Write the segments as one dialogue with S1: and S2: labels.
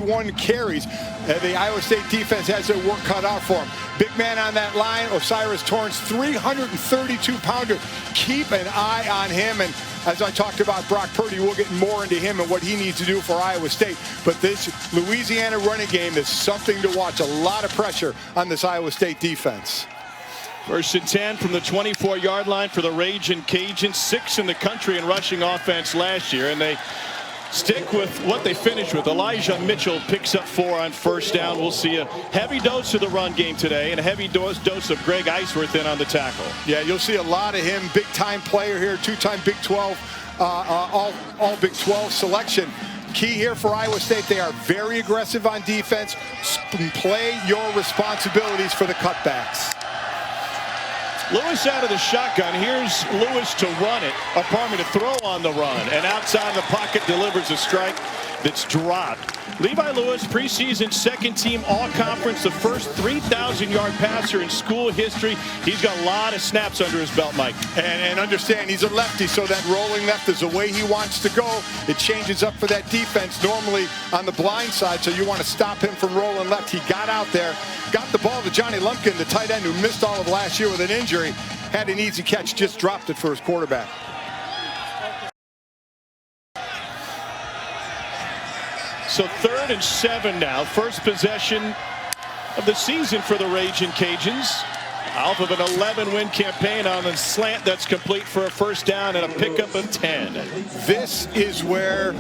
S1: 1 carries. The Iowa State defense has their work cut out for him. Big man on that line, Osiris Torrance, 332-pounder. Keep an eye on him. And as I talked about Brock Purdy, we'll get more into him and what he needs to do for Iowa State. But this Louisiana running game is something to watch. A lot of pressure on this Iowa State defense.
S2: 1st and 10 from the 24-yard line for the Ragin' Cajuns. 6th in the country in rushing offense last year, and they stick with what they finished with. Elijah Mitchell picks up 4 on 1st down. We'll see a heavy dose of the run game today and a heavy dose of Greg Eisworth in on the tackle. Yeah, you'll see a lot of him. Big-time player here, 2-time Big 12, all Big 12 selection. Key here for Iowa State, they are very aggressive on defense. Play your responsibilities for the cutbacks. Lewis out of the shotgun. Here's Lewis to run it. To throw on the run. And outside the pocket delivers a strike that's dropped. Levi Lewis, preseason 2nd team all-conference, the first 3,000-yard passer in school history. He's got a lot of snaps under his belt, Mike. And understand, he's a lefty, so that rolling left is the way he wants to go. It changes up for that defense normally on the blind side, so you want to stop him from rolling left. He got out there, got the ball to Johnny Lumpkin, the tight end who missed all of last year with an injury. Had an easy catch, just dropped it for his quarterback. So 3rd and 7 now. First possession of the season for the Ragin' Cajuns. Off of an 11-win campaign on a slant that's complete for a 1st down and a pickup of 10. This is where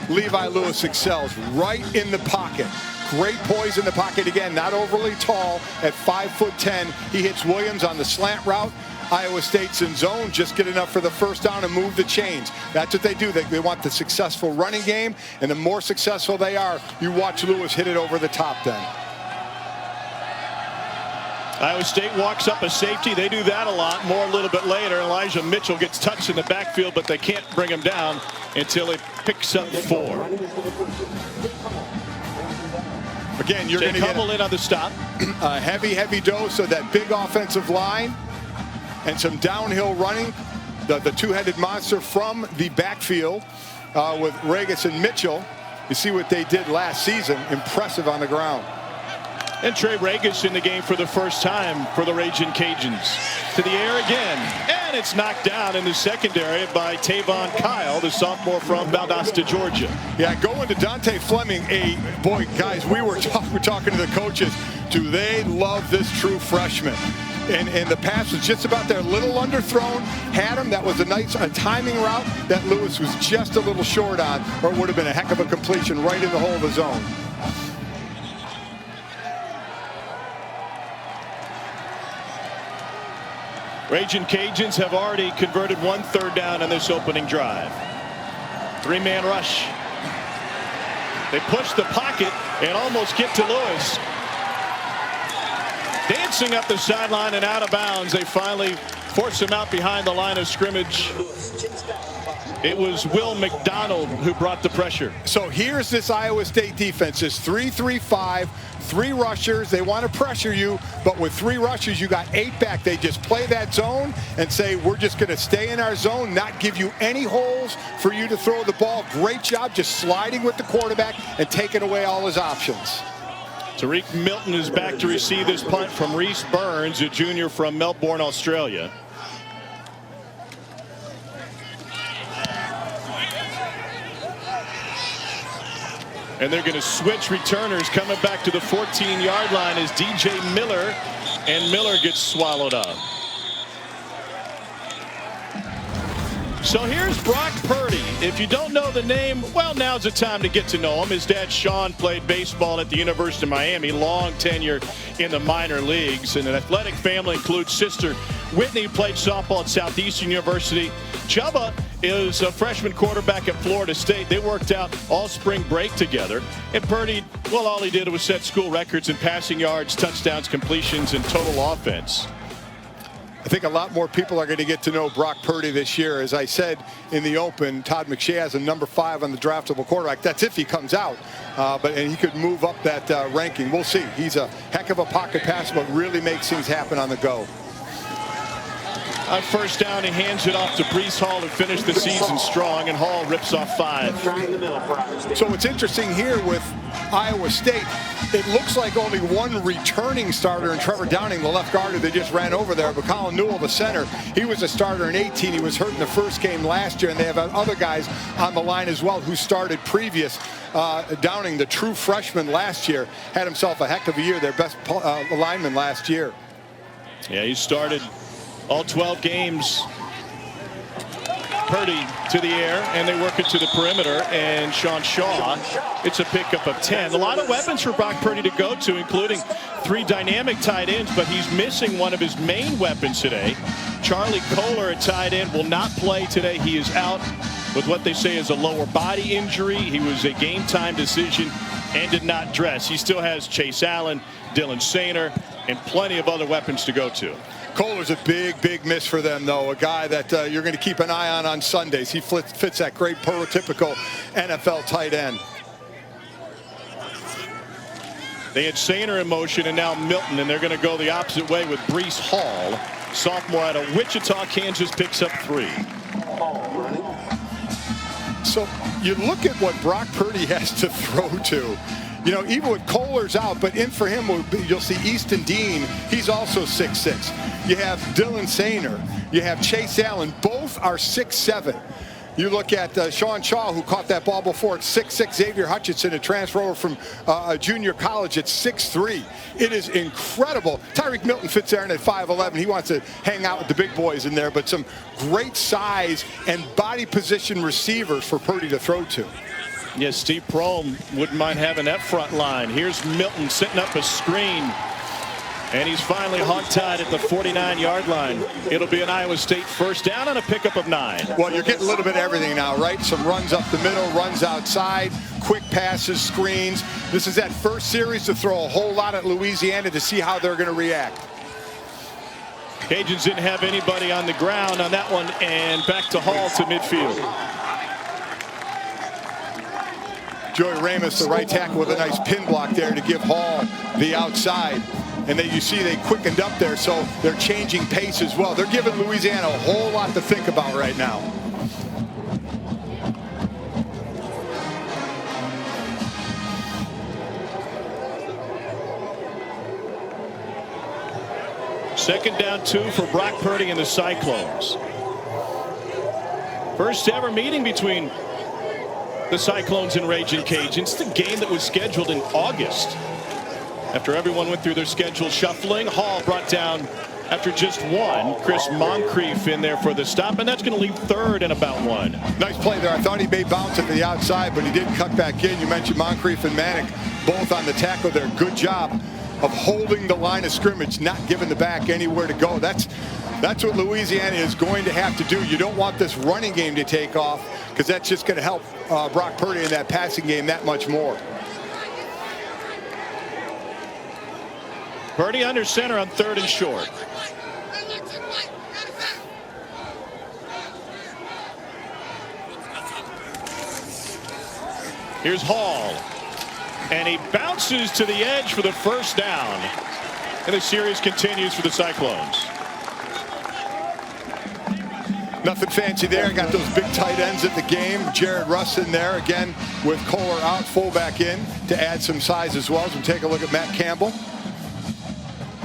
S2: Levi Lewis excels, right in the pocket. Great poise in the pocket again, not overly tall at 5'10". He hits Williams on the slant route. Iowa State's in zone, just get enough for the 1st down and move the chains. That's what they do. They want the successful running game, and the more successful they are, you watch Lewis hit it over the top then. Iowa State walks up a safety. They do that a lot. More a little bit later. Elijah Mitchell gets touched in the backfield, but they can't bring him down until he picks up 4. Again, you're going to get in on the stop. A heavy dose of that big offensive line. And some downhill running, the two-headed monster from the backfield with Regis and Mitchell. You see what they did last season. Impressive on the ground. And Trey Regis in the game for the 1st time for the Ragin' Cajuns. To the air again. And it's knocked down in the secondary by Tavon Kyle, the sophomore from Valdosta, Georgia. Yeah, going to Dante Fleming. Boy, guys, we were talking to the coaches. Do they love this true freshman? And the pass was just about there, a little underthrown, had him. That was a timing route that Lewis was just a little short on, or it would have been a heck of a completion right in the hole of the zone. Ragin' Cajuns have already converted 1 3rd down on this opening drive. 3-man rush. They push the pocket and almost get to Lewis. Dancing up the sideline and out of bounds. They finally force him out behind the line of scrimmage. It was Will McDonald who brought the pressure. So here's this Iowa State defense. It's 3-3-5, 3 rushers. They want to pressure you, but with 3 rushers, you got 8 back. They just play that zone and say, we're just going to stay in our zone, not give you any holes for you to throw the ball. Great job just sliding with the quarterback and taking away all his options. Tariq Milton is back to receive this punt from Reese Burns, a junior from Melbourne, Australia. And they're going to switch returners. Coming back to the 14-yard line is DJ Miller, and Miller gets swallowed up. So here's Brock Purdy. If you don't know the name, well, now's the time to get to know him. His dad, Sean, played baseball at the University of Miami. Long tenure in the minor leagues. And an athletic family includes sister Whitney, played softball at Southeastern University. Chubba is a freshman quarterback at Florida State. They worked out all spring break together. And Purdy, well, all he did was set school records in passing yards, touchdowns, completions, and total offense. I think a lot more people are going to get to know Brock Purdy this year. As I said in the open, Todd McShay has a number 5 on the draftable quarterback. That's if he comes out, and he could move up that ranking. We'll see. He's a heck of a pocket passer, but really makes things happen on the go. On first down, he hands it off to Breece Hall to finish the season strong, and Hall rips off 5.
S1: So what's interesting here with Iowa State, it looks like only one returning starter, and Trevor Downing, the left guard who they just ran over there, but Colin Newell, the center, he was a starter in 18. He was hurt in the first game last year, and they have other guys on the line as well who started previous. Downing, the true freshman last year, had himself a heck of a year, their best lineman last year.
S2: Yeah, he started all 12 games. Purdy to the air, and they work it to the perimeter, and Sean Shaw, it's a pickup of 10. A lot of weapons for Brock Purdy to go to, including 3 dynamic tight ends, but he's missing one of his main weapons today. Charlie Kohler at tight end will not play today. He is out with what they say is a lower body injury. He was a game time decision and did not dress. He still has Chase Allen, Dylan Sainer, and plenty of other weapons to go to.
S1: Kohler's a big miss for them, though. A guy that you're going to keep an eye on Sundays. He fits that great prototypical NFL tight end.
S2: They had Sainer in motion and now Milton, and they're going to go the opposite way with Breece Hall. Sophomore out of Wichita, Kansas, picks up 3.
S1: So you look at what Brock Purdy has to throw to. You know, even with Kohler's out, but in for him, you'll see Easton Dean. He's also 6'6". You have Dylan Sainer. You have Chase Allen. Both are 6'7". You look at Sean Shaw, who caught that ball before, at 6'6". Xavier Hutchinson, a transfer over from a junior college, at 6'3". It is incredible. Tyreek Milton fits there in at 5'11". He wants to hang out with the big boys in there, but some great size and body position receivers for Purdy to throw to.
S2: Yes, Steve Prohm wouldn't mind having that front line. Here's Milton setting up a screen, and he's finally hog-tied at the 49-yard line. It'll be an Iowa State first down and a pickup of 9.
S1: Well, you're getting a little bit of everything now, right? Some runs up the middle, runs outside, quick passes, screens. This is that first series to throw a whole lot at Louisiana to see how they're going to react.
S2: Cajuns didn't have anybody on the ground on that one, and back to Hall to midfield.
S1: Joey Ramus, the right tackle, with a nice pin block there to give Hall the outside. And then you see they quickened up there, so they're changing pace as well. They're giving Louisiana a whole lot to think about right now.
S2: Second down 2 for Brock Purdy and the Cyclones. First ever meeting between the Cyclones and Raging Cajuns. The game that was scheduled in August. After everyone went through their schedule shuffling, Hall brought down after just 1. Chris Moncrief in there for the stop, and that's going to leave third and about 1.
S1: Nice play there. I thought he may bounce it to the outside, but he did cut back in. You mentioned Moncrief and Manick both on the tackle there. Good job of holding the line of scrimmage, not giving the back anywhere to go. That's what Louisiana is going to have to do. You don't want this running game to take off, because that's just going to help Brock Purdy in that passing game that much more.
S2: Purdy under center on 3rd and short. Here's Hall, and he bounces to the edge for the first down, and the series continues for the Cyclones.
S1: Nothing fancy there. Got those big tight ends at the game. Jared Russ in there again with Kohler out, fullback in to add some size as well. As we take a look at Matt Campbell,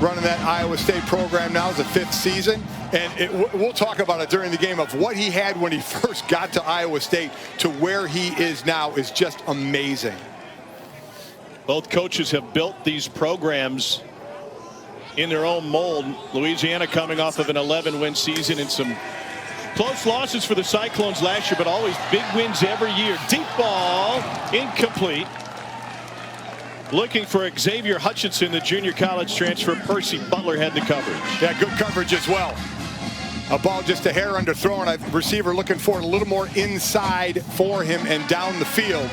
S1: running that Iowa State program now, is the 5th season. And we'll talk about it during the game, of what he had when he first got to Iowa State to where he is now is just amazing.
S2: Both coaches have built these programs in their own mold. Louisiana coming off of an 11-win season and some close losses for the Cyclones last year, but always big wins every year. Deep ball, incomplete. Looking for Xavier Hutchinson, the junior college transfer. Percy Butler had the coverage.
S1: Yeah, good coverage as well. A ball just a hair under throwing. A receiver looking for it a little more inside for him and down the field.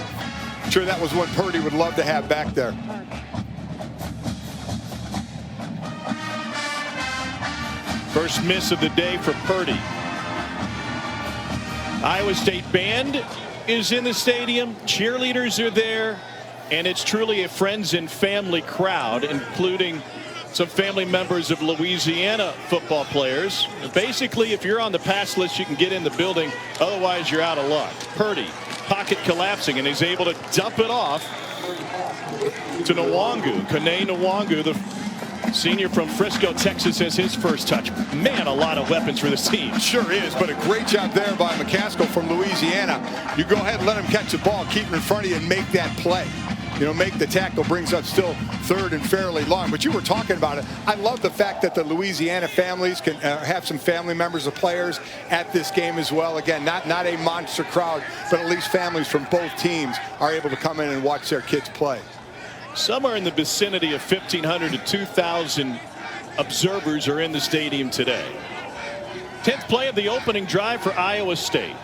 S1: I'm sure that was what Purdy would love to have back there.
S2: First miss of the day for Purdy. Iowa State band is in the stadium. Cheerleaders are there. And it's truly a friends and family crowd, including some family members of Louisiana football players. Basically, if you're on the pass list, you can get in the building. Otherwise, you're out of luck. Purdy, pocket collapsing, and he's able to dump it off to Nwangu. Kene Nwangu, the senior from Frisco, Texas, has his first touch. Man, a lot of weapons for this team.
S1: Sure is, but a great job there by McCaskill from Louisiana. You go ahead and let him catch the ball, keep him in front of you, and make that play. You know, make the tackle, brings up still third and fairly long. But you were talking about it. I love the fact that the Louisiana families can have some family members of players at this game as well. Again, not a monster crowd, but at least families from both teams are able to come in and watch their kids play.
S2: Somewhere in the vicinity of 1,500 to 2,000 observers are in the stadium today. 10th play of the opening drive for Iowa State.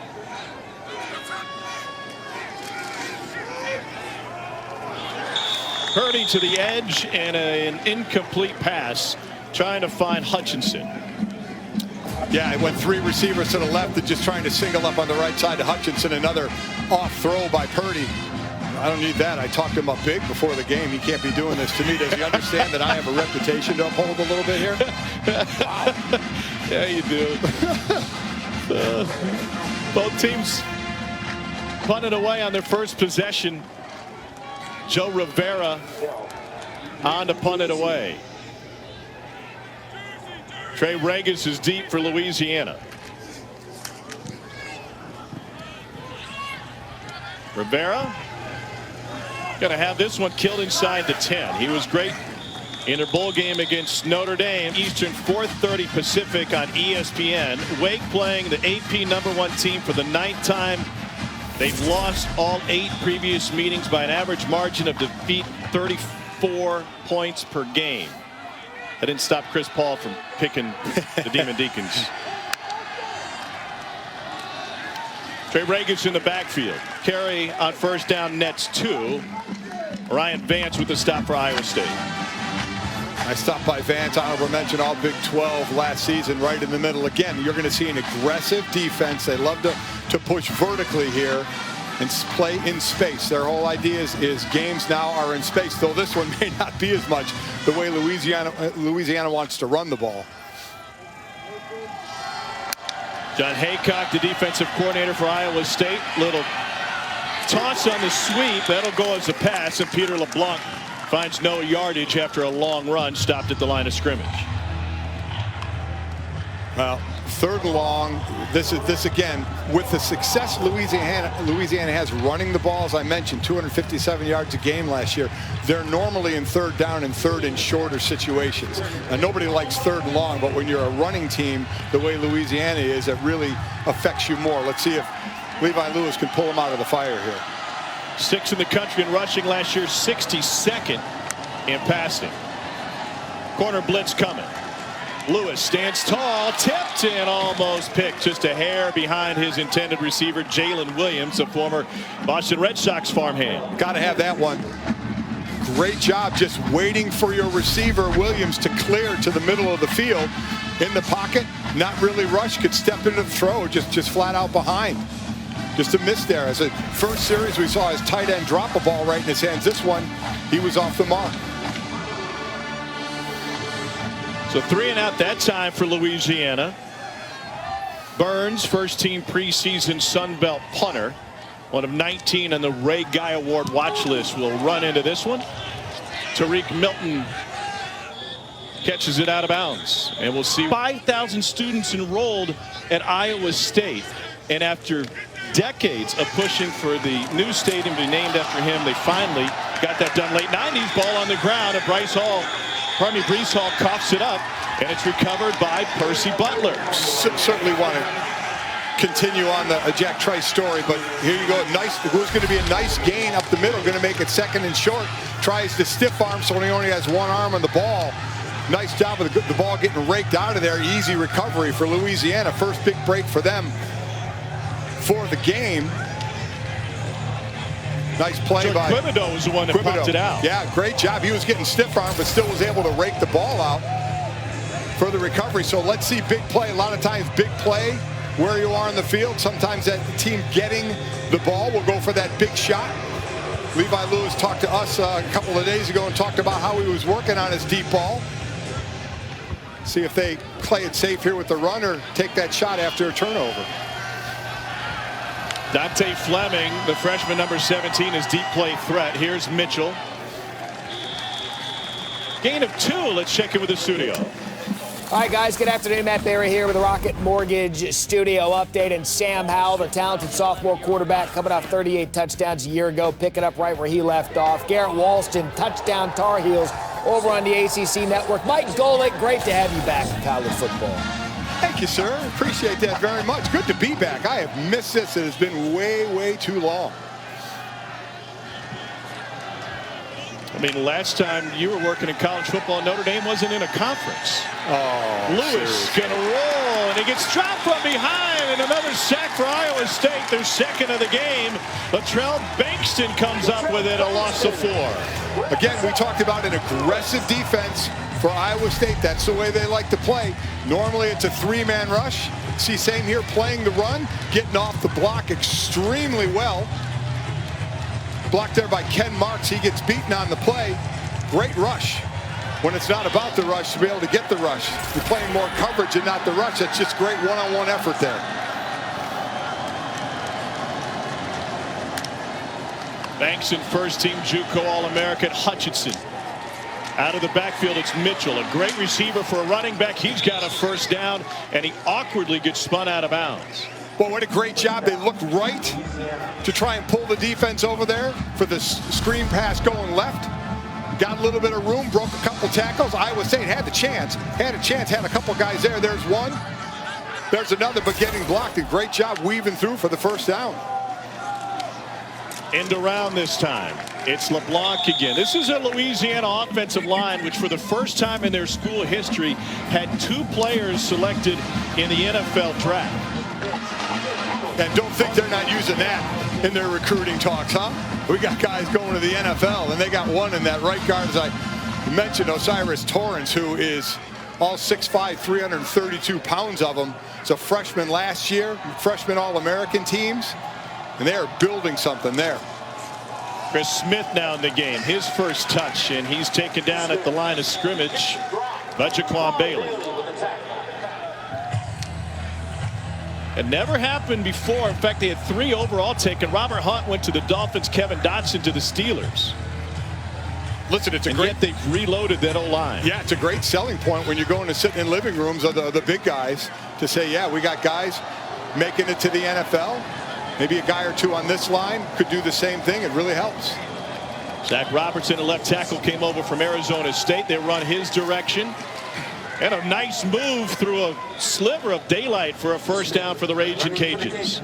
S2: Purdy to the edge and an incomplete pass trying to find Hutchinson.
S1: Yeah, it went three receivers to the left and just trying to single up on the right side to Hutchinson. Another off throw by Purdy. I don't need that. I talked him up big before the game. He can't be doing this to me. Does he understand that I have a reputation to uphold a little bit here? Wow.
S2: Yeah, you do. Both teams punted away on their first possession. Joe Rivera on to punt it away. Trey Regis is deep for Louisiana. Rivera going to have this one killed inside the 10. He was great in their bowl game against Notre Dame. Eastern, 4:30 Pacific on ESPN. Wake playing the AP #1 team for the 9th time. They've lost all 8 previous meetings by an average margin of defeat, 34 points per game. That didn't stop Chris Paul from picking the Demon Deacons. Trey Regis in the backfield. Carry on first down, nets 2. Ryan Vance with the stop for Iowa State.
S1: I stopped by Vance, honorable mention, all Big 12 last season, right in the middle. Again, you're going to see an aggressive defense. They love to push vertically here and play in space. Their whole idea is games now are in space, though this one may not be as much the way Louisiana wants to run the ball.
S2: John Haycock, the defensive coordinator for Iowa State. Little toss on the sweep. That'll go as a pass, and Peter LeBlanc finds no yardage after a long run, stopped at the line of scrimmage.
S1: Well, 3rd and long. This again, with the success Louisiana has running the ball, as I mentioned, 257 yards a game last year. They're normally in 3rd down and 3rd and shorter situations. Now, nobody likes 3rd and long, but when you're a running team, the way Louisiana is, it really affects you more. Let's see if Levi Lewis can pull him out of the fire here.
S2: 6th in the country in rushing last year, 62nd in passing. Corner blitz coming. Lewis stands tall, tipped and almost picked, just a hair behind his intended receiver, Jalen Williams, a former Boston Red Sox farmhand.
S1: Got to have that one. Great job just waiting for your receiver, Williams, to clear to the middle of the field. In the pocket, not really rushed, could step into the throw, just flat out behind. Just a miss there. As a first series, we saw his tight end drop a ball right in his hands. This one, he was off the mark.
S2: So 3 and out that time for Louisiana. Burns, first team preseason Sun Belt punter, one of 19 on the Ray Guy Award watch list, will run into this one. Tariq Milton catches it out of bounds, and we'll see 5,000 students enrolled at Iowa State, and after decades of pushing for the new stadium to be named after him, they finally got that done. Late 90s, ball on the ground, and Brees Hall coughs it up, and it's recovered by Percy Butler.
S1: Certainly want to continue on the Jack Trice story, but here you go. Nice. It was going to be a nice gain up the middle, going to make it 2nd and short. Tries to stiff arm, so he only has one arm on the ball. Nice job of the ball getting raked out of there. Easy recovery for Louisiana. First big break for them for the game. Nice play by
S2: Quibido was the one that popped it out.
S1: Yeah, great job. He was getting stiff arm, but still was able to rake the ball out for the recovery. So let's see big play. A lot of times big play where you are in the field. Sometimes that team getting the ball will go for that big shot. Levi Lewis talked to us a couple of days ago and talked about how he was working on his deep ball. See if they play it safe here with the run or take that shot after a turnover.
S2: Dante Fleming, the freshman, number 17, is deep play threat. Here's Mitchell. Gain of 2. Let's check in with the studio.
S3: All right, guys, good afternoon. Matt Barry here with the Rocket Mortgage Studio Update. And Sam Howell, the talented sophomore quarterback, coming off 38 touchdowns a year ago, picking up right where he left off. Garrett Walston, touchdown Tar Heels over on the ACC Network. Mike Golick, great to have you back in college football.
S1: Thank you, sir. Appreciate that very much. Good to be back. I have missed this. It has been way, way too long.
S2: I mean, last time you were working in college football, Notre Dame wasn't in a conference.
S1: Oh,
S2: Lewis going to roll, and he gets dropped from behind, and another sack for Iowa State, their second of the game. Latrell Bankston comes up with it, a loss of 4.
S1: Again, we talked about an aggressive defense for Iowa State. That's the way they like to play. Normally, it's a 3-man rush. See, same here, playing the run, getting off the block extremely well. Blocked there by Ken Marks. He gets beaten on the play. Great rush. When it's not about the rush, to be able to get the rush. You're playing more coverage and not the rush. That's just great one-on-one effort there.
S2: Bankston, first-team JUCO All-American. Hutchinson. Out of the backfield, it's Mitchell, a great receiver for a running back. He's got a first down, and he awkwardly gets spun out of bounds.
S1: Well, what a great job. They looked right to try and pull the defense over there for the screen pass going left. Got a little bit of room, broke a couple tackles. Iowa State had the chance, had a couple guys there. There's one, there's another, but getting blocked. A great job weaving through for the first down.
S2: End around this time. It's LeBlanc again. This is a Louisiana offensive line, which for the first time in their school history had 2 players selected in the NFL draft.
S1: And don't think they're not using that in their recruiting talks, huh? We got guys going to the NFL, and they got one in that right guard, as I mentioned, Osiris Torrance, who is all 6'5", 332 pounds of him. It's a freshman last year, freshman All-American teams, and they are building something there.
S2: Chris Smith now in the game, his first touch, and he's taken down at the line of scrimmage by Jaquan Bailey. It never happened before. In fact, they had 3 overall taken. Robert Hunt went to the Dolphins, Kevin Dotson to the Steelers.
S1: Listen, it's a
S2: great. Yet they've reloaded that O-line.
S1: Yeah, it's a great selling point when you're going to sit in living rooms of the big guys to say, yeah, we got guys making it to the NFL. Maybe a guy or 2 on this line could do the same thing. It really helps.
S2: Zach Robertson, a left tackle, came over from Arizona State. They run his direction. And a nice move through a sliver of daylight for a first down for the Raging Cajuns.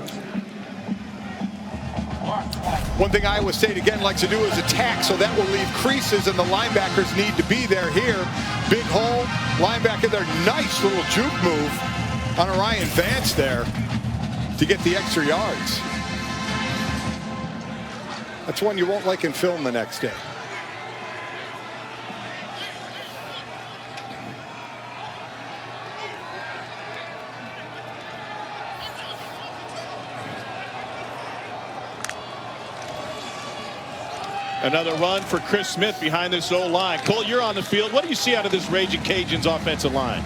S1: One thing Iowa State again likes to do is attack, so that will leave creases, and the linebackers need to be there here. Big hole, linebacker there, nice little juke move on Orion Vance there to get the extra yards. That's one you won't like in film the next day.
S2: Another run for Chris Smith behind this O-line. Cole, you're on the field. What do you see out of this Raging Cajuns offensive line?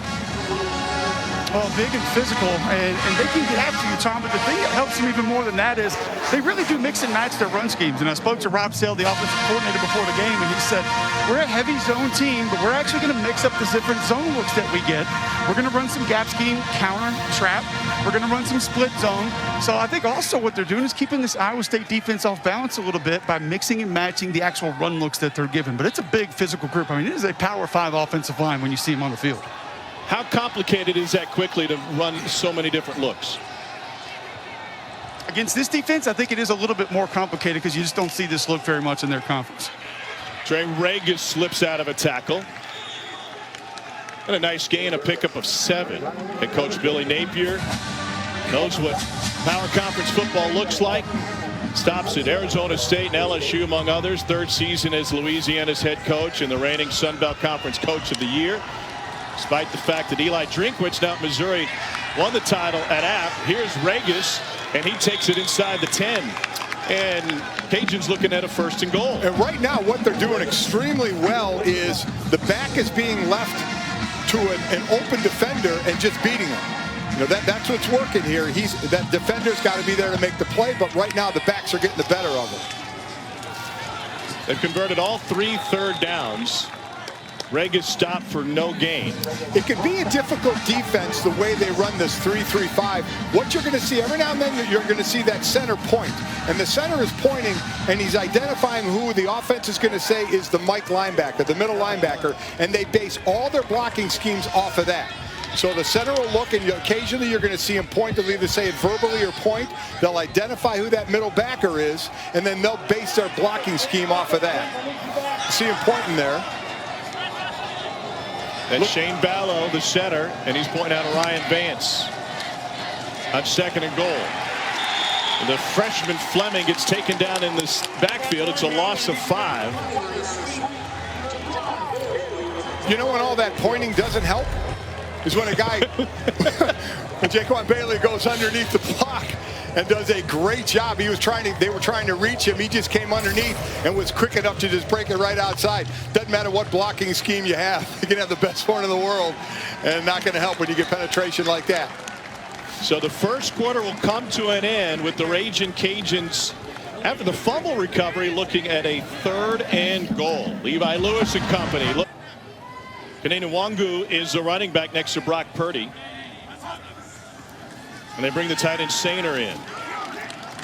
S4: Well, big and physical, and they can get after you, Tom, but the thing that helps them even more than that is they really do mix and match their run schemes. And I spoke to Rob Sale, the offensive coordinator, before the game, and he said, we're a heavy zone team, but we're actually going to mix up the different zone looks that we get. We're going to run some gap scheme, counter, trap. We're going to run some split zone. So I think also what they're doing is keeping this Iowa State defense off balance a little bit by mixing and matching the actual run looks that they're given. But it's a big physical group. I mean, it is a Power 5 offensive line when you see them on the field.
S2: How complicated is that quickly to run so many different looks?
S4: Against this defense, I think it is a little bit more complicated because you just don't see this look very much in their conference.
S2: Trey Regis slips out of a tackle. And a nice gain, a pickup of 7. And Coach Billy Napier knows what Power Conference football looks like. Stops at Arizona State and LSU, among others. 3rd season as Louisiana's head coach and the reigning Sun Belt Conference Coach of the Year. Despite the fact that Eli Drinkwitz down at Missouri won the title at App. Here's Regis, and he takes it inside the 10. And Cajuns looking at a 1st and goal.
S1: And right now what they're doing extremely well is the back is being left to an open defender and just beating him. You know, that's what's working here. That defender's got to be there to make the play, but right now the backs are getting the better of him.
S2: They've converted all 3 third downs. Reg is stopped for no gain.
S1: It could be a difficult defense the way they run this 3-3-5. What you're going to see every now and then, you're going to see that center point. And the center is pointing, and he's identifying who the offense is going to say is the Mike linebacker, the middle linebacker, and they base all their blocking schemes off of that. So the center will look, and occasionally you're going to see him point. They'll either say it verbally or point. They'll identify who that middle backer is, and then they'll base their blocking scheme off of that. See him pointing there.
S2: That's Shane Ballo, the center, and he's pointing out Ryan Vance on 2nd and goal. The freshman Fleming gets taken down in this backfield. It's a loss of 5.
S1: You know when all that pointing doesn't help? Is when a guy, when Jaquan Bailey goes underneath the block and does a great job. They were trying to reach him. He just came underneath and was quick enough to just break it right outside. Doesn't matter what blocking scheme you have. You can have the best one in the world and not going to help when you get penetration like that.
S2: So the first quarter will come to an end with the Ragin' Cajuns, after the fumble recovery, looking at a 3rd and goal. Levi Lewis and company. Kanena Wangu is the running back next to Brock Purdy. And they bring the tight end Sainer in.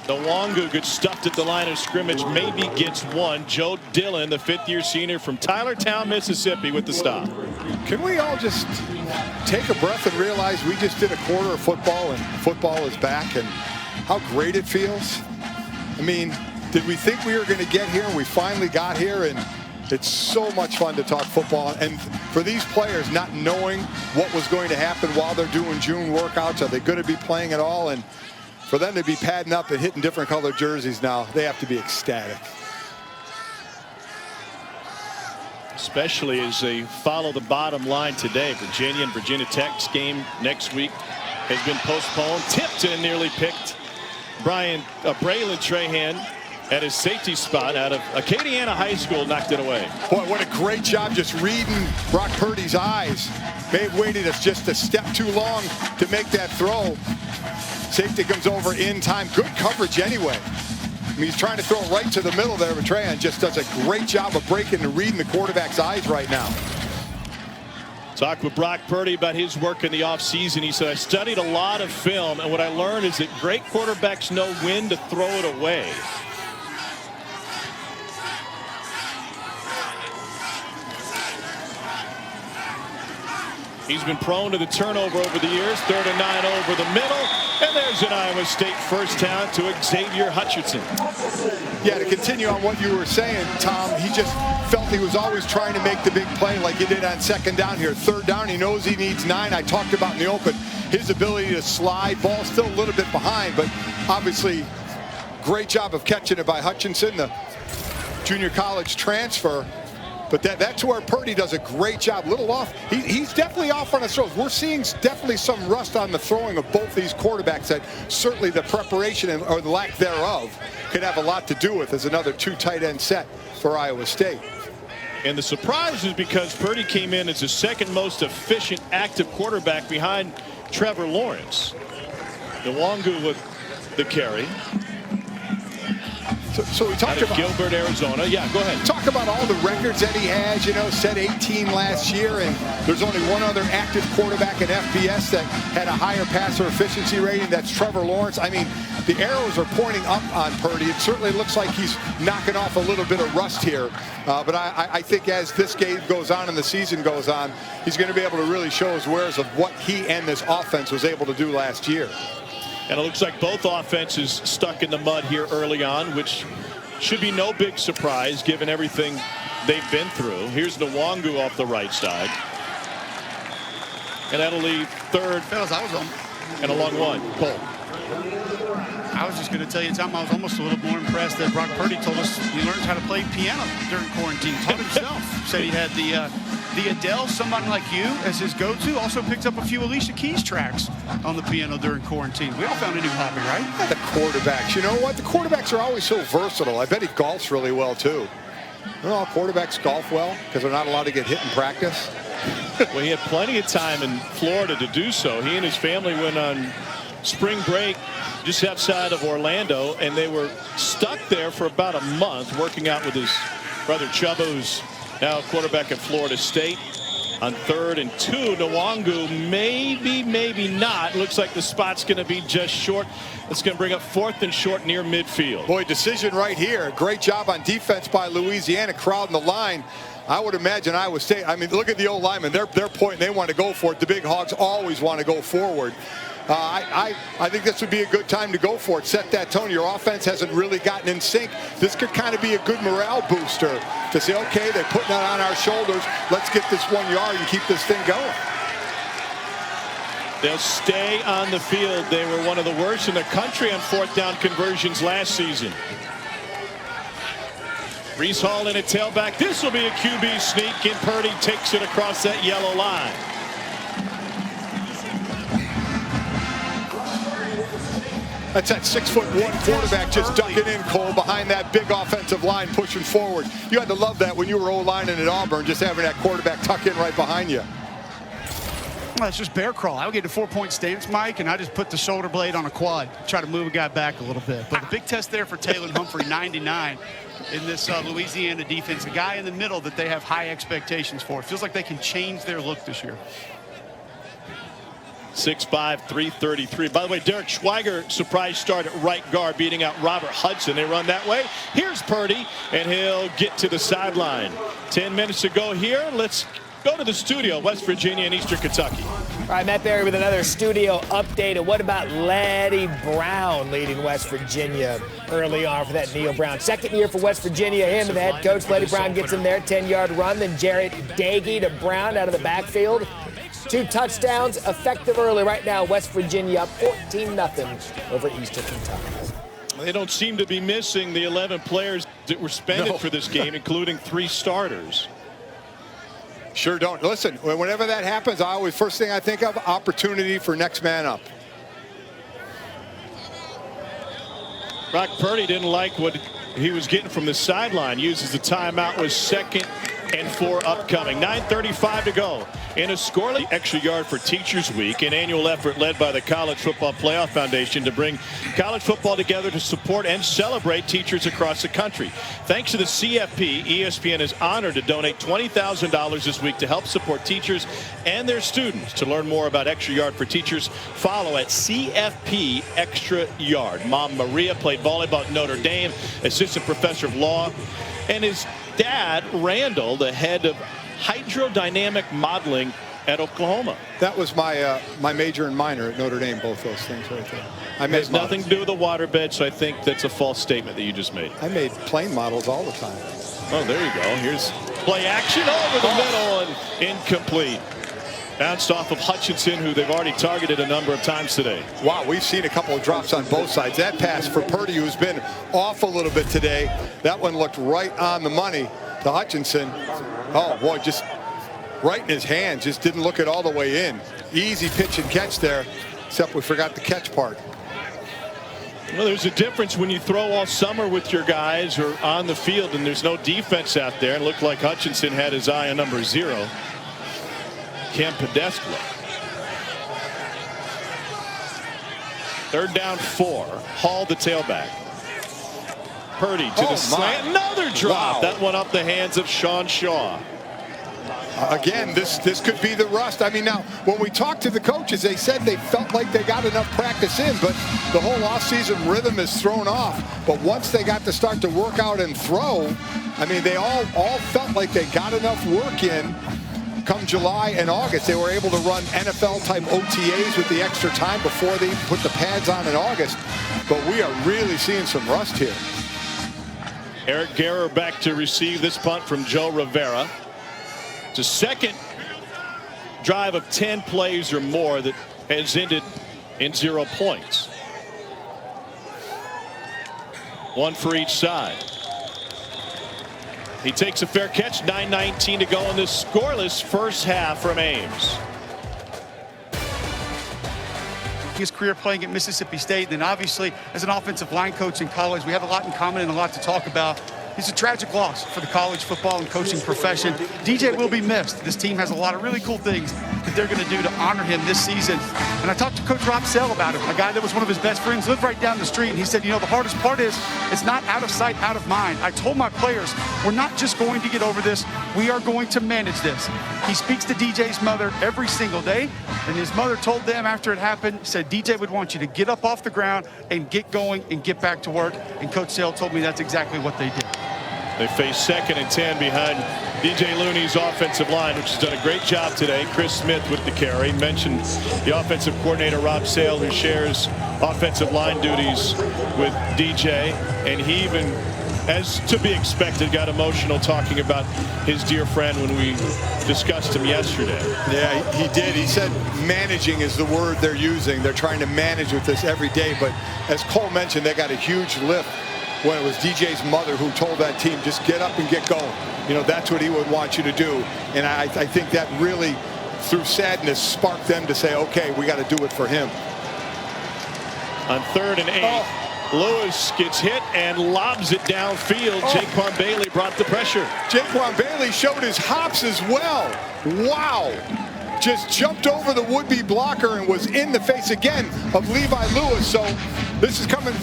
S2: The Wangu gets stuffed at the line of scrimmage, maybe gets one. Joe Dillon, the 5th-year senior from Tylertown, Mississippi, with the stop.
S1: Can we all just take a breath and realize we just did a quarter of football and football is back, and how great it feels? I mean, did we think we were going to get here, and we finally got here? And it's so much fun to talk football. And for these players, not knowing what was going to happen while they're doing June workouts, are they going to be playing at all? And for them to be padding up and hitting different colored jerseys now, they have to be ecstatic.
S2: Especially as they follow the bottom line today. Virginia and Virginia Tech's game next week has been postponed. Tipped and nearly picked. Braylon Trahan at his safety spot out of Acadiana High School knocked it away.
S1: Boy, what a great job just reading Brock Purdy's eyes. May have waited just a step too long to make that throw. Safety comes over in time. Good coverage anyway. I mean, he's trying to throw right to the middle there, but Trahan just does a great job of breaking and reading the quarterback's eyes right now.
S2: Talked with Brock Purdy about his work in the offseason. He said, I studied a lot of film, and what I learned is that great quarterbacks know when to throw it away. He's been prone to the turnover over the years. 3rd and 9 over the middle. And there's an Iowa State first down to Xavier Hutchinson.
S1: Yeah, to continue on what you were saying, Tom, he just felt he was always trying to make the big play like he did on 2nd down here. 3rd down, he knows he needs 9. I talked about in the open his ability to slide. Ball still a little bit behind, but obviously great job of catching it by Hutchinson, the junior college transfer. But that's where Purdy does a great job. Little off. He's definitely off on his throws. We're seeing definitely some rust on the throwing of both these quarterbacks that certainly the preparation or the lack thereof could have a lot to do with as another 2 tight end set for Iowa State.
S2: And the surprise is because Purdy came in as the 2nd most efficient active quarterback behind Trevor Lawrence. Nwangu with the carry.
S1: So we talked about
S2: Gilbert, Arizona. Yeah, go ahead.
S1: Talk about all the records that he has. You know, set 18 last year, and there's only one other active quarterback in FBS that had a higher passer efficiency rating. That's Trevor Lawrence. I mean, the arrows are pointing up on Purdy. It certainly looks like he's knocking off a little bit of rust here. But I think as this game goes on and the season goes on, he's going to be able to really show his wares of what he and this offense was able to do last year.
S2: And it looks like both offenses stuck in the mud here early on, which should be no big surprise given everything they've been through. Here's Nwangu off the right side. And that'll leave 3rd.
S4: Fellas, I was on.
S2: And a long one. Cole.
S4: I was just going to tell you, Tom, I was almost a little more impressed that Brock Purdy told us he learned how to play piano during quarantine. Taught himself. Said he had the Adele, Somebody Like You, as his go-to. Also picked up a few Alicia Keys tracks on the piano during quarantine. We all found a new hobby, right?
S1: Yeah, the quarterbacks. You know what? The quarterbacks are always so versatile. I bet he golfs really well, too. Well, quarterbacks golf well because they're not allowed to get hit in practice.
S2: Well, he had plenty of time in Florida to do so. He and his family went on spring break just outside of Orlando, and they were stuck there for about a month working out with his brother Chubba, who's now quarterback at Florida State. On 3rd and 2, Nwangu maybe not. Looks like the spot's going to be just short. It's going to bring up 4th and short near midfield.
S1: Boy, decision right here. Great job on defense by Louisiana, crowding the line. I would imagine Iowa State. I mean, look at the old linemen. They're pointing. They want to go for it. The big Hogs always want to go forward. I think this would be a good time to go for it. Set that tone. Your offense hasn't really gotten in sync. This could kind of be a good morale booster to say, okay, they're putting that on our shoulders. Let's get this 1 yard and keep this thing going.
S2: They'll stay on the field. They were one of the worst in the country on 4th down conversions last season. Reese Hall in a tailback. This will be a QB sneak, and Purdy takes it across that yellow line.
S1: That's that 6'1" quarterback just ducking in, Cole, behind that big offensive line, pushing forward. You had to love that when you were O-lining at Auburn, just having that quarterback tuck in right behind you.
S4: Well, it's just bear crawl. I would get a 4-point stance, Mike, and I just put the shoulder blade on a quad, try to move a guy back a little bit. But the big test there for Taylor Humphrey, 99, in this Louisiana defense, a guy in the middle that they have high expectations for. It feels like they can change their look this year.
S2: 6'5", 333. By the way, Derek Schweiger, surprise start at right guard, beating out Robert Hudson. They run that way. Here's Purdy, and he'll get to the sideline. 10 minutes to go here. Let's go to the studio, West Virginia and Eastern Kentucky.
S3: All right, Matt Barry with another studio update. And what about Laddie Brown leading West Virginia early on for that Neil Brown? Second year for West Virginia, him and the head coach. Laddie Brown gets in there, 10-yard run. Then Jarrett Dagey to Brown out of the backfield. 2 touchdowns, effective early. Right now, West Virginia up 14-0 over Eastern Kentucky.
S2: They don't seem to be missing the 11 players that were suspended for this game, including 3 starters.
S1: Sure don't. Listen, whenever that happens, first thing I think of, opportunity for next man up.
S2: Brock Purdy didn't like what he was getting from the sideline. Uses the timeout with 2nd and 4 upcoming. 9:35 to go in a scoreless extra yard for Teachers Week, an annual effort led by the College Football Playoff Foundation to bring college football together to support and celebrate teachers across the country. Thanks to the CFP, ESPN is honored to donate $20,000 this week to help support teachers and their students. To learn more about Extra Yard for Teachers, follow at CFP Extra Yard. Mom Maria played volleyball at Notre Dame, assistant professor of law, and his dad, Randall, the head of hydrodynamic modeling at Oklahoma.
S1: That was my my major and minor at Notre Dame, both those things right there.
S2: It has nothing to do with the waterbed, so I think that's a false statement that you just made.
S1: I made plane models all the time.
S2: Oh, there you go. Here's play action over the middle and incomplete. Bounced off of Hutchinson, who they've already targeted a number of times today.
S1: Wow, we've seen a couple of drops on both sides. That pass for Purdy, who's been off a little bit today, that one looked right on the money to Hutchinson. Oh, boy, just right in his hands. Just didn't look it all the way in. Easy pitch and catch there, except we forgot the catch part.
S2: Well, there's a difference when you throw all summer with your guys or on the field and there's no defense out there. It looked like Hutchinson had his eye on number 0. Cam Pedescla. 3rd down 4. Hall the tailback. Purdy to the slant. Another drop. Wow. That one up the hands of Sean Shaw.
S1: Again, this could be the rust. I mean, now, when we talked to the coaches, they said they felt like they got enough practice in, but the whole offseason rhythm is thrown off. But once they got to start to work out and throw, I mean, they all felt like they got enough work in. Come July and August, they were able to run NFL-type OTAs with the extra time before they put the pads on in August. But we are really seeing some rust here.
S2: Eric Guerrer back to receive this punt from Joe Rivera. It's a second drive of 10 plays or more that has ended in 0 points. 1 for each side. He takes a fair catch. 9:19 to go in this scoreless first half from Ames.
S4: His career playing at Mississippi State, then obviously as an offensive line coach in college, we have a lot in common and a lot to talk about. He's a tragic loss for the college football and coaching profession. DJ will be missed. This team has a lot of really cool things that they're going to do to honor him this season. And I talked to Coach Rob Sell about him, a guy that was one of his best friends, lived right down the street. And he said, you know, the hardest part is it's not out of sight, out of mind. I told my players, we're not just going to get over this. We are going to manage this. He speaks to DJ's mother every single day. And his mother told them after it happened, said, DJ would want you to get up off the ground and get going and get back to work. And Coach Sale told me that's exactly what they did.
S2: They face 2nd and 10 behind DJ Looney's offensive line, which has done a great job today. Chris Smith with the carry. Mentioned the offensive coordinator, Rob Sale, who shares offensive line duties with DJ. And he even, as to be expected, got emotional talking about his dear friend when we discussed him yesterday.
S1: Yeah, he did. He said managing is the word they're using. They're trying to manage with this every day. But as Cole mentioned, they got a huge lift when it was DJ's mother who told that team, just get up and get going. You know, that's what he would want you to do. And I think that really, through sadness, sparked them to say, okay, we got to do it for him.
S2: On 3rd and 8, Lewis gets hit and lobs it downfield. Jaquan Bailey brought the pressure.
S1: Jaquan Bailey showed his hops as well. Wow. Just jumped over the would-be blocker and was in the face again of Levi Lewis. So this is coming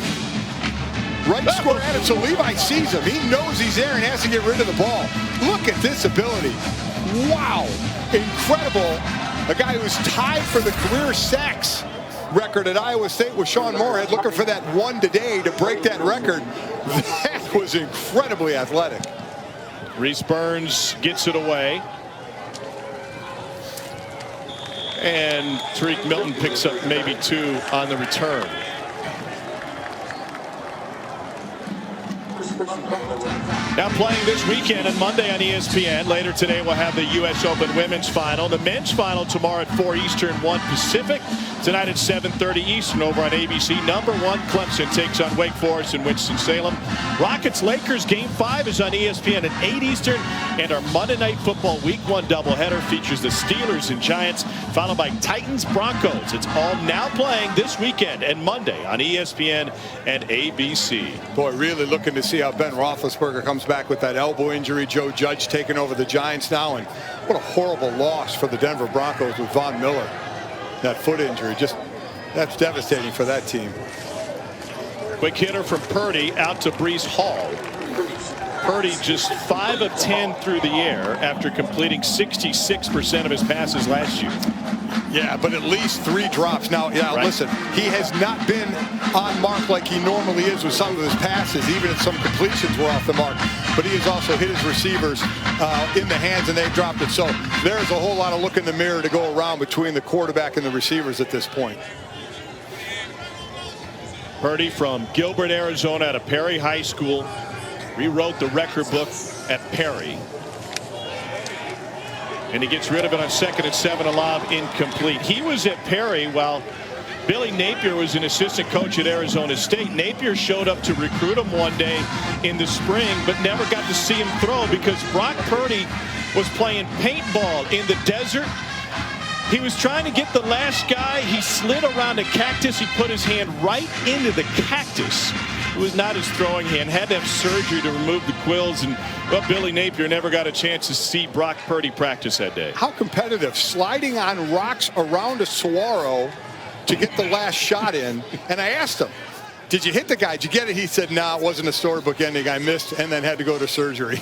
S1: right square at it, so Levi sees him. He knows he's there and has to get rid of the ball. Look at this ability. Wow. Incredible. A guy who's tied for the career sacks record at Iowa State with Sean Moorhead, looking for that one today to break that record. That was incredibly athletic.
S2: Reese Burns gets it away. And Tariq Milton picks up maybe 2 on the return. Now playing this weekend and Monday on ESPN. Later today we'll have the U.S. Open Women's Final. The men's final tomorrow at 4 Eastern, 1 Pacific. Tonight at 7:30 Eastern over on ABC. #1 Clemson takes on Wake Forest in Winston-Salem. Rockets-Lakers Game 5 is on ESPN at 8 Eastern. And our Monday Night Football Week 1 doubleheader features the Steelers and Giants, followed by Titans-Broncos. It's all now playing this weekend and Monday on ESPN and ABC.
S1: Boy, really looking to see how Ben Roethlisberger comes back with that elbow injury. Joe Judge taking over the Giants now, and what a horrible loss for the Denver Broncos with Von Miller. That foot injury, just that's devastating for that team.
S2: Quick hitter from Purdy out to Breece Hall. Purdy just 5 of 10 through the air after completing 66% of his passes last year.
S1: Yeah, but at least 3 drops. Now,
S2: Right.
S1: Listen, he has not been on mark like he normally is with some of his passes, even if some completions were off the mark. But he has also hit his receivers in the hands, and they've dropped it. So there's a whole lot of look in the mirror to go around between the quarterback and the receivers at this point.
S2: Purdy from Gilbert, Arizona, out of Perry High School. Rewrote the record book at Perry. And he gets rid of it on 2nd and 7. A lob incomplete. He was at Perry while Billy Napier was an assistant coach at Arizona State. Napier showed up to recruit him one day in the spring, but never got to see him throw because Brock Purdy was playing paintball in the desert. He was trying to get the last guy. He slid around a cactus. He put his hand right into the cactus. It was not his throwing hand. Had to have surgery to remove the quills. And well, Billy Napier never got a chance to see Brock Purdy practice that day.
S1: How competitive. Sliding on rocks around a saguaro to get the last shot in. And I asked him, did you hit the guy? Did you get it? He said, no, it wasn't a storybook ending. I missed and then had to go to surgery.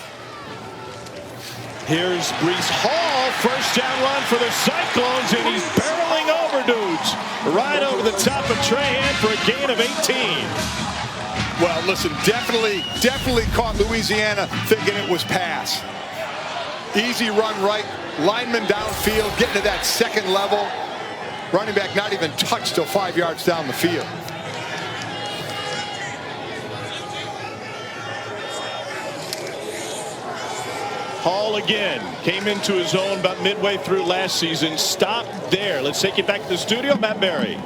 S2: Here's Breece Hall, first down run for the Cyclones, and he's barreling over dudes. Right over the top of Trahan for a gain of 18.
S1: Well, listen, definitely caught Louisiana thinking it was pass. Easy run right, lineman downfield, getting to that second level. Running back not even touched till 5 yards down the field.
S2: Hall again came into his own about midway through last season. Stopped there. Let's take you back to the studio. Matt Berry.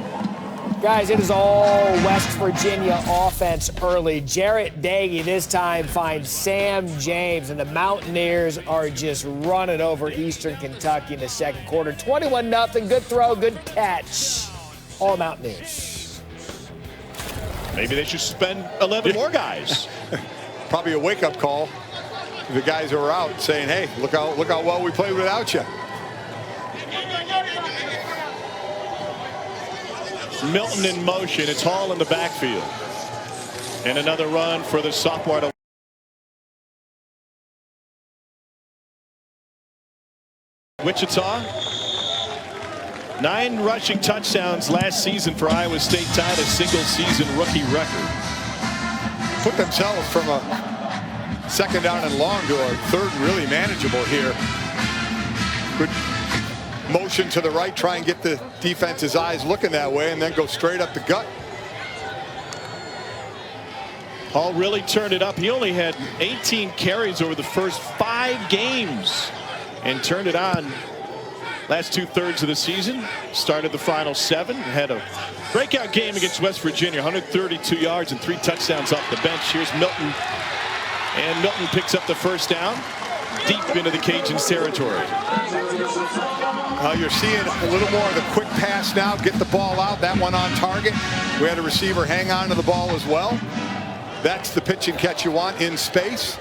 S3: Guys, it is all West Virginia offense early. Jarrett Dagey this time finds Sam James, and the Mountaineers are just running over Eastern Kentucky in the second quarter. 21-0. Good throw, good catch. All Mountaineers.
S2: Maybe they should spend 11 more guys.
S1: Probably a wake-up call to the guys who are out, saying, hey, look how well we played without you.
S2: Milton in motion. It's Hall in the backfield. And another run for the sophomore. Wichita. 9 rushing touchdowns last season for Iowa State, tied a single-season rookie record.
S1: Put themselves from a second down and long to a third and really manageable here. Good motion to the right, try and get the defense's eyes looking that way, and then go straight up the gut.
S2: Hall really turned it up. He only had 18 carries over the first 5 games and turned it on last 2/3 of the season. Started the final 7. Had a breakout game against West Virginia. 132 yards and 3 touchdowns off the bench. Here's Milton. And Milton picks up the first down deep into the Cajuns' territory.
S1: You're seeing a little more of the quick pass now. Get the ball out. That one on target. We had a receiver hang on to the ball as well. That's the pitch and catch you want in space.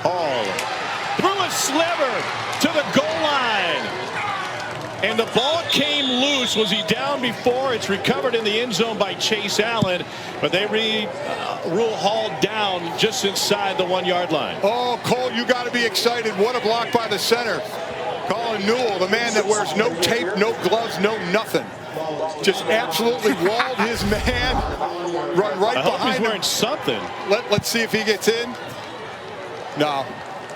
S2: Hall threw a sliver to the goal line. And the ball came loose. Was he down before? It's recovered in the end zone by Chase Allen. But they rule Hall down just inside the 1-yard line.
S1: Oh, Cole, you got to be excited. What a block by the center. Colin Newell, the man that wears no tape, no gloves, no nothing. Just absolutely walled his man. Run right behind him.
S2: He's wearing something.
S1: Let's see if he gets in. No.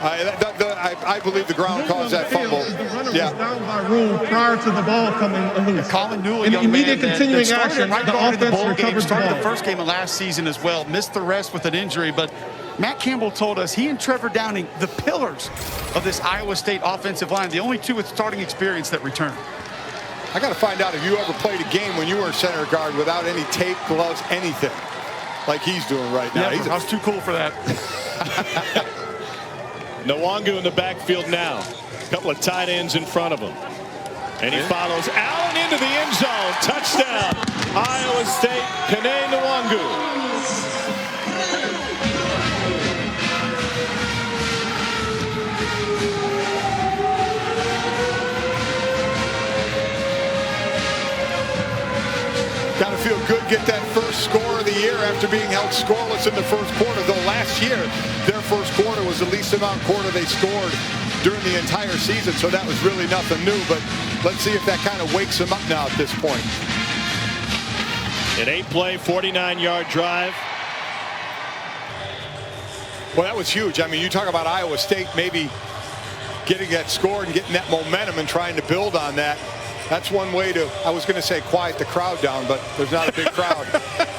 S1: I believe the ground caused that fumble.
S5: The runner was down by rule prior to the ball coming loose.
S4: Colin Newell,
S5: in the
S4: young
S5: immediate
S4: man
S5: continuing
S4: that
S5: action,
S4: right
S5: the
S4: guard
S5: offense
S4: bowl game,
S5: recovered the
S4: started
S5: ball.
S4: the first game of last season as well. Missed the rest with an injury, but Matt Campbell told us he and Trevor Downing, the pillars of this Iowa State offensive line, the only 2 with starting experience that returned.
S1: I got to find out if you ever played a game when you were a center guard without any tape, gloves, anything, like he's doing right now.
S4: I was too cool for that.
S2: Nwangu in the backfield now. A couple of tight ends in front of him. And he follows Allen into the end zone. Touchdown, Iowa State, Kene Nwangu.
S1: Got to feel good, get that first score of the year after being held scoreless in the first quarter. Though last year, their first quarter was the least amount quarter they scored during the entire season. So that was really nothing new. But let's see if that kind of wakes them up now at this point.
S2: An 8-play, 49-yard drive.
S1: Well, that was huge. I mean, you talk about Iowa State maybe getting that score and getting that momentum and trying to build on that. That's one way to, I was going to say quiet the crowd down, but there's not a big crowd.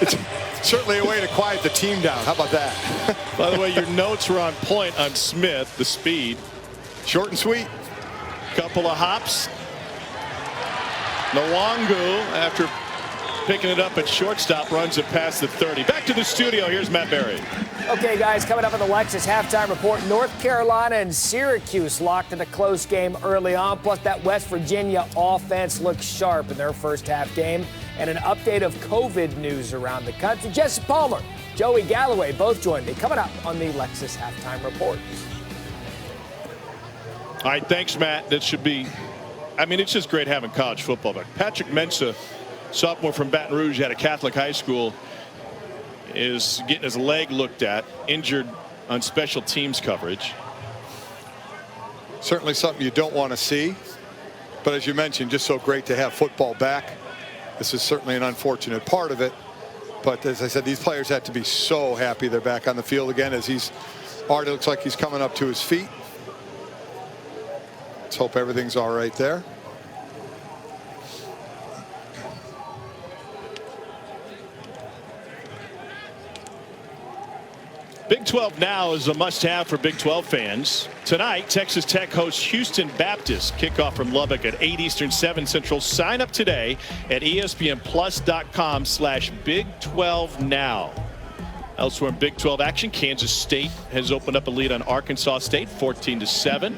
S1: It's certainly a way to quiet the team down. How about that?
S2: By the way, your notes were on point on Smith, the speed.
S1: Short and sweet.
S2: Couple of hops. Nwangu, after picking it up at shortstop, runs it past the 30. Back to the studio. Here's Matt Berry.
S3: Okay, guys, coming up on the Lexus halftime report, North Carolina and Syracuse locked in a close game early on. Plus, that West Virginia offense looked sharp in their first half game. And an update of COVID news around the country. Jesse Palmer, Joey Galloway both joined me. Coming up on the Lexus halftime report.
S2: All right, thanks, Matt. That should be, I mean, it's just great having college football back. Patrick Mensah, sophomore from Baton Rouge at a Catholic high school, is getting his leg looked at, injured on special teams coverage.
S1: Certainly something you don't want to see. But as you mentioned, just so great to have football back. This is certainly an unfortunate part of it. But as I said, these players have to be so happy they're back on the field again, as he's already looks like he's coming up to his feet. Let's hope everything's all right there.
S2: Big 12 now is a must-have for Big 12 fans. Tonight, Texas Tech hosts Houston Baptist. Kickoff from Lubbock at 8 Eastern, 7 Central. Sign up today at ESPNplus.com/Big12Now. Elsewhere in Big 12 action, Kansas State has opened up a lead on Arkansas State, 14-7.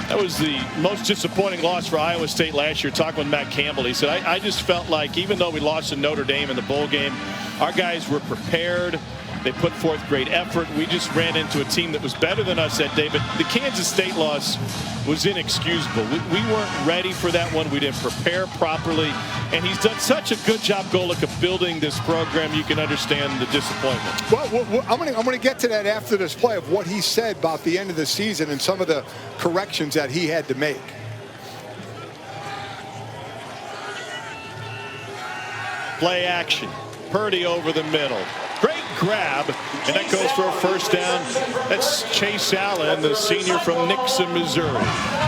S2: That was the most disappointing loss for Iowa State last year. Talking with Matt Campbell, he said, I just felt like even though we lost to Notre Dame in the bowl game, our guys were prepared. They put forth great effort. We just ran into a team that was better than us that day. But the Kansas State loss was inexcusable. We weren't ready for that one. We didn't prepare properly. And he's done such a good job, Golic, of building this program. You can understand the disappointment.
S1: Well, I'm going to get to that after this play of what he said about the end of the season and some of the corrections that he had to make.
S2: Play action. Purdy over the middle. Great grab, and that goes for a first down. That's Chase Allen, the senior from Nixon, Missouri.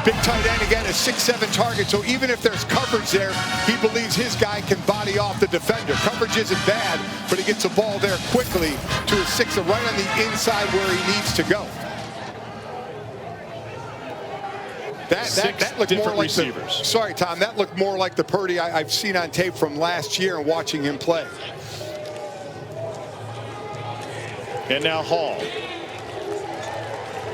S1: Big tight end again, a 6'7" target, so even if there's coverage there, he believes his guy can body off the defender. Coverage isn't bad, but he gets the ball there quickly to a 6, right on the inside where he needs to go. That looked more like receivers. Sorry, Tom, that looked more like the Purdy I've seen on tape from last year and watching him play.
S2: And now Hall.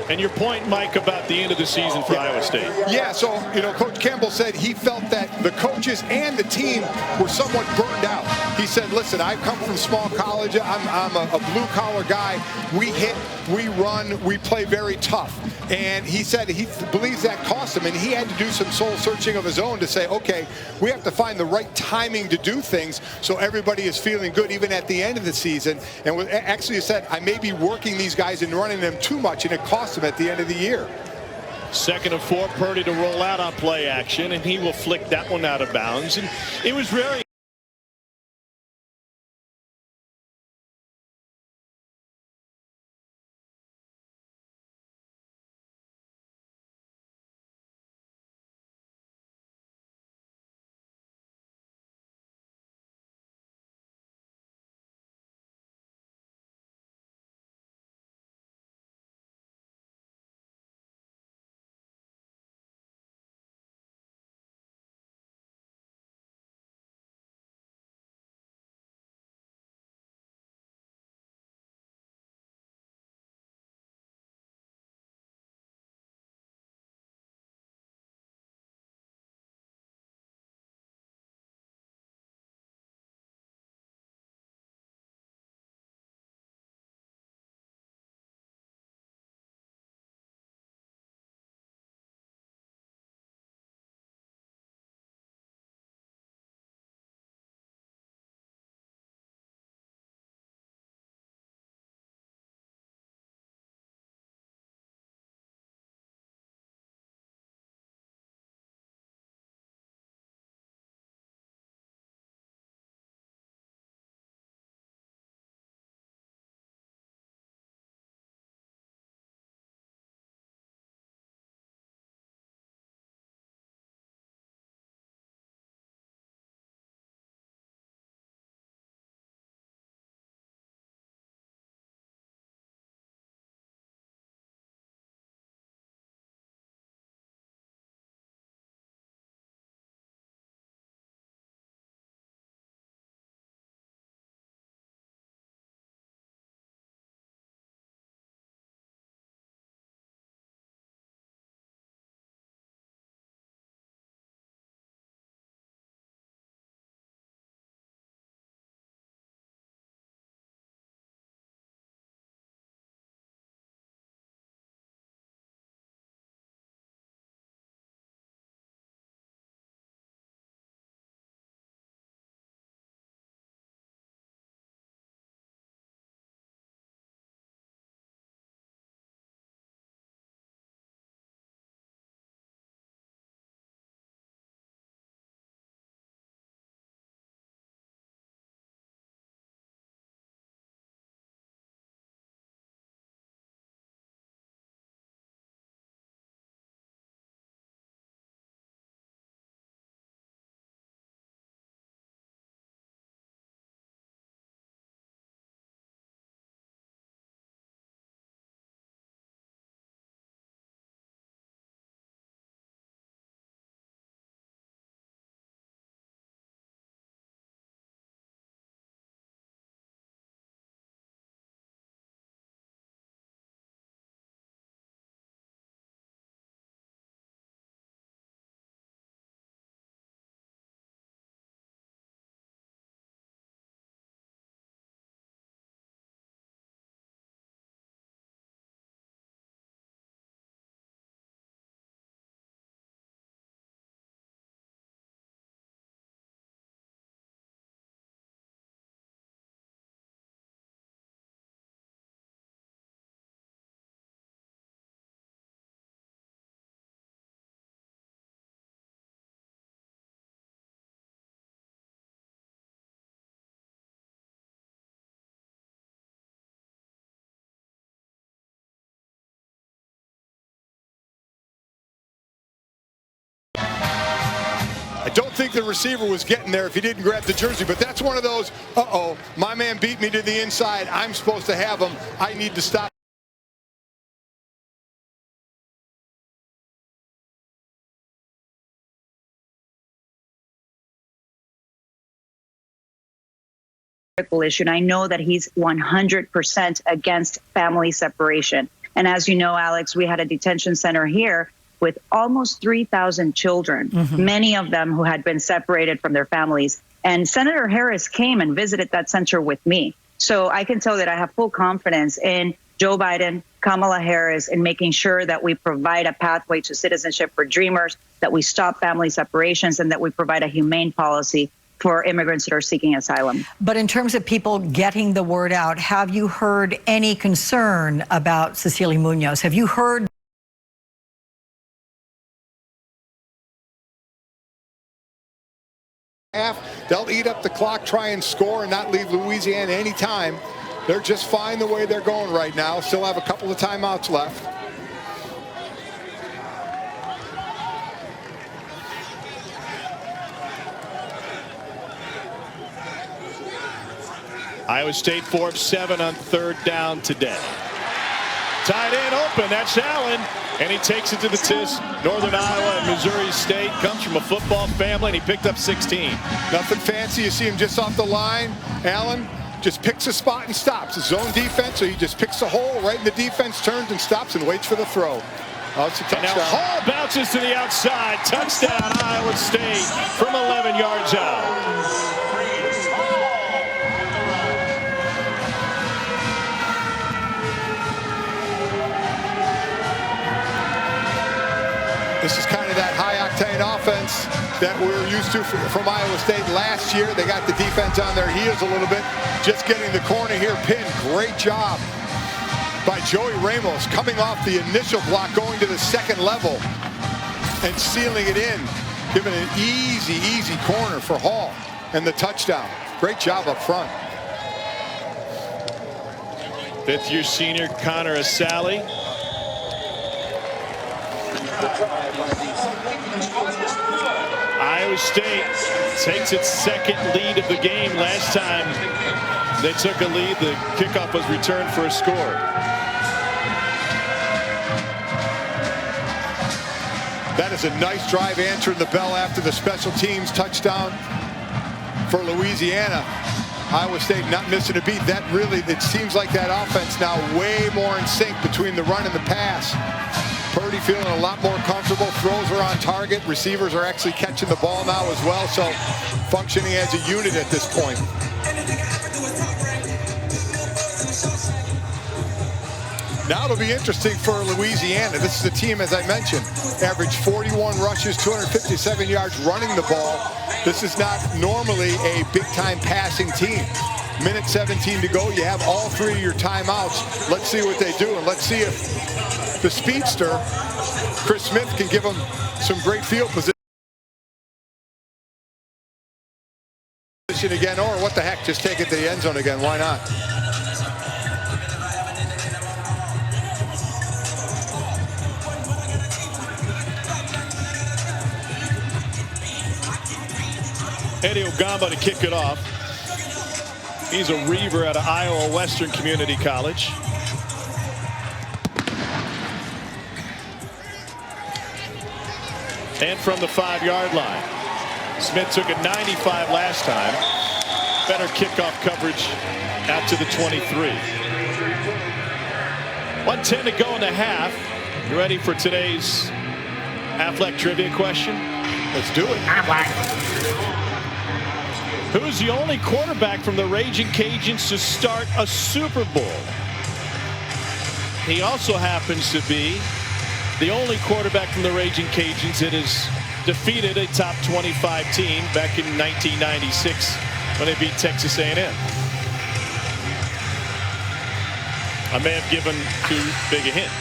S2: And your point, Mike, about the end of the season for Iowa State.
S1: Yeah, so, Coach Campbell said he felt that the coaches and the team were somewhat burned out. He said, listen, I come from small college. I'm a blue-collar guy. We hit, we run, we play very tough. And he said he believes that cost him, and he had to do some soul-searching of his own to say, okay, we have to find the right timing to do things so everybody is feeling good even at the end of the season. And actually he said, I may be working these guys and running them too much, and it cost him at the end of the year.
S2: 2nd and 4, Purdy to roll out on play action, and he will flick that one out of bounds. And it was very
S1: think the receiver was getting there if he didn't grab the jersey, but that's one of those, uh-oh, my man beat me to the inside. I'm supposed to have him. I need to stop.
S6: issue, and I know that he's 100% against family separation. And as you know, Alex, we had a detention center here with almost 3,000 children, many of them who had been separated from their families. And Senator Harris came and visited that center with me. So I can tell that I have full confidence in Joe Biden, Kamala Harris, in making sure that we provide a pathway to citizenship for dreamers, that we stop family separations, and that we provide a humane policy for immigrants that are seeking asylum.
S7: But in terms of people getting the word out, have you heard any concern about Cecilia Munoz? Have you heard?
S1: They'll eat up the clock, try and score, and not leave Louisiana any time. They're just fine the way they're going right now. Still have a couple of timeouts left.
S2: Iowa State 4 of 7 on 3rd down today. Tight end open. That's Allen. And he takes it to the Northern Iowa and Missouri State. Comes from a football family, and he picked up 16.
S1: Nothing fancy. You see him just off the line. Allen just picks a spot and stops. It's zone defense, so he just picks a hole right in the defense, turns and stops and waits for the throw. Oh, it's a touchdown.
S2: And now Hall bounces to the outside. Touchdown, Iowa State from 11 yards out.
S1: This is kind of that high-octane offense that we were used to from Iowa State last year. They got the defense on their heels a little bit. Just getting the corner here pinned. Great job by Joey Ramos coming off the initial block, going to the second level and sealing it in. Giving an easy corner for Hall and the touchdown. Great job up front.
S2: Fifth-year senior Connor Asali. Iowa State takes its second lead of the game. Last time they took a lead, the kickoff was returned for a score.
S1: That is a nice drive answering the bell after the special teams touchdown for Louisiana. Iowa State not missing a beat. That really, it seems like that offense now way more in sync between the run and the pass. Purdy feeling a lot more comfortable. Throws are on target. Receivers are actually catching the ball now as well. So functioning as a unit at this point. Now it'll be interesting for Louisiana. This is a team, as I mentioned, averaged 41 rushes, 257 yards running the ball. This is not normally a big-time passing team. Minute 17 to go. You have all three of your timeouts. Let's see what they do, and let's see if the speedster, Chris Smith, can give them some great field position again, or what the heck, just take it to the end zone again. Why not?
S2: Eddie Ogamba to kick it off. He's a Reaver out of Iowa Western Community College. And from the 5-yard line. Smith took a 95 last time. Better kickoff coverage out to the 23. 1:10 to go in the half. You ready for today's Affleck trivia question?
S1: Let's do it.
S2: Who's the only quarterback from the Raging Cajuns to start a Super Bowl? He also happens to be the only quarterback from the Raging Cajuns that has defeated a top 25 team back in 1996 when they beat Texas A&M. I may have given too big a hint.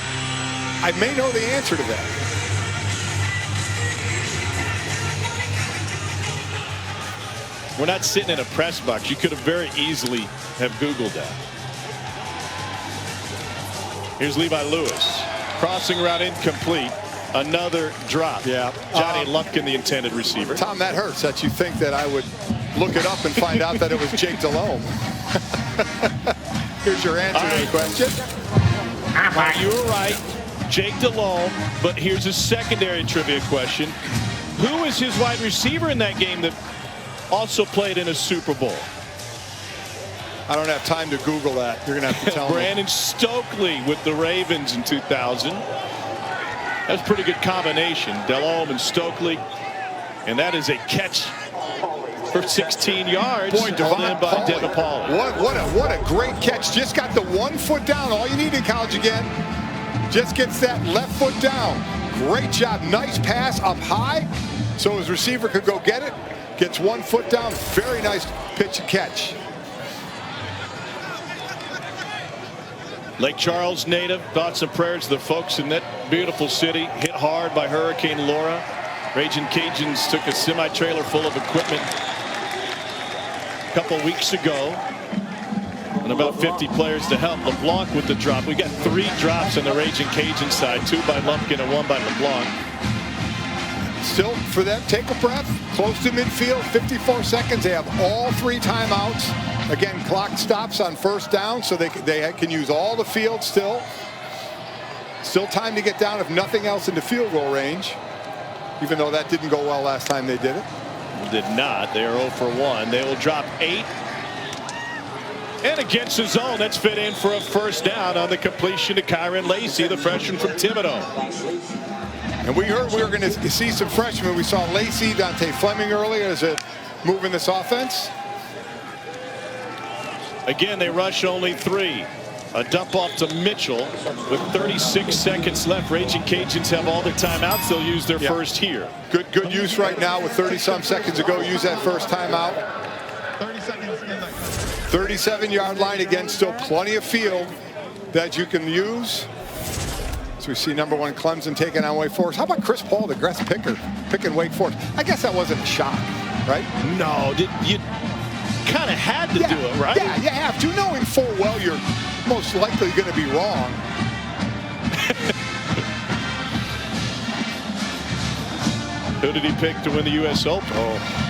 S1: I may know the answer to that.
S2: We're not sitting in a press box. You could have very easily have Googled that. Here's Levi Lewis. Crossing route incomplete. another drop.
S1: Yeah.
S2: Johnny Lumpkin, the intended receiver.
S1: Tom, that hurts that you think that I would look it up and find out that it was Jake Delhomme. Here's your answer to the question.
S2: You were right, Jake Delhomme, but here's a secondary trivia question. Who is his wide receiver in that game that also played in a Super Bowl?
S1: I don't have time to Google that. You're going to have to tell me.
S2: Brandon Stokely with the Ravens in 2000. That's a pretty good combination, Delhomme and Stokely. And that is a catch for 16 yards.
S1: Boy,
S2: by Devin Pauly.
S1: What a great catch. Just got the 1 foot down. All you need in college again. Just gets that left foot down. Great job. Nice pass up high so his receiver could go get it. Gets 1 foot down. Very nice pitch and catch.
S2: Lake Charles native, thoughts and prayers to the folks in that beautiful city hit hard by Hurricane Laura. Raging Cajuns took a semi-trailer full of equipment a couple weeks ago and about 50 players to help. LeBlanc with the drop. We got 3 drops on the Raging Cajun side, 2 by Lumpkin and 1 by LeBlanc.
S1: Still, for them, take a breath. Close to midfield, 54 seconds. They have all 3 timeouts. Again, clock stops on first down, so they can use all the field still. Still time to get down, if nothing else, into field goal range. Even though that didn't go well last time they did it.
S2: Did not. They are 0 for 1. They will drop 8. And against the zone, that's fit in for a first down on the completion to Kyron Lacey, the freshman from Thibodeau.
S1: And we heard we were going to see some freshmen. We saw Lacey, Dante Fleming earlier as a move in this offense.
S2: Again, they rush only 3. A dump off to Mitchell with 36 seconds left. Raging Cajuns have all their timeouts. They'll use their first here.
S1: Good use right now with 30-some seconds to go. Use that first timeout.
S5: 30 seconds.
S1: 37-yard line. Again, still plenty of field that you can use. So we see #1 Clemson taking on Wake Forest. How about Chris Paul, the Gress picker, picking Wake Forest? I guess that wasn't a shock, right?
S2: No, you kind of had to do it, right?
S1: Yeah, you have to, knowing full well you're most likely going to be wrong.
S2: Who did he pick to win the U.S. Open?
S1: Oh.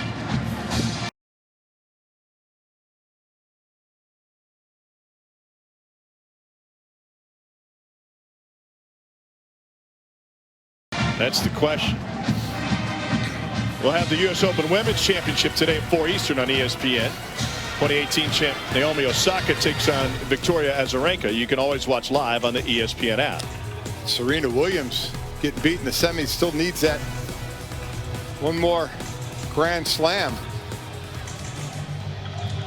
S2: That's the question. We'll have the U.S. Open Women's Championship today at 4 Eastern on ESPN. 2018 champ Naomi Osaka takes on Victoria Azarenka. You can always watch live on the ESPN app.
S1: Serena Williams getting beat in the semis, still needs that one more Grand Slam.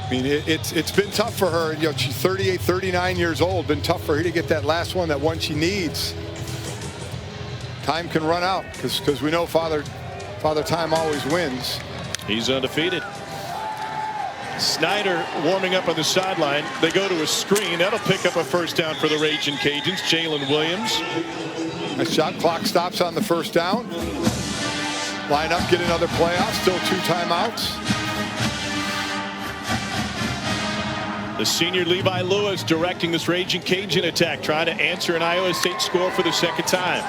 S1: I mean, it's been tough for her. You know, she's 38, 39 years old. Been tough for her to get that last one, that one she needs. Time can run out because we know Father Time always wins.
S2: He's undefeated. Snyder warming up on the sideline. They go to a screen. That'll pick up a first down for the Raging Cajuns. Jalen Williams.
S1: Nice shot. Clock stops on the first down. Line up, get another play out. Still 2 timeouts.
S2: The senior Levi Lewis directing this Raging Cajun attack, trying to answer an Iowa State score for the second time.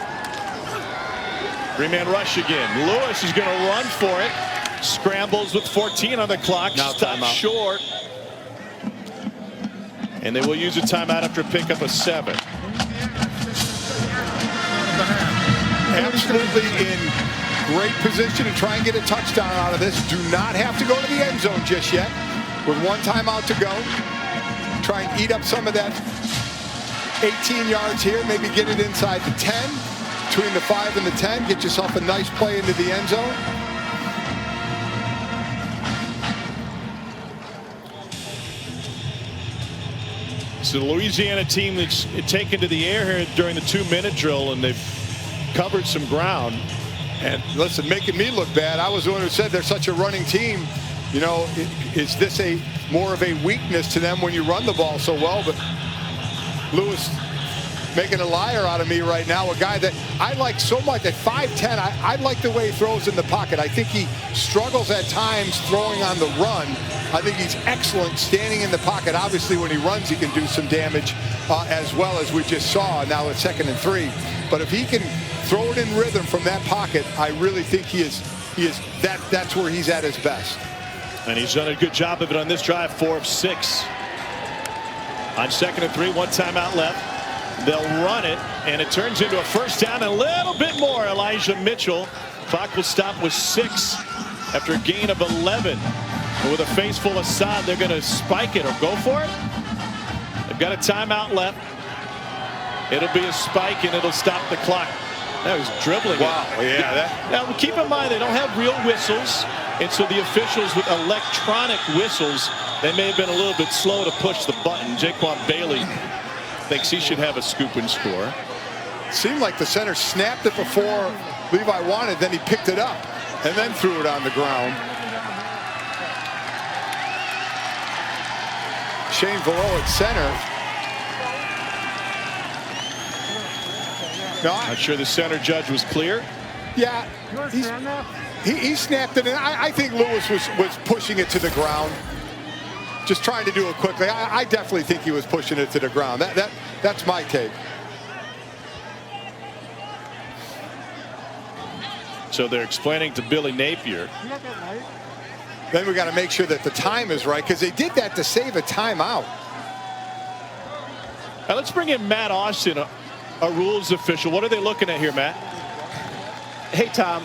S2: 3-man rush again. Lewis is going to run for it. Scrambles with 14 on the clock.
S1: Now
S2: stopped short. And they will use a timeout after a pickup of 7.
S1: Absolutely in great position to try and get a touchdown out of this. Do not have to go to the end zone just yet. With 1 timeout to go. Try and eat up some of that 18 yards here. Maybe get it inside the 10. Between the 5 and the 10. Get yourself a nice play into the end zone.
S2: It's the Louisiana team that's taken to the air here during the 2-minute drill, and they've covered some ground.
S1: And listen, making me look bad. I was the one who said they're such a running team. You know, is this more of a weakness to them when you run the ball so well? But Lewis making a liar out of me right now. A guy that I like so much at 5'10". I like the way he throws in the pocket. I think he struggles at times throwing on the run. I think he's excellent standing in the pocket. Obviously, when he runs, he can do some damage as well, as we just saw. Now it's 2nd and 3. But if he can throw it in rhythm from that pocket, I really think that's where he's at his best.
S2: And he's done a good job of it on this drive, 4 of 6. On 2nd and 3, 1 timeout left. They'll run it, and it turns into a first down and a little bit more. Elijah Mitchell. Clock will stop with 6 after a gain of 11. And with a face full of sod, they're going to spike it or go for it. They've got a timeout left. It'll be a spike, and it'll stop the clock. That was dribbling.
S1: Wow, yeah.
S2: Now, keep in mind, they don't have real whistles, and so the officials with electronic whistles, they may have been a little bit slow to push the button. Jaquan Bailey thinks he should have a scoop and score.
S1: Seemed like the center snapped it before Levi wanted, then he picked it up and then threw it on the ground. Shane Velo at center.
S2: Not sure the center judge was clear.
S1: Yeah, he snapped it, and I think Lewis was pushing it to the ground, just trying to do it quickly. I definitely think he was pushing it to the ground. That's my take.
S2: So they're explaining to Billy Napier.
S1: Then we got to make sure that the time is right, because they did that to save a timeout.
S2: Now let's bring in Matt Austin, a rules official. What are they looking at here, Matt?
S8: Hey, Tom,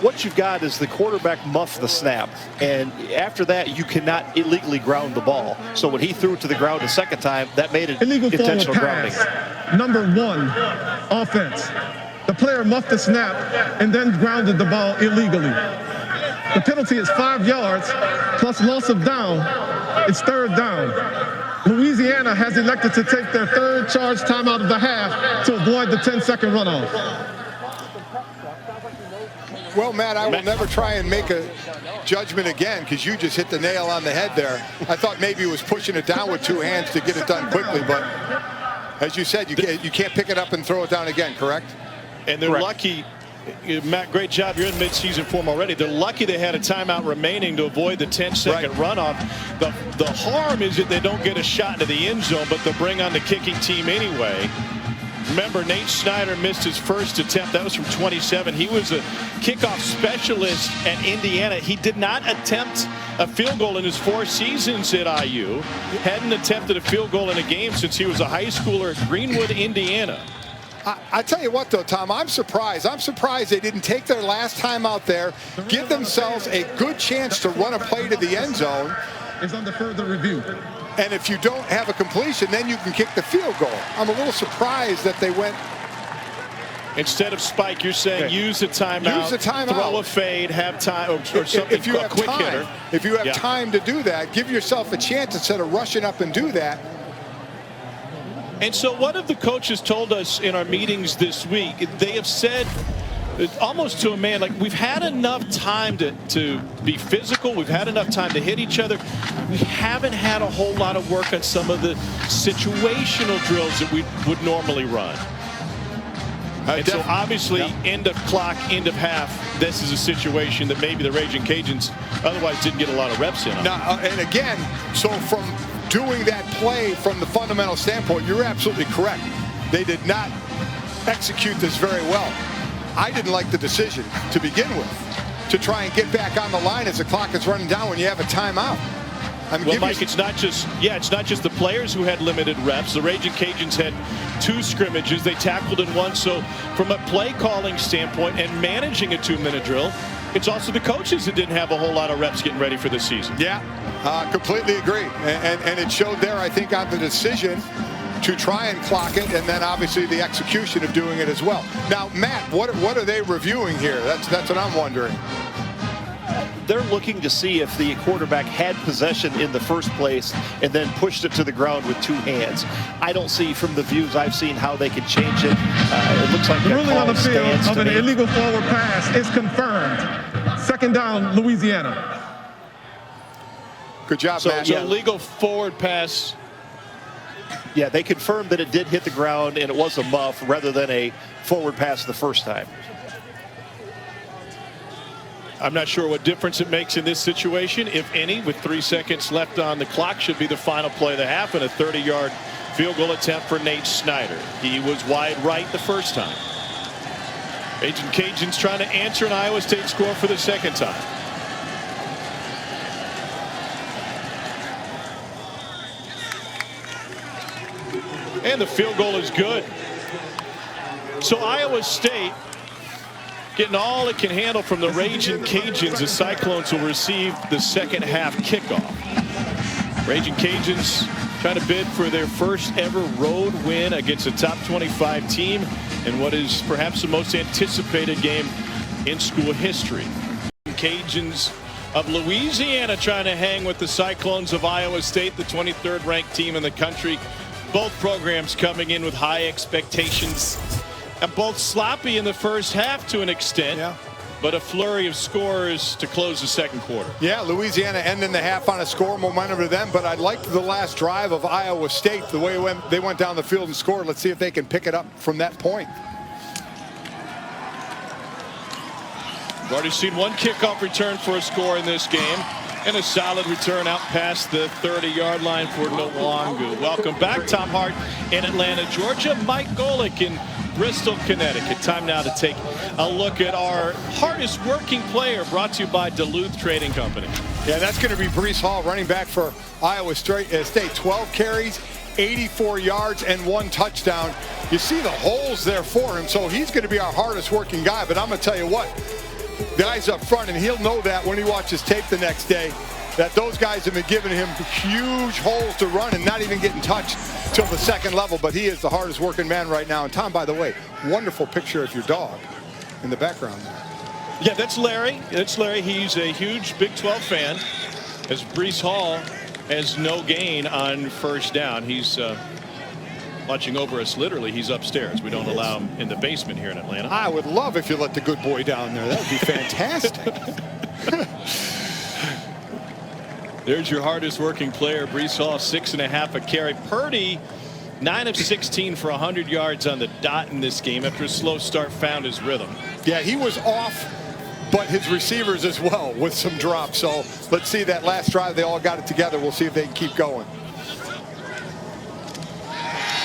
S8: what you've got is the quarterback muffed the snap, and after that, you cannot illegally ground the ball. So when he threw it to the ground a second time, that made it
S5: Illegal
S8: intentional
S5: forward
S8: grounding.
S5: pass. Number 1, offense. The player muffed the snap and then grounded the ball illegally. The penalty is 5 yards plus loss of down. It's 3rd down. Louisiana has elected to take their 3rd charge timeout of the half to avoid the 10-second runoff.
S1: Well, Matt, I will never try and make a judgment again, because you just hit the nail on the head there. I thought maybe he was pushing it down with 2 hands to get it done quickly, but as you said, you can't pick it up and throw it down again, correct?
S2: And they're lucky. Matt, great job. You're in midseason form already. They're lucky they had a timeout remaining to avoid the 10-second runoff. The harm is that they don't get a shot into the end zone, but they'll bring on the kicking team anyway. Remember, Nate Snyder missed his first attempt. That was from 27. He was a kickoff specialist at Indiana. He did not attempt a field goal in his 4 seasons at IU. Hadn't attempted a field goal in a game since he was a high schooler at Greenwood, Indiana.
S1: I tell you what, though, Tom, I'm surprised. I'm surprised they didn't take their last time out there, give themselves a good chance to run a play to the end zone.
S5: It's under further review.
S1: And if you don't have a completion, then you can kick the field goal. I'm a little surprised that they went.
S2: Instead of spike, you're saying use the timeout.
S1: Use the timeout.
S2: Throw a fade, have time, or something.
S1: If you have
S2: quick
S1: time,
S2: hitter.
S1: if you have time to do that, give yourself a chance instead of rushing up and do that.
S2: And so what have the coaches told us in our meetings this week? They have said almost to a man, like, we've had enough time to be physical. We've had enough time to hit each other. We haven't had a whole lot of work on some of the situational drills that we would normally run. And so obviously, end of clock, end of half, this is a situation that maybe the Raging Cajuns otherwise didn't get a lot of reps in on.
S1: Now, and again, so from doing that play from the fundamental standpoint, you're absolutely correct. They did not execute this very well. I didn't like the decision to begin with, to try and get back on the line as the clock is running down when you have a timeout. I mean,
S2: well, Mike, it's not just the players who had limited reps. The Raging Cajuns had 2 scrimmages. They tackled in 1. So from a play calling standpoint and managing a 2-minute drill, it's also the coaches that didn't have a whole lot of reps getting ready for this season.
S1: Yeah, completely agree. And it showed there, I think, on the decision to try and clock it, and then obviously the execution of doing it as well. Now, Matt, what are they reviewing here? That's what I'm wondering.
S8: They're looking to see if the quarterback had possession in the first place and then pushed it to the ground with 2 hands. I don't see from the views I've seen how they can change it. It looks like
S5: the ruling on the field of an
S8: me.
S5: illegal forward pass is confirmed. 2nd down, Louisiana.
S1: Good job, Matt.
S2: So illegal forward pass.
S8: Yeah, they confirmed that it did hit the ground and it was a muff rather than a forward pass the first time.
S2: I'm not sure what difference it makes in this situation, if any, with 3 seconds left on the clock. Should be the final play of the half and a 30-yard field goal attempt for Nate Snyder. He was wide right the first time. Raging Cajuns trying to answer an Iowa State score for the second time. And the field goal is good. So Iowa State getting all it can handle from the Raging Cajuns. The Cyclones will receive the second half kickoff. Raging Cajuns trying to bid for their first ever road win against a top 25 team in what is perhaps the most anticipated game in school history. Cajuns of Louisiana trying to hang with the Cyclones of Iowa State, the 23rd ranked team in the country. Both programs coming in with high expectations, and both sloppy in the first half to an extent. Yeah. But a flurry of scores to close the second quarter.
S1: Yeah, Louisiana ending the half on a score, momentum to them. But I liked the last drive of Iowa State, the way they went down the field and scored. Let's see if they can pick it up from that point.
S2: We've already seen one kickoff return for a score in this game, and a solid return out past the 30-yard line for Nwangu. Welcome back, Tom Hart in Atlanta, Georgia. Mike Golick in Bristol, Connecticut. Time now to take a look at our hardest working player, brought to you by Duluth Trading Company.
S1: Yeah, that's going to be Breece Hall, running back for Iowa State. 12 carries, 84 yards, and 1 touchdown. You see the holes there for him, so he's going to be our hardest working guy. But I'm going to tell you what, guys up front, and he'll know that when he watches tape the next day, that those guys have been giving him huge holes to run and not even getting touched till the second level. But he is the hardest working man right now. And Tom, by the way, wonderful picture of your dog in the background there.
S2: Yeah, that's Larry. That's Larry. He's a huge Big 12 fan. As Breece Hall has no gain on first down. He's watching over us. Literally, he's upstairs. We don't allow him in the basement here in Atlanta.
S1: I would love if you let the good boy down there. That would be fantastic.
S2: There's your hardest working player, Breece Hall, 6.5 a carry. Purdy, 9 of 16 for 100 yards on the dot in this game after a slow start, found his rhythm.
S1: Yeah, he was off, but his receivers as well with some drops. So let's see that last drive. They all got it together. We'll see if they can keep going.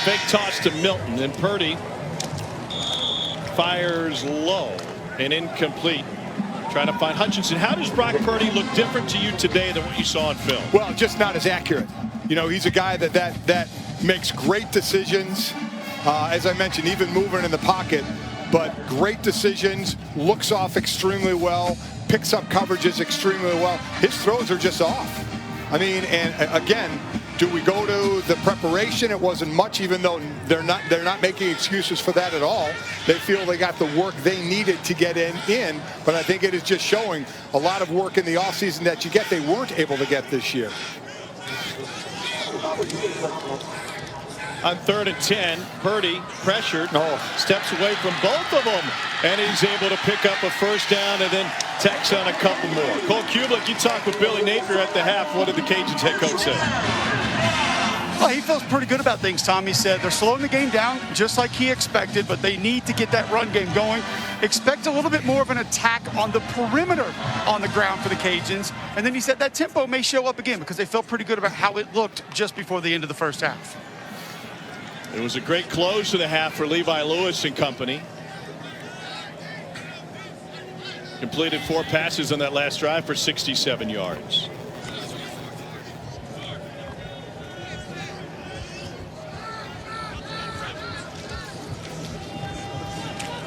S2: Fake toss to Milton, and Purdy fires low and incomplete. Trying to find Hutchinson. How does Brock Purdy look different to you today than what you saw on film?
S1: Well, just not as accurate. You know, he's a guy that makes great decisions. As I mentioned, even moving in the pocket, but great decisions, looks off extremely well, picks up coverages extremely well. His throws are just off. I mean, and again, do we go to the preparation? It wasn't much, even though they're not making excuses for that at all. They feel they got the work they needed to get in, but I think it is just showing a lot of work in the offseason that you get they weren't able to get this year.
S2: On 3rd and 10, Purdy pressured, steps away from both of them, and he's able to pick up a first down and then tacks on a couple more. Cole Kublik, you talked with Billy Napier at the half. What did the Cajuns head coach say?
S4: Well, he feels pretty good about things, Tom. He said they're slowing the game down just like he expected, but they need to get that run game going. Expect a little bit more of an attack on the perimeter on the ground for the Cajuns. And then he said that tempo may show up again because they felt pretty good about how it looked just before the end of the first half.
S2: It was a great close to the half for Levi Lewis and company. Completed 4 passes on that last drive for 67 yards.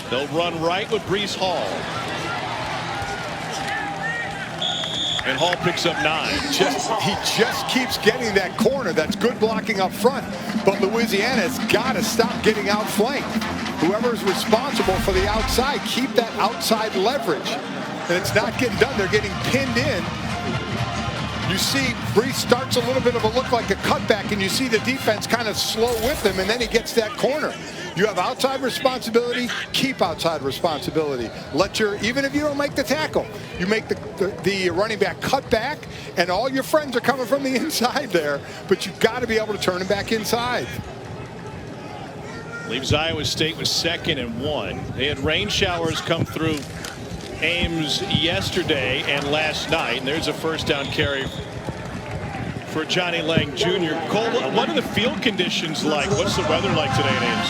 S2: They'll run right with Breece Hall. And Hall picks up 9.
S1: He just keeps getting that corner. That's good blocking up front. But Louisiana's got to stop getting outflanked. Whoever's responsible for the outside, keep that outside leverage. And it's not getting done. They're getting pinned in. You see Breece starts a little bit of a look like a cutback, and you see the defense kind of slow with him, and then he gets that corner. You have outside responsibility, keep outside responsibility. Even if you don't make the tackle, you make the running back cut back, and all your friends are coming from the inside there, but you've got to be able to turn them back inside.
S2: Leaves Iowa State with 2nd and 1. They had rain showers come through Ames yesterday and last night, and there's a first down carry for Johnny Lang Jr. Cole, what are the field conditions like? What's the weather like today in Ames?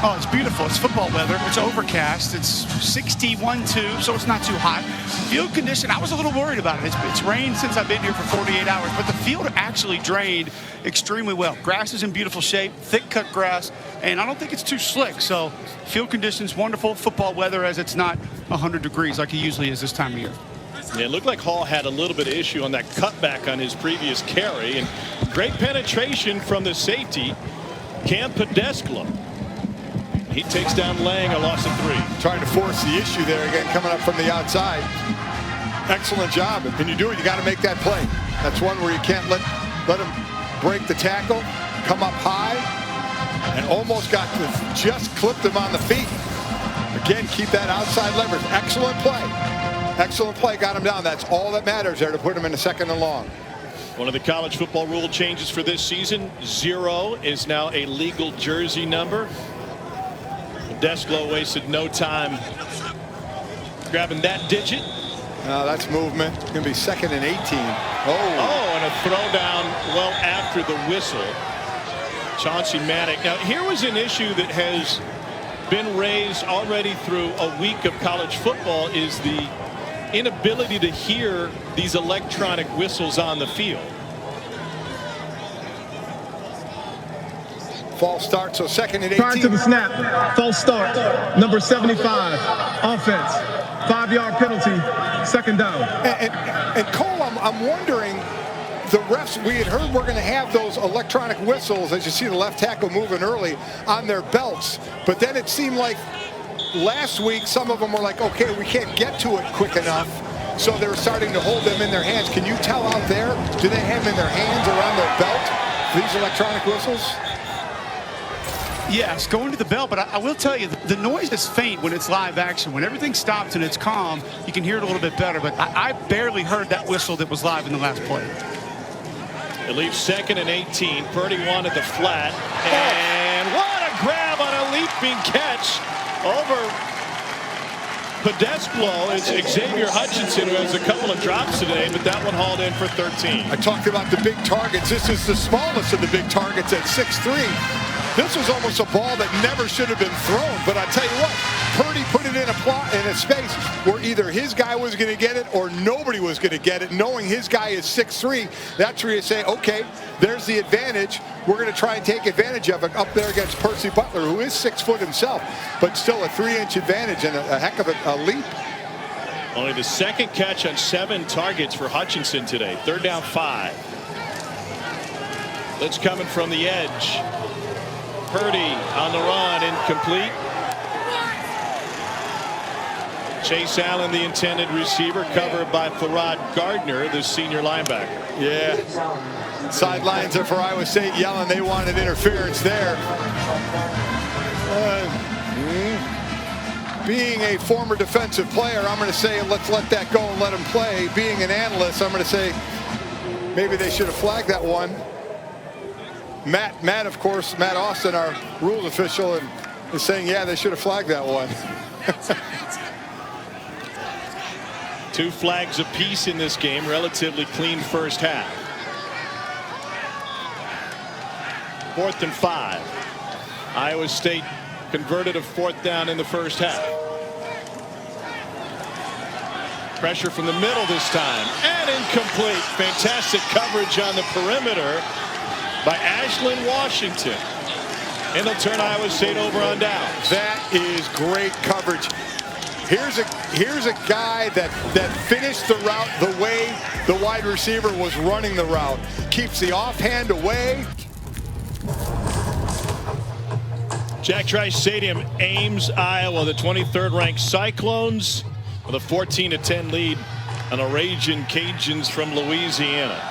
S4: Oh, it's beautiful. It's football weather. It's overcast. It's 61-2, so it's not too hot. Field condition, I was a little worried about it. It's rained since I've been here for 48 hours, but the field actually drained extremely well. Grass is in beautiful shape, thick-cut grass, and I don't think it's too slick. So field conditions, wonderful. Football weather as it's not 100 degrees like it usually is this time of year.
S2: Yeah, it looked like Hall had a little bit of issue on that cutback on his previous carry, and great penetration from the safety, Cam Pedesclo. He takes down Lang, a loss of 3.
S1: Trying to force the issue there again, coming up from the outside. Excellent job. And when you do it, you got to make that play. That's one where you can't let him break the tackle, come up high, and almost just clipped him on the feet. Again, keep that outside leverage. Excellent play. Excellent play. Got him down. That's all that matters there to put him in a 2nd and long.
S2: One of the college football rule changes for this season, 0 is now a legal jersey number. Pedesclo wasted no time grabbing that digit.
S1: That's movement. It's going to be 2nd and 18.
S2: Oh, and a throwdown well after the whistle. Chauncey Maddock. Now, here was an issue that has been raised already through a week of college football, is the inability to hear these electronic whistles on the field.
S1: False start, so 2nd and 18.
S5: Prior to the snap, false start, number 75, offense, 5-yard penalty, 2nd down.
S1: And Cole, I'm wondering, the refs, we had heard we're going to have those electronic whistles, as you see the left tackle moving early, on their belts. But then it seemed like last week some of them were like, okay, we can't get to it quick enough. So they were starting to hold them in their hands. Can you tell out there, do they have them in their hands or on their belt, these electronic whistles?
S4: Yes, going to the bell, but I will tell you, the noise is faint when it's live action. When everything stops and it's calm, you can hear it a little bit better, but I barely heard that whistle that was live in the last play.
S2: It leaves 2nd and 18. Purdy wanted the flat, and what a grab on a leaping catch over Pedesclo. It's Xavier Hutchinson, who has a couple of drops today, but that one hauled in for 13.
S1: I talked about the big targets. This is the smallest of the big targets at 6'3". This was almost a ball that never should have been thrown. But I tell you what, Purdy put it in a space where either his guy was going to get it or nobody was going to get it. Knowing his guy is 6'3", that's where you say, okay, there's the advantage. We're going to try and take advantage of it up there against Percy Butler, who is 6 foot himself, but still a 3-inch advantage and a heck of a leap.
S2: Only the 2nd catch on 7 targets for Hutchinson today. 3rd down 5. That's coming from the edge. Purdy on the run, incomplete. Chase Allen, the intended receiver, covered by Farrod Gardner, the senior linebacker.
S1: Yeah. Sidelines are for Iowa State yelling they wanted interference there. Being a former defensive player, I'm going to say let's let that go and let him play. Being an analyst, I'm going to say maybe they should have flagged that one. Matt, of course, Matt Austin, our rules official, and is saying, yeah, they should have flagged that one.
S2: 2 flags apiece in this game. Relatively clean first half. 4th and 5. Iowa State converted a 4th down in the first half. Pressure from the middle this time, and incomplete. Fantastic coverage on the perimeter by Ashlyn Washington. And they'll turn Iowa State over on downs.
S1: That is great coverage. Here's a guy that finished the route the way the wide receiver was running the route. Keeps the offhand away.
S2: Jack Trice Stadium, Ames, Iowa. The 23rd ranked Cyclones with a 14-10 lead on the Ragin' Cajuns from Louisiana.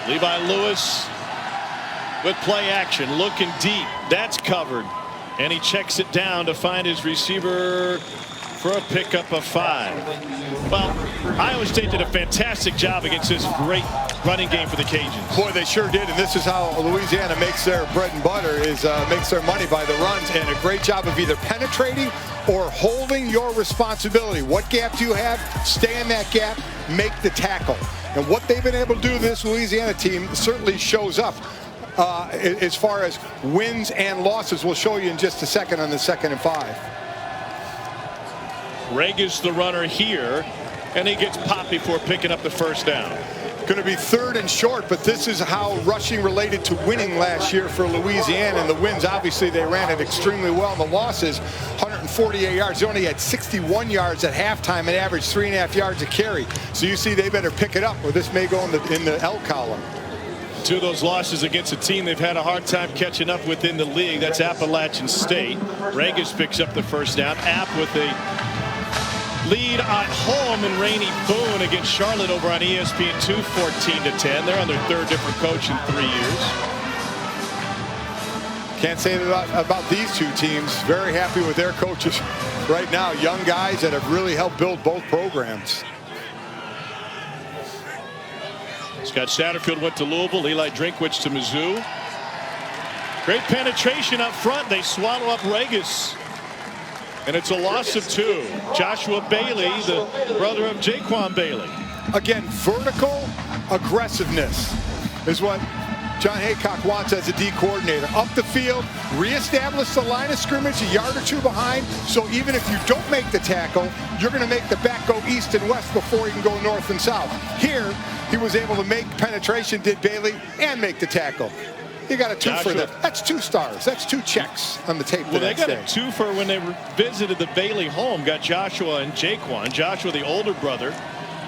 S2: Levi Lewis with play action, looking deep. That's covered, and he checks it down to find his receiver for a pickup of 5. Well, Iowa State did a fantastic job against this great running game for the Cajuns.
S1: Boy, they sure did, and this is how Louisiana makes their bread and butter, is makes their money by the runs, and a great job of either penetrating or holding your responsibility. What gap do you have? Stay in that gap, make the tackle. And what they've been able to do, this Louisiana team certainly shows up. as far as wins and losses. We'll show you in just a second on the 2nd and 5.
S2: Regis the runner here, and he gets popped before picking up the first down.
S1: Going to be 3rd and short, but this is how rushing related to winning last year for Louisiana. And the wins, obviously, they ran it extremely well. And the losses, 148 yards. They only had 61 yards at halftime and averaged 3.5 yards a carry. So you see they better pick it up, or this may go in the L column.
S2: 2 of those losses against a team they've had a hard time catching up with in the league. That's Appalachian State. Regis picks up the first down. App with a lead at home in Rainy Boone against Charlotte over on ESPN2, 14-10. They're on their 3rd different coach in 3 years.
S1: Can't say that about these 2 teams. Very happy with their coaches right now. Young guys that have really helped build both programs.
S2: Scott Satterfield went to Louisville. Eli Drinkwitz to Mizzou. Great penetration up front. They swallow up Regis. And it's a loss of 2. Joshua Bailey, the brother of Jaquan Bailey.
S1: Again, vertical aggressiveness is what John Haycock wants as a D coordinator. Up the field, reestablish the line of scrimmage a yard or 2 behind, so even if you don't make the tackle, you're going to make the back go east and west before you can go north and south. Here, he was able to make penetration, did Bailey, and make the tackle. You got a 2 for them. That's 2 stars. That's 2 checks on the tape.
S2: Well, they got a 2 for when they visited the Bailey home. Got Joshua and Jaquan. Joshua, the older brother,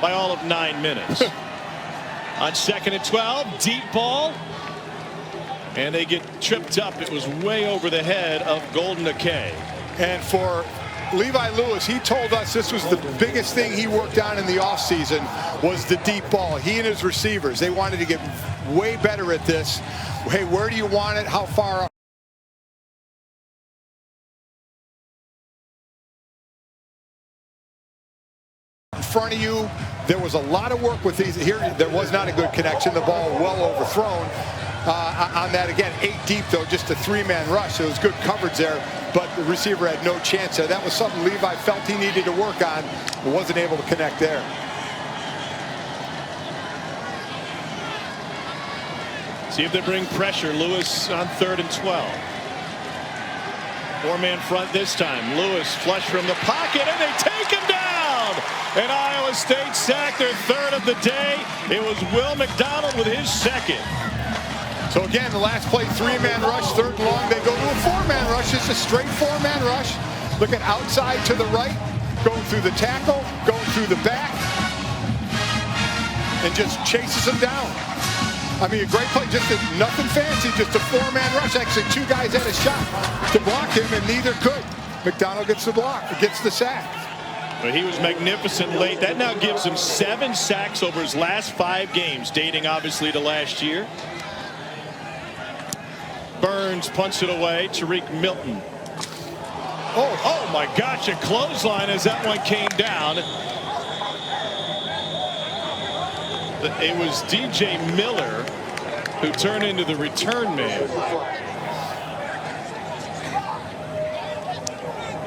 S2: by all of 9 minutes. On 2nd and 12, deep ball. And they get tripped up. It was way over the head of Golden McKay.
S1: And for Levi Lewis, he told us this was the biggest thing he worked on in the offseason was the deep ball. He and his receivers, they wanted to get way better at this. Hey, where do you want it? How far up? In front of you, there was a lot of work with these. Here, there was not a good connection. The ball well overthrown on that. Again, 8 deep, though, just a 3-man rush. So it was good coverage there, but the receiver had no chance there. That was something Levi felt he needed to work on, but wasn't able to connect there.
S2: See if they bring pressure. Lewis on 3rd and 12. 4-man front this time. Lewis flush from the pocket, and they take him down. And Iowa State sacked their 3rd of the day. It was Will McDonald with his 2nd.
S1: So again, the last play, 3-man rush, 3rd and long. They go to a 4-man rush. It's a straight 4-man rush. Look at outside to the right, going through the tackle, going through the back, and just chases him down. I mean, a great play, just nothing fancy, just a 4-man rush. Actually, 2 guys had a shot to block him, and neither could. McDonald gets the block, gets the sack.
S2: But he was magnificent late. That now gives him 7 sacks over his last 5 games, dating obviously to last year. Burns punts it away. Tariq Milton. Oh my gosh, a clothesline as that one came down. It was DJ Miller who turned into the return man.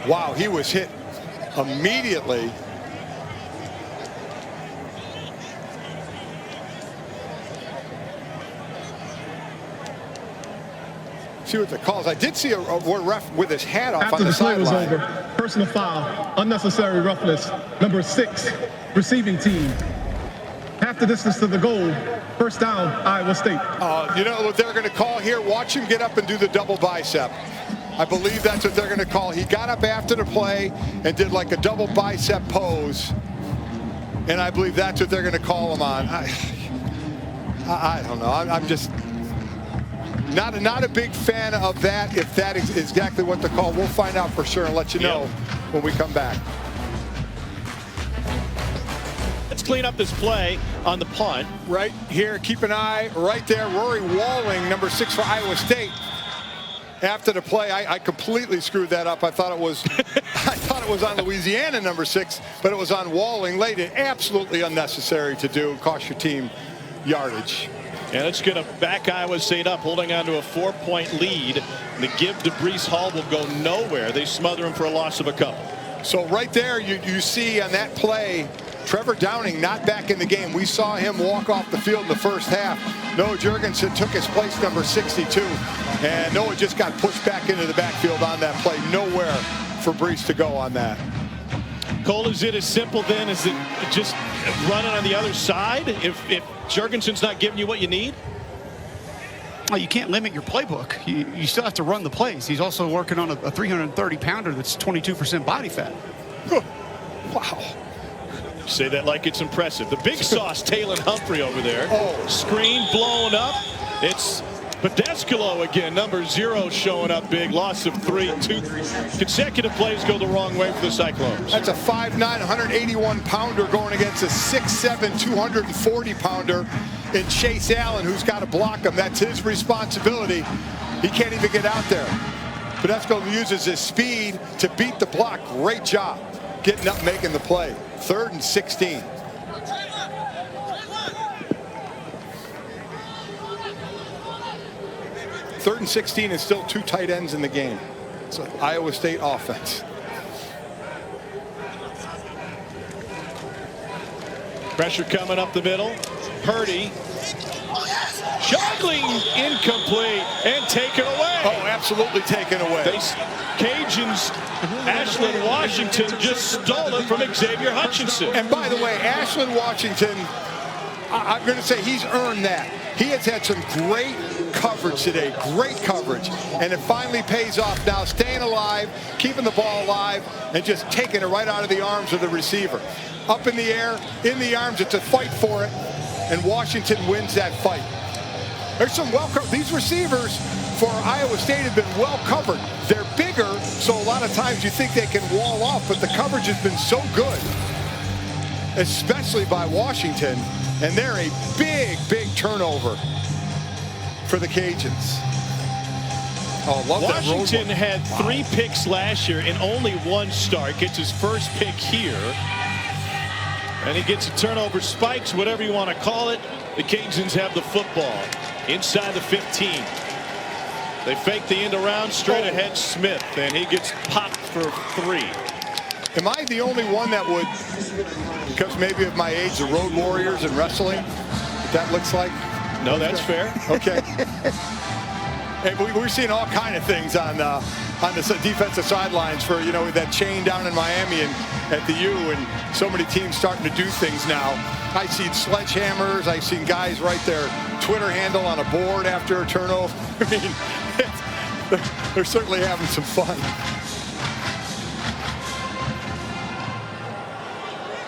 S1: Wow, he was hit immediately. See what the calls. I did see a ref with his hat off
S5: after
S1: on the
S5: play was
S1: sideline.
S5: over. Personal foul, unnecessary roughness. Number 6, receiving team. Half the distance to the goal. First down, Iowa State.
S1: You know what they're going to call here? Watch him get up and do the double bicep. I believe that's what they're going to call. He got up after the play and did like a double bicep pose. And I believe that's what they're going to call him on. I don't know. I'm just not a big fan of that, if that is exactly what the call. We'll find out for sure and let you know when we come back.
S2: Let's clean up this play on the punt.
S1: Right here, keep an eye right there. Rory Walling, number 6 for Iowa State. After the play, I completely screwed that up. I thought it was on Louisiana, number 6, but it was on Walling late. Absolutely unnecessary to do. Cost your team yardage.
S2: And it's going to back Iowa State up, holding on to a 4-point lead. The give to Breece Hall will go nowhere. They smother him for a loss of a couple.
S1: So right there, you see on that play, Trevor Downing not back in the game. We saw him walk off the field in the first half. Noah Jurgensen took his place, number 62, and Noah just got pushed back into the backfield on that play. Nowhere for Brees to go on that.
S2: Cole, is it as simple then as it just running on the other side if Jurgensen's not giving you what you need?
S4: Well, you can't limit your playbook. You still have to run the plays. He's also working on a 330-pounder that's 22% body fat.
S1: Wow.
S2: Say that like it's impressive. The big sauce, Taylor Humphrey over there.
S1: Oh.
S2: Screen blown up. It's Pedescalo again, number 0 showing up big. Loss of 3. 2 consecutive plays go the wrong way for the Cyclones.
S1: That's a 5'9", 181-pounder going against a 6'7", 240-pounder in Chase Allen, who's got to block him. That's his responsibility. He can't even get out there. Pedescalo uses his speed to beat the block. Great job getting up, making the play. 3rd and 16. Third and 16 and still 2 tight ends in the game. It's an Iowa State offense.
S2: Pressure coming up the middle. Purdy. Juggling incomplete and taken away.
S1: Oh, absolutely taken away.
S2: Cajuns, Ashland Washington just stole it from Xavier Hutchinson.
S1: And by the way, Ashland Washington, I'm going to say he's earned that. He has had some great coverage today, great coverage, and it finally pays off now, staying alive, keeping the ball alive, and just taking it right out of the arms of the receiver. Up in the air, in the arms, it's a fight for it, and Washington wins that fight. There's some these receivers for Iowa State have been well covered. They're bigger, so a lot of times you think they can wall off, but the coverage has been so good, especially by Washington. And they're a big, big turnover for the Cajuns. Oh, love
S2: Washington had 3 picks last year and only 1 start. Gets his first pick here. And he gets a turnover, spikes, whatever you want to call it. The Cajuns have the football inside the 15. They fake the end around, straight ahead Smith, and he gets popped for 3.
S1: Am I the only one that would, because maybe of my age, the Road Warriors and wrestling, what that looks like?
S2: No, that's fair.
S1: Okay. Hey, we're seeing all kind of things on the defensive sidelines for, you know, that chain down in Miami and at the U, and so many teams starting to do things now. I've seen sledgehammers. I've seen guys write their Twitter handle on a board after a turnover. I mean, they're certainly having some fun.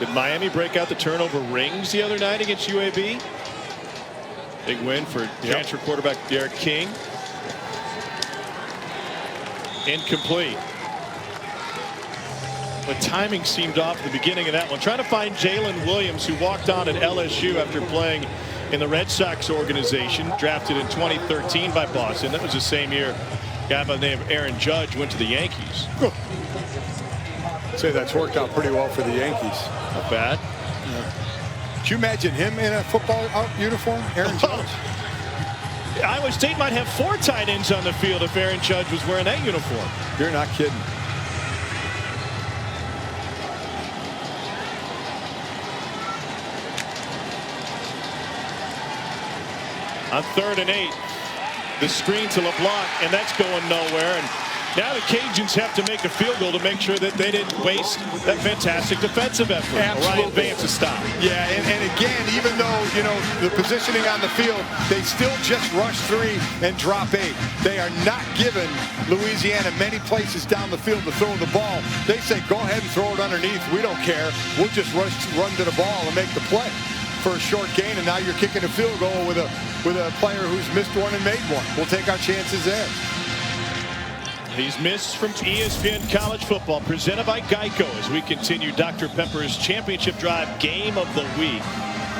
S2: Did Miami break out the turnover rings the other night against UAB? Big win for transfer quarterback Derek King. Incomplete. But timing seemed off at the beginning of that one. Trying to find Jalen Williams, who walked on at LSU after playing in the Red Sox organization, drafted in 2013 by Boston. That was the same year a guy by the name of Aaron Judge went to the Yankees.
S1: I'd say that's worked out pretty well for the Yankees.
S2: Not bad.
S1: Yeah. Could you imagine him in a football uniform, Aaron Judge?
S2: Iowa State might have 4 tight ends on the field if Aaron Judge was wearing that uniform.
S1: You're not kidding.
S2: On 3rd and 8, the screen to LeBlanc, and that's going nowhere. And now the Cajuns have to make a field goal to make sure that they didn't waste that fantastic defensive effort. Ryan Vance a stop.
S1: Yeah, and again, even though, you know, the positioning on the field, they still just rush 3 and drop 8. They are not giving Louisiana many places down the field to throw the ball. They say, go ahead and throw it underneath. We don't care. We'll just run to the ball and make the play for a short gain, and now you're kicking a field goal with a player who's missed one and made one. We'll take our chances there.
S2: He's missed from ESPN College Football, presented by Geico, as we continue Dr. Pepper's Championship Drive Game of the Week.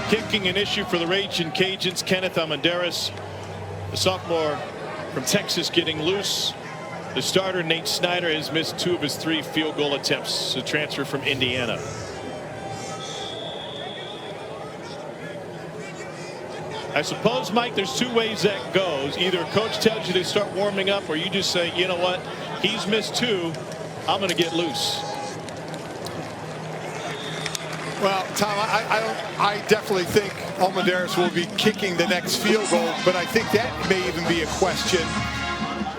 S2: Kicking an issue for the Ragin' Cajuns, Kenneth Almendares, the sophomore from Texas, getting loose. The starter, Nate Snyder, has missed 2 of his 3 field goal attempts, a transfer from Indiana. I suppose, Mike, there's 2 ways that goes. Either a coach tells you to start warming up, or you just say, you know what, he's missed 2, I'm going to get loose.
S1: Well, Tom, I definitely think Almendares will be kicking the next field goal, but I think that may even be a question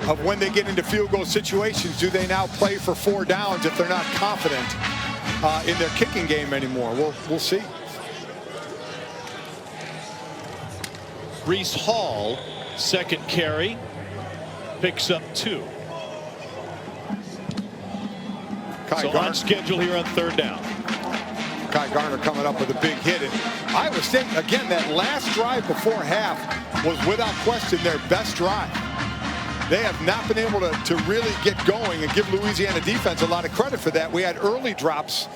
S1: of when they get into field goal situations. Do they now play for 4 downs if they're not confident in their kicking game anymore? We'll see.
S2: Brees Hall, second carry, picks up 2. So on schedule here on 3rd down.
S1: Kai Garner coming up with a big hit. And Iowa State, again, that last drive before half was without question their best drive. They have not been able to really get going, and give Louisiana defense a lot of credit for that. We had early drops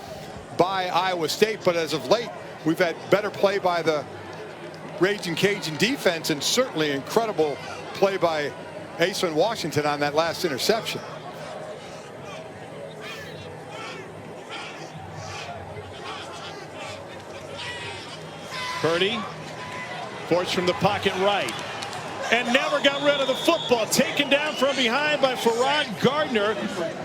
S1: by Iowa State, but as of late, we've had better play by the Raging Cajun defense, and certainly incredible play by Aislan Washington on that last interception.
S2: Purdy forced from the pocket right, and never got rid of the football. Taken down from behind by Farrod Gardner.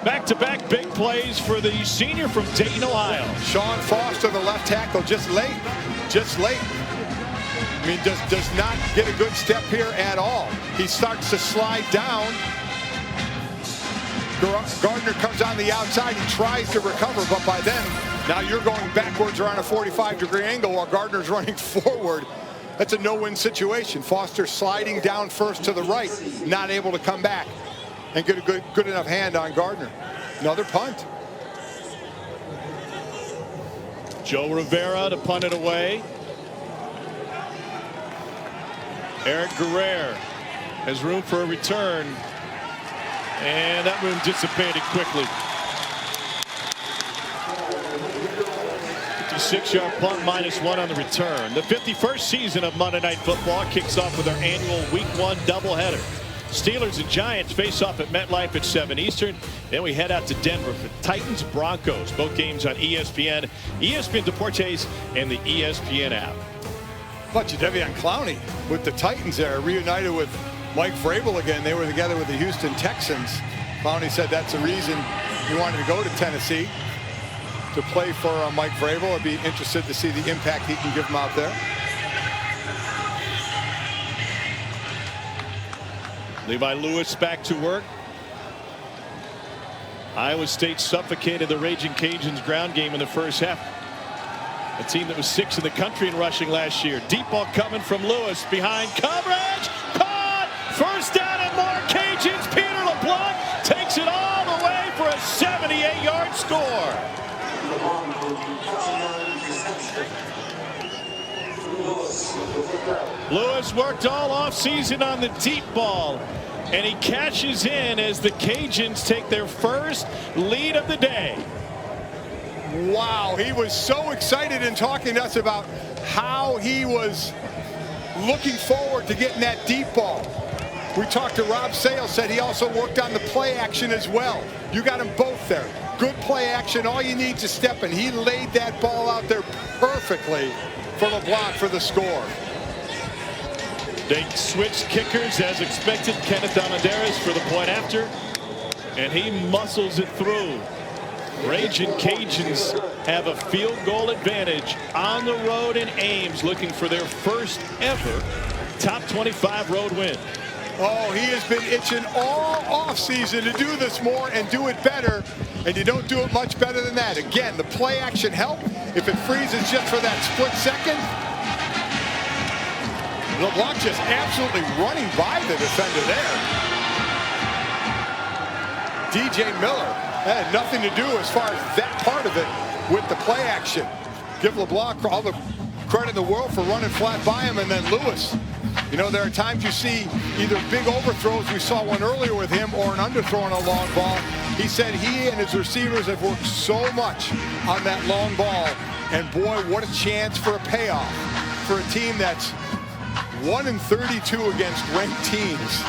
S2: Back-to-back big plays for the senior from Dayton, Ohio.
S1: Sean Foster, the left tackle, just late. I mean, does not get a good step here at all. He starts to slide down. Gardner comes on the outside. He tries to recover, but by then, now you're going backwards around a 45-degree angle while Gardner's running forward. That's a no-win situation. Foster sliding down first to the right, not able to come back and get a good enough hand on Gardner. Another punt.
S2: Joe Rivera to punt it away. Eric Guerrero has room for a return, and that room dissipated quickly. 56-yard punt, -1 on the return. The 51st season of Monday Night Football kicks off with our annual Week 1 doubleheader. Steelers and Giants face off at MetLife at 7 Eastern. Then we head out to Denver for Titans Broncos. Both games on ESPN, ESPN Deportes, and the ESPN app.
S1: Bunch of Devion Clowney with the Titans there, reunited with Mike Vrabel again. They were together with the Houston Texans. Clowney said that's the reason he wanted to go to Tennessee, to play for Mike Vrabel. I'd be interested to see the impact he can give them out there.
S2: Levi Lewis back to work. Iowa State suffocated the Raging Cajuns ground game in the first half. A team that was 6th in the country in rushing last year. Deep ball coming from Lewis behind coverage. Caught! First down and more Cajuns. Peter LeBlanc takes it all the way for a 78-yard score. Lewis worked all offseason on the deep ball, and he cashes in as the Cajuns take their first lead of the day.
S1: Wow, he was so excited in talking to us about how he was looking forward to getting that deep ball. We talked to Rob Sales, said he also worked on the play action as well. You got them both there. Good play action, all you need to step in. He laid that ball out there perfectly for LeBlanc for the score.
S2: They switched kickers as expected. Kenneth Almendares for the point after, and he muscles it through. Raging Cajuns have a field goal advantage on the road in Ames, looking for their first ever top 25 road win.
S1: Oh, he has been itching all offseason to do this more and do it better, and you don't do it much better than that. Again, the play action help. If it freezes just for that split second, LeBlanc just absolutely running by the defender there. DJ Miller had nothing to do as far as that part of it with the play action. Give LeBlanc all the credit in the world for running flat by him, and then Lewis. You know, there are times you see either big overthrows, we saw one earlier with him, or an underthrow on a long ball. He said he and his receivers have worked so much on that long ball, and boy, what a chance for a payoff for a team that's 1-32 against ranked teams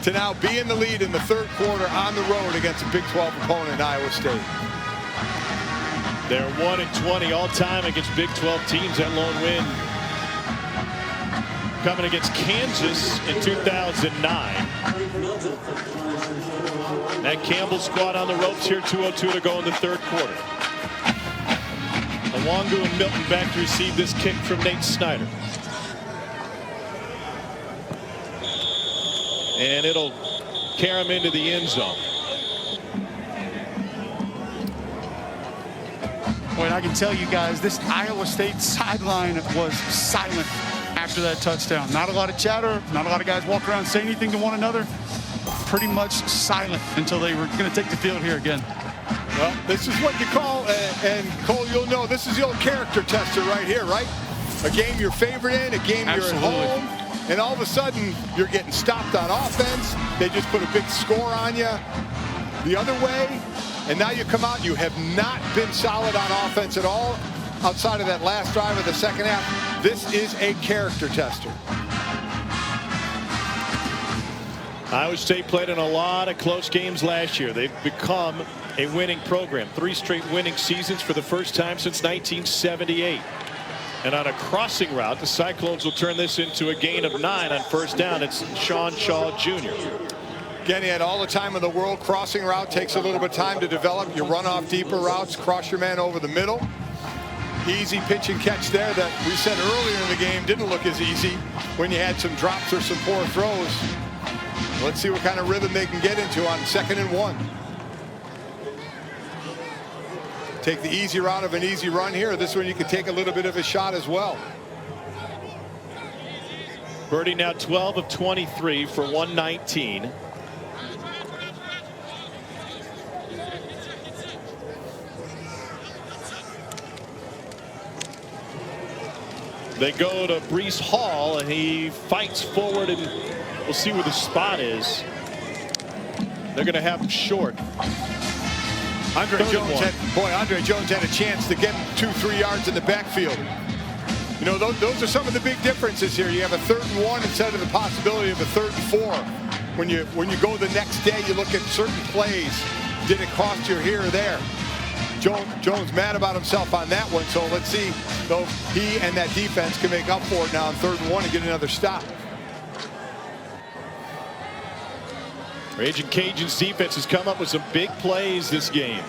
S1: to now be in the lead in the third quarter on the road against a Big 12 opponent, Iowa State.
S2: They're 1-20 all time against Big 12 teams. That lone win coming against Kansas in 2009. That Campbell squad on the ropes here, 2:02 to go in the third quarter. Owangu and Milton back to receive this kick from Nate Snyder. And it'll carry him into the end zone.
S4: Boy, and I can tell you guys, this Iowa State sideline was silent after that touchdown. Not a lot of chatter, not a lot of guys walking around saying anything to one another. Pretty much silent until they were going to take the field here again.
S1: Well, this is what you call, and Cole, you'll know, this is the old character tester right here, right? A game you're favored in, a game
S4: Absolutely.
S1: You're at home, and all of a sudden you're getting stopped on offense. They just put a big score on you the other way, and now you come out, you have not been solid on offense at all outside of that last drive of the second half. This is a character tester.
S2: Iowa State played in a lot of close games last year. They've become a winning program. 3 straight winning seasons for the first time since 1978. And on a crossing route, the Cyclones will turn this into a gain of 9 on first down. It's Sean Shaw Jr.
S1: Again, he had all the time in the world. Crossing route takes a little bit of time to develop. You run off deeper routes, cross your man over the middle. Easy pitch and catch there that we said earlier in the game didn't look as easy when you had some drops or some poor throws. Let's see what kind of rhythm they can get into on 2nd and 1. Take the easy route of an easy run here. This one you can take a little bit of a shot as well.
S2: Purdy now 12 of 23 for 119. They go to Breece Hall, and he fights forward, and we'll see where the spot is. They're going to have him short.
S1: Andre Jones had a chance to get 2-3 yards in the backfield. You know, those are some of the big differences here. You have a 3rd and 1 instead of the possibility of a 3rd and 4. When you go the next day, you look at certain plays. Did it cost you here or there? Jones mad about himself on that one, so let's see though he and that defense can make up for it now on 3rd and 1 and get another stop.
S2: Raging Cajuns defense has come up with some big plays this game.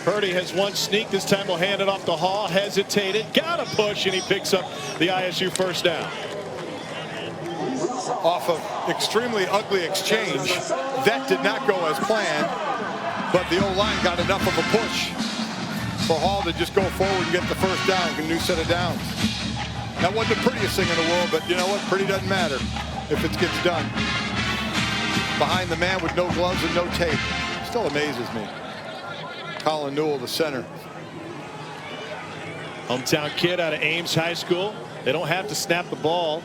S2: Purdy has one sneak. This time will hand it off to Hall. Hesitated, got a push, and he picks up the ISU first down.
S1: Off of extremely ugly exchange. That did not go as planned, but the O-line got enough of a push for Hall to just go forward and get the first down, a new set of downs. That wasn't the prettiest thing in the world, but you know what? Pretty doesn't matter if it gets done. Behind the man with no gloves and no tape. Still amazes me. Colin Newell, the center.
S2: Hometown kid out of Ames High School. They don't have to snap the ball,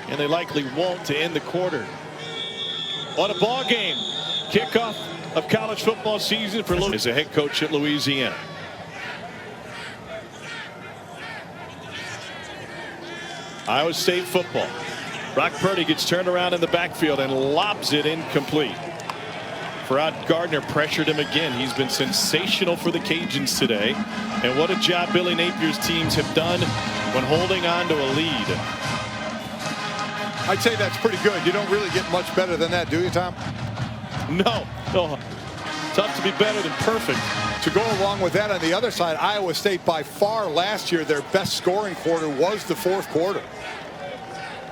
S2: and they likely won't to end the quarter. What a ball game. Kickoff of college football season for Louisiana as a head coach at Louisiana. Iowa State football. Brock Purdy gets turned around in the backfield and lobs it incomplete. Farrod Gardner pressured him again. He's been sensational for the Cajuns today. And what a job Billy Napier's teams have done when holding on to a lead.
S1: I'd say that's pretty good. You don't really get much better than that, do you, Tom?
S2: No. Tough to be better than perfect.
S1: To go along with that, on the other side, Iowa State by far last year, their best scoring quarter was the 4th quarter.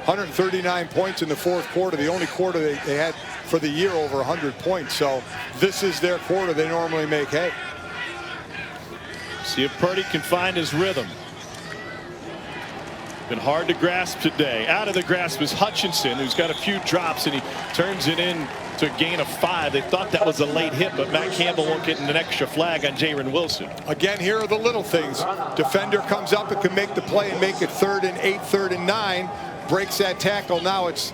S1: 139 points in the 4th quarter, the only quarter they had for the year over 100 points. So this is their quarter. They normally make hay.
S2: See if Purdy can find his rhythm. Been hard to grasp today. Out of the grasp is Hutchinson, who's got a few drops, and he turns it in to a gain of 5. They thought that was a late hit, but Matt Campbell won't get an extra flag on Jaron Wilson.
S1: Again, here are the little things. Defender comes up and can make the play and make it 3rd and 8, 3rd and 9. Breaks that tackle. Now it's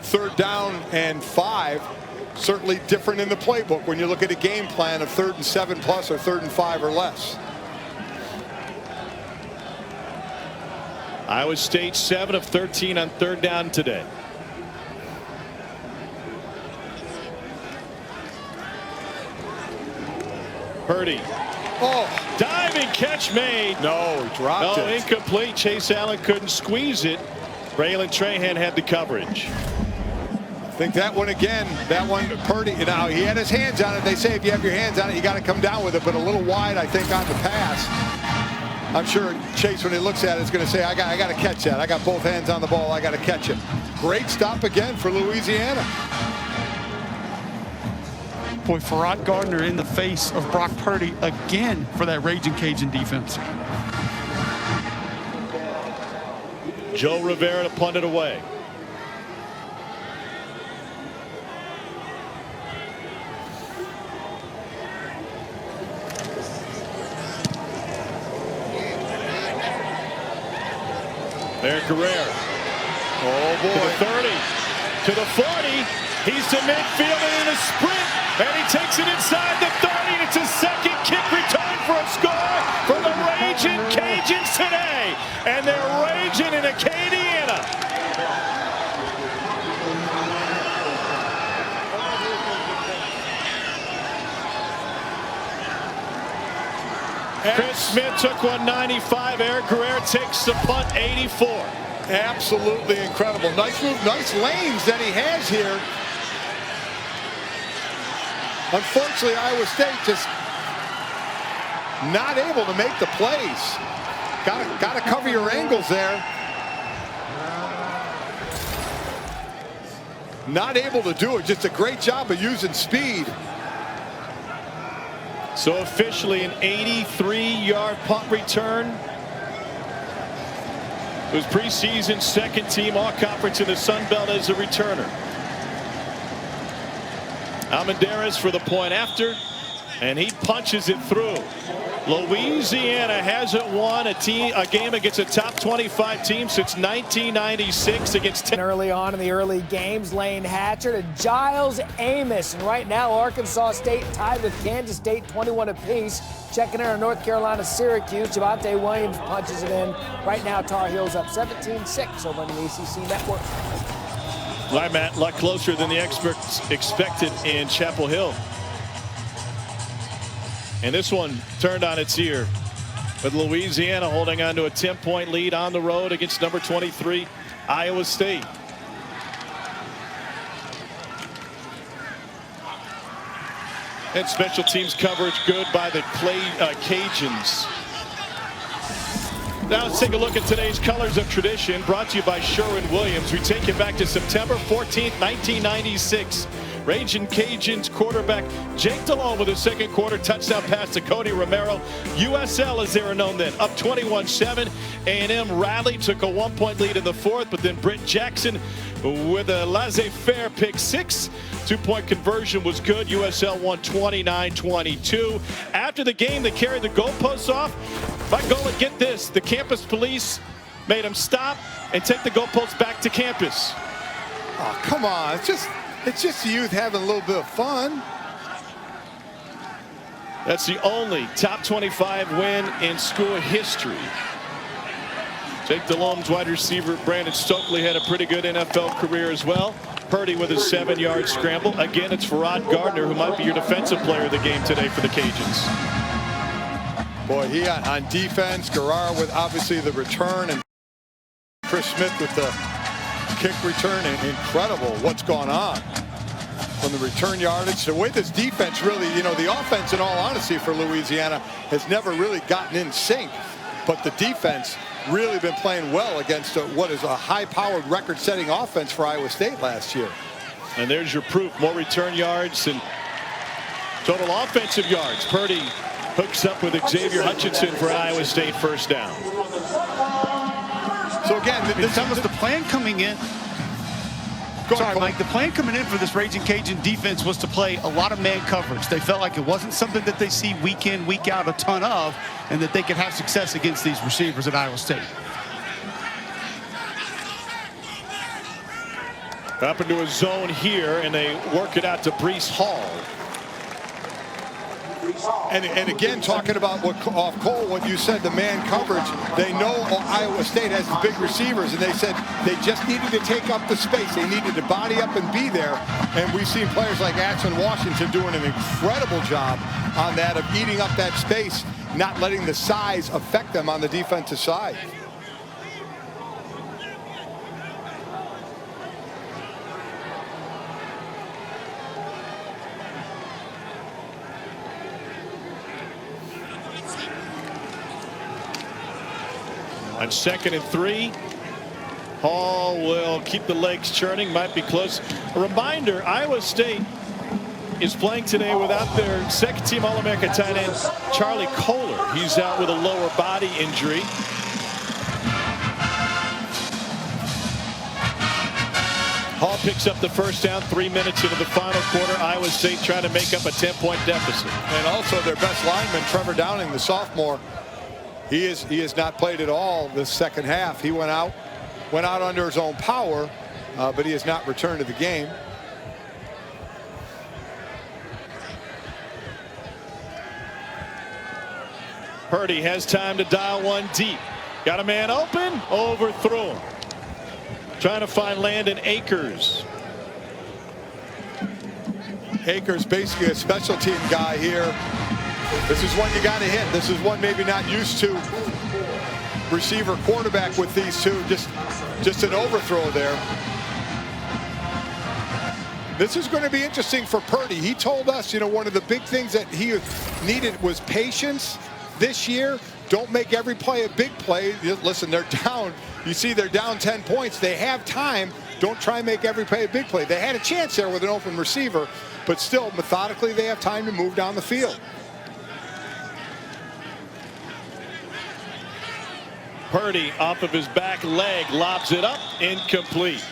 S1: 3rd down and 5. Certainly different in the playbook when you look at a game plan of 3rd and 7 plus or 3rd and 5 or less.
S2: Iowa State 7 of 13 on 3rd down today. Purdy.
S1: Oh,
S2: diving catch made.
S1: No, he dropped it.
S2: Incomplete. Chase Allen couldn't squeeze it. Braylon Trahan had the coverage.
S1: think that one again, that one, Purdy, he had his hands on it. They say if you have your hands on it, you got to come down with it, but a little wide, I think, on the pass. I'm sure Chase, when he looks at it, is going to say, I got to catch that. I got both hands on the ball. I got to catch it. Great stop again for Louisiana.
S4: Boy, Farrod Gardner in the face of Brock Purdy again for that Raging Cajun defense.
S2: Joe Rivera to punt it away. Eric Guerrero.
S1: Oh, boy.
S2: To the 30, to the 40. He's to midfield and in a sprint, and he takes it inside the 30. And it's a second kick return for a score for the Raging Cajuns today. And they're raging in Acadiana. Chris Smith took 195. Eric Guerrero takes the punt, 84.
S1: Absolutely incredible. Nice move, nice lanes that he has here. Unfortunately, Iowa State just not able to make the plays. Got to cover your angles there. Not able to do it. Just a great job of using speed.
S2: So officially an 83-yard punt return. It was preseason second team all-conference in the Sun Belt as a returner. Almendarez for the point after, and he punches it through. Louisiana hasn't won a game against a top 25 team since 1996 against 10.
S3: Early on in the early games, Lane Hatcher to Giles Amos. And right now, Arkansas State tied with Kansas State 21 apiece. Checking in on North Carolina, Syracuse. Javonte Williams punches it in. Right now, Tar Heels up 17-6 over on the ACC network.
S2: Right, Matt, a lot closer than the experts expected in Chapel Hill. And this one turned on its ear with Louisiana holding on to a 10-point lead on the road against number 23, Iowa State. And special teams coverage good by the Cajuns. Now let's take a look at today's Colors of Tradition, brought to you by Sherwin-Williams. We take you back to September 14th, 1996. Raging Cajuns quarterback Jake Delhomme with a second quarter touchdown pass to Cody Romero. USL, as they were known then, up 21-7. A&M rallied, took a 1-point lead in the fourth, but then Brent Jackson with a laissez-faire pick six. 2-point conversion was good. USL won 29-22. After the game, they carried the goalposts off. My goal, and get this, the campus police made them stop and take the goalposts back to campus.
S1: Oh, come on. It's just the youth having a little bit of fun.
S2: That's the only top 25 win in school history. Jake Delhomme's wide receiver Brandon Stokely had a pretty good NFL career as well. Purdy with a 7-yard scramble. Again, it's Farrod Gardner, who might be your defensive player of the game today for the Cajuns.
S1: Boy, he on defense. Guerrero with obviously the return, and Chris Smith with the kick return. Incredible what's going on from the return yardage. The way this defense really, the offense, in all honesty, for Louisiana has never really gotten in sync. But the defense really been playing well against what is a high-powered record-setting offense for Iowa State last year.
S2: And there's your proof. More return yards and total offensive yards. Purdy hooks up with Xavier Hutchinson for an Iowa State first down.
S1: So again,
S4: this was the plan coming in. Sorry, Mike. The plan coming in for this Raging Cajun defense was to play a lot of man coverage. They felt like it wasn't something that they see week in, week out a ton of, and that they could have success against these receivers at Iowa State.
S2: Up into a zone here, and they work it out to Breece Hall.
S1: And again, talking about Cole, what you said, the man coverage, they know Iowa State has the big receivers, and they said they just needed to take up the space. They needed to body up and be there. And we've seen players like Ashton Washington doing an incredible job on that, of eating up that space, not letting the size affect them on the defensive side.
S2: On 2nd and 3. Hall will keep the legs churning. Might be close. A reminder, Iowa State is playing today without their second-team All-America tight end, Charlie Kohler. He's out with a lower body injury. Hall picks up the first down 3 minutes into the final quarter. Iowa State trying to make up a 10-point deficit.
S1: And also their best lineman, Trevor Downing, the sophomore, he has not played at all this second half. He went out under his own power, but he has not returned to the game.
S2: Purdy has time to dial one deep. Got a man open, overthrew him. Trying to find Landon Akers.
S1: Akers basically a special team guy here. This is one you got to hit. This is one maybe not used to. Receiver quarterback with these two. Just an overthrow there. This is going to be interesting for Purdy. He told us, one of the big things that he needed was patience this year. Don't make every play a big play. Listen, they're down. You see they're down 10 points. They have time. Don't try and make every play a big play. They had a chance there with an open receiver, but still, methodically, they have time to move down the field.
S2: Purdy off of his back leg, lobs it up, incomplete.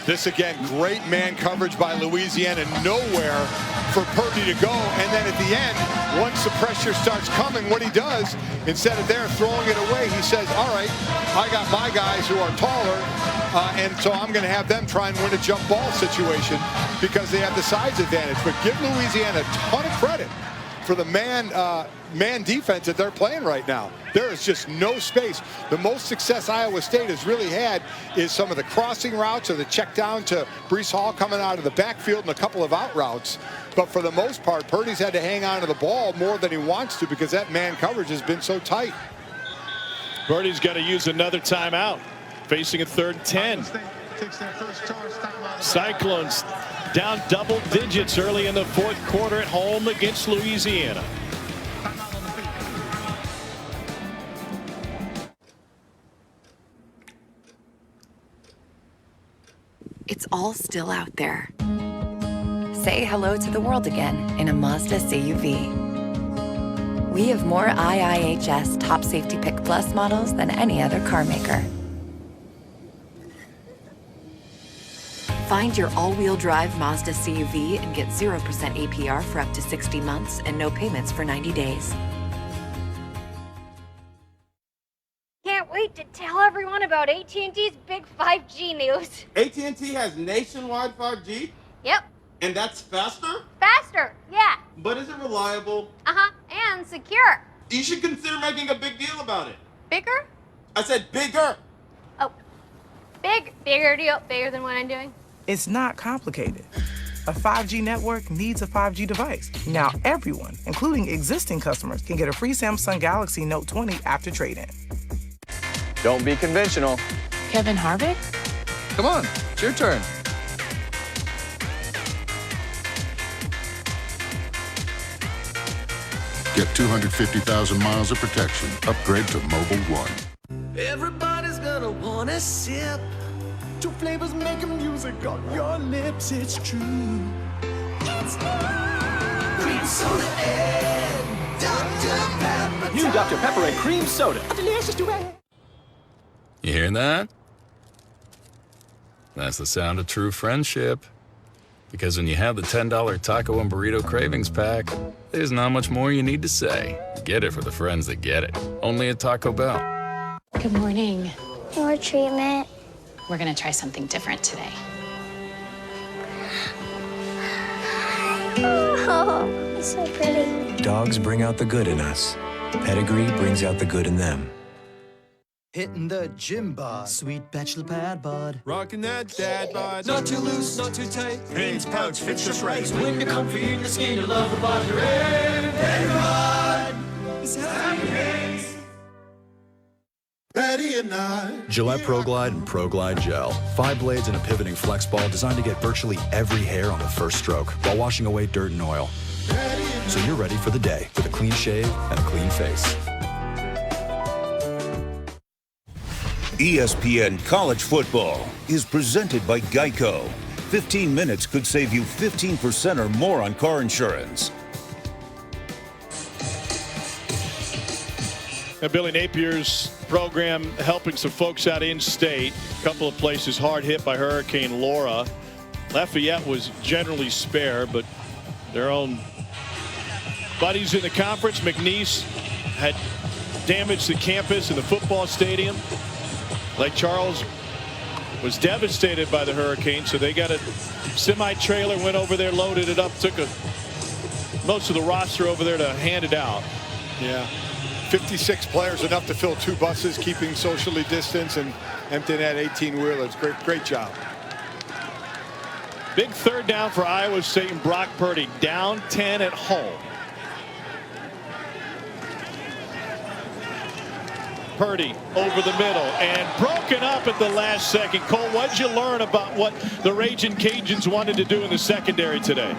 S1: This again, great man coverage by Louisiana. Nowhere for Purdy to go. And then at the end, once the pressure starts coming, what he does, instead of there throwing it away, he says, all right, I got my guys who are taller, and so I'm going to have them try and win a jump ball situation because they have the size advantage. But give Louisiana a ton of credit for the man defense that they're playing right now. There is just no space. The most success Iowa State has really had is some of the crossing routes or the check down to Breece Hall coming out of the backfield and a couple of out routes. But for the most part, Purdy's had to hang on to the ball more than he wants to because that man coverage has been so tight.
S2: Purdy's got to use another timeout, facing a 3rd and 10. Cyclones down double digits early in the 4th quarter at home against Louisiana.
S9: It's all still out there. Say hello to the world again in a Mazda CUV. We have more IIHS Top Safety Pick Plus models than any other car maker. Find your all-wheel drive Mazda CUV and get 0% APR for up to 60 months and no payments for 90 days.
S10: Can't wait to tell everyone about AT&T's big 5G news.
S11: AT&T has nationwide 5G?
S10: Yep.
S11: And that's faster?
S10: Faster, yeah.
S11: But is it reliable?
S10: Uh-huh, and secure.
S11: You should consider making a big deal about it.
S10: Bigger?
S11: I said bigger.
S10: Oh, bigger deal, bigger than what I'm doing.
S12: It's not complicated. A 5G network needs a 5G device. Now everyone, including existing customers, can get a free Samsung Galaxy Note 20 after trade-in.
S13: Don't be conventional.
S9: Kevin Harvick?
S13: Come on, it's your turn.
S14: Get 250,000 miles of protection. Upgrade to Mobile One.
S15: Everybody's gonna want a sip. 2 flavors making music on your lips. It's true. It's cream soda and Dr. Pepper.
S16: New Dr. Pepper and cream soda.
S15: Delicious to add.
S17: You hearing that? That's the sound of true friendship. Because when you have the $10 taco and burrito cravings pack, there's not much more you need to say. Get it for the friends that get it. Only at Taco Bell.
S18: Good morning.
S19: More treatment.
S18: We're gonna try something different today.
S19: Oh, it's so pretty.
S20: Dogs bring out the good in us. Pedigree brings out the good in them.
S15: Hitting the gym bod. Sweet bachelor pad bod. Rocking that dad bod. Not too loose, not too tight. Hanes pouch fits just right. When you're comfy in the skin, you love the bod you're in. Everyone is happy Hanes.
S21: Betty and I.
S22: Gillette Pro Glide and Pro Glide Gel. 5 blades and a pivoting flex ball designed to get virtually every hair on the first stroke while washing away dirt and oil. So you're ready for the day with a clean shave and a clean face.
S16: ESPN College Football is presented by Geico. 15 minutes could save you 15% or more on car insurance.
S2: And Billy Napier's program helping some folks out in state. A couple of places hard hit by Hurricane Laura. Lafayette was generally spare, but their own buddies in the conference, McNeese, had damaged the campus and the football stadium. Lake Charles was devastated by the hurricane, so they got a semi-trailer, went over there, loaded it up, took most of the roster over there to hand it out.
S1: Yeah. 56 players, enough to fill 2 buses, keeping socially distanced and emptying that 18-wheelers. Great job.
S2: Big third down for Iowa State and Brock Purdy, down 10 at home. Purdy over the middle and broken up at the last second. Cole, what'd you learn about what the Ragin' Cajuns wanted to do in the secondary today?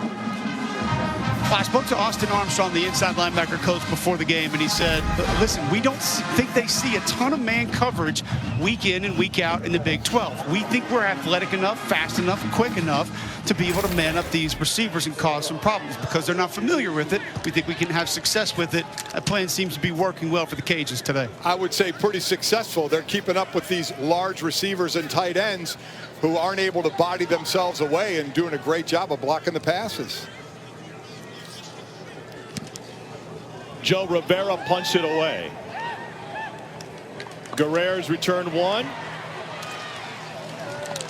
S4: I spoke to Austin Armstrong, the inside linebacker coach, before the game, and he said, listen, we don't think they see a ton of man coverage week in and week out in the Big 12. We think we're athletic enough, fast enough, quick enough to be able to man up these receivers and cause some problems. Because they're not familiar with it, we think we can have success with it. That plan seems to be working well for the Cajuns today.
S1: I would say pretty successful. They're keeping up with these large receivers and tight ends who aren't able to body themselves away and doing a great job of blocking the passes.
S2: Joe Rivera punts it away. Guerrero's return 1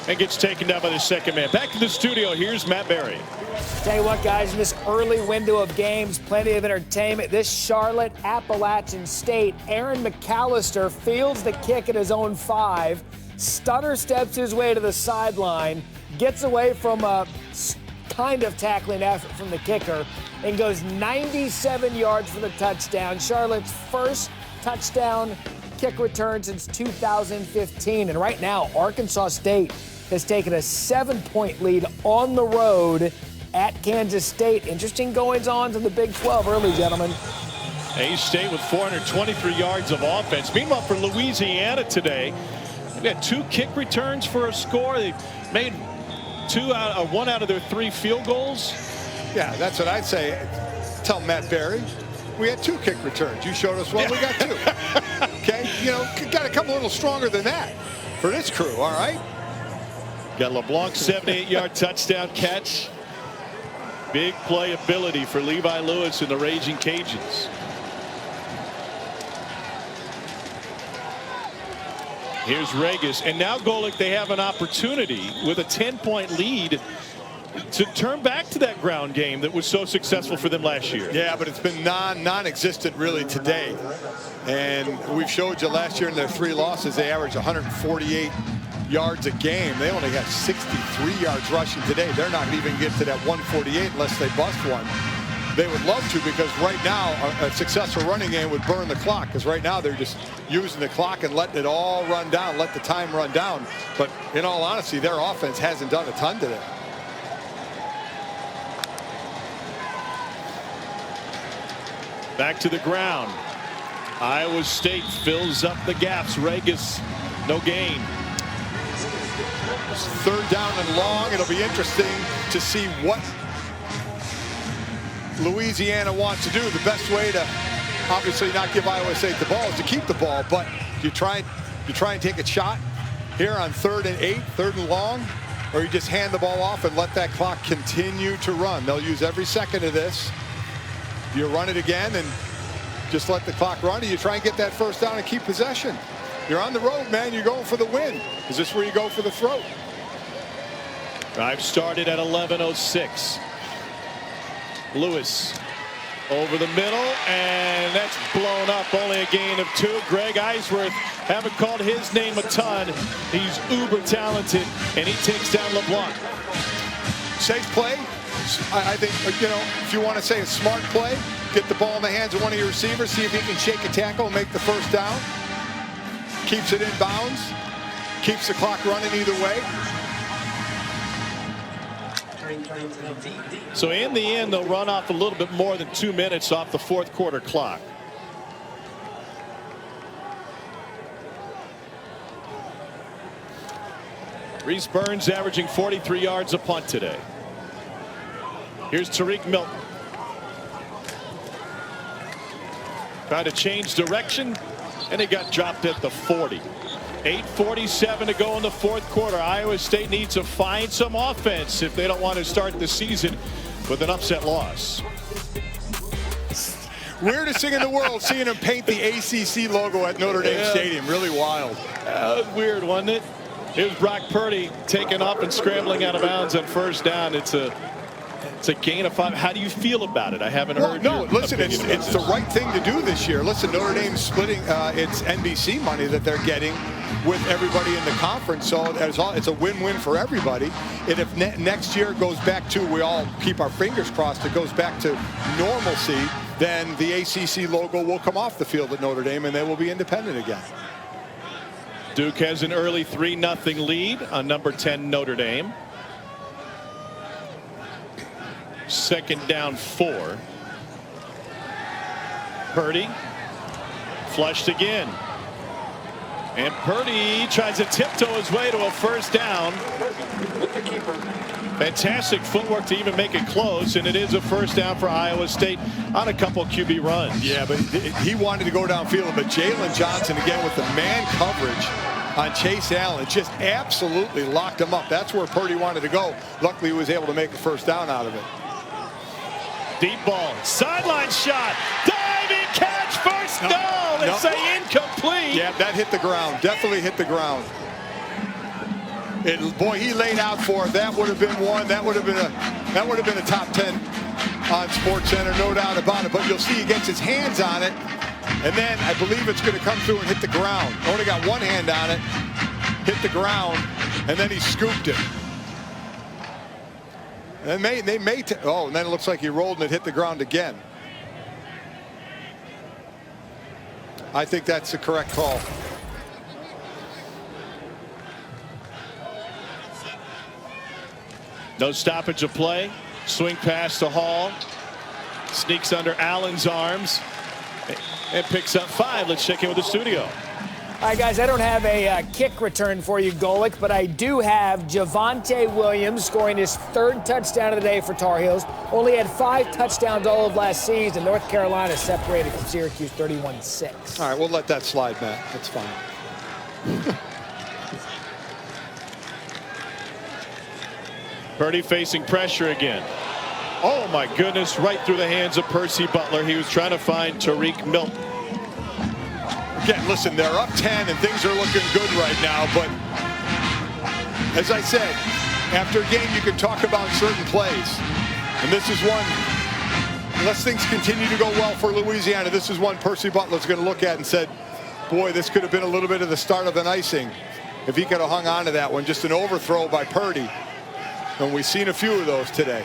S2: and gets taken down by the second man. Back to the studio, here's Matt Berry.
S3: Tell you what, guys, in this early window of games, plenty of entertainment. This Charlotte Appalachian State, Aaron McAllister fields the kick at his own 5, stutter steps his way to the sideline, gets away from a kind of tackling effort from the kicker, and goes 97 yards for the touchdown. Charlotte's first touchdown kick return since 2015. And right now, Arkansas State has taken a 7-point lead on the road at Kansas State. Interesting goings-on in the Big 12 early, gentlemen.
S2: A-State with 423 yards of offense. Meanwhile, for Louisiana today, we had 2 kick returns for a score. They made 1 out of their 3 field goals.
S1: Yeah, that's what I'd say. Tell Matt Berry, we had 2 kick returns. You showed us one, we got 2. Okay, you know, got to come a little stronger than that for this crew, all right?
S2: Got LeBlanc 78-yard touchdown catch. Big playability for Levi Lewis and the Ragin' Cajuns. Here's Regis, and now Golick, they have an opportunity with a 10-point lead to turn back to that ground game that was so successful for them last year.
S1: Yeah, but it's been non-existent really today. And we've showed you last year in their 3 losses, they averaged 148 yards a game. They only got 63 yards rushing today. They're not even going to get to that 148 unless they bust one. They would love to, because right now a successful running game would burn the clock, because right now they're just using the clock and letting it all run down, let the time run down. But in all honesty, their offense hasn't done a ton today.
S2: Back to the ground. Iowa State fills up the gaps. Regis, no gain.
S1: It's 3rd down and long. It'll be interesting to see what Louisiana wants to do. The best way to obviously not give Iowa State the ball is to keep the ball, but you try and take a shot here on 3rd and 8, 3rd and long, or you just hand the ball off and let that clock continue to run. They'll use every second of this. You run it again and just let the clock run, and you try and get that 1st down and keep possession. You're on the road, man. You're going for the win. Is this where you go for the throat?
S2: Drive started at 11:06. Lewis over the middle, and that's blown up. Only a gain of 2. Greg Eisworth, haven't called his name a ton. He's uber talented, and he takes down LeBlanc.
S1: Safe play. I think, you know, if you want to say a smart play, get the ball in the hands of one of your receivers, see if he can shake a tackle and make the 1st down. Keeps it in bounds, keeps the clock running either way.
S2: So in the end, they'll run off a little bit more than 2 minutes off the 4th quarter clock. Reese Burns averaging 43 yards a punt today. Here's Tariq Milton. Tried to change direction, and he got dropped at the 40. 8:47 to go in the fourth quarter. Iowa State needs to find some offense if they don't want to start the season with an upset loss.
S1: Weirdest thing in the world, seeing him paint the ACC logo at Notre Dame Stadium. Really wild.
S2: That was weird, wasn't it? Here's Brock Purdy taking up and scrambling out of bounds on first down. It's a gain of 5. How do you feel about it? I haven't heard.
S1: No, listen, it's the right thing to do this year. Listen, Notre Dame's splitting its NBC money that they're getting with everybody in the conference, so it's a win-win for everybody. And if next year goes back to, we all keep our fingers crossed, it goes back to normalcy, then the ACC logo will come off the field at Notre Dame and they will be independent again.
S2: Duke has an early 3-0 lead on number 10 Notre Dame. Second down 4. Purdy flushed again. And Purdy tries to tiptoe his way to a first down. Fantastic footwork to even make it close, and it is a first down for Iowa State on a couple QB runs.
S1: Yeah, but he wanted to go downfield, but Jalen Johnson again with the man coverage on Chase Allen just absolutely locked him up. That's where Purdy wanted to go. Luckily, he was able to make a first down out of it.
S2: Deep ball, sideline shot, diving catch, first down. They say incomplete.
S1: Yeah, that hit the ground. Definitely hit the ground. Boy, he laid out for it. That would have been one. That would have been a top 10 on SportsCenter, no doubt about it. But you'll see he gets his hands on it, and then I believe it's going to come through and hit the ground. Only got one hand on it, hit the ground, and then he scooped it. And and then it looks like he rolled and it hit the ground again. I think that's the correct call.
S2: No stoppage of play. Swing pass to Hall. Sneaks under Allen's arms and picks up 5. Let's check in with the studio.
S3: All right, guys, I don't have a kick return for you, Golick, but I do have Javonte Williams scoring his 3rd touchdown of the day for Tar Heels. Only had 5 touchdowns all of last season. North Carolina separated from Syracuse 31-6.
S1: All right, we'll let that slide, Matt. That's fine.
S2: Purdy facing pressure again. Oh, my goodness, right through the hands of Percy Butler. He was trying to find Tariq Milton.
S1: Again, listen, they're up 10 and things are looking good right now, but as I said, after a game you can talk about certain plays, and this is one, unless things continue to go well for Louisiana, this is one Percy Butler's going to look at and said, boy, this could have been a little bit of the start of an icing if he could have hung on to that one. Just an overthrow by Purdy, and we've seen a few of those today.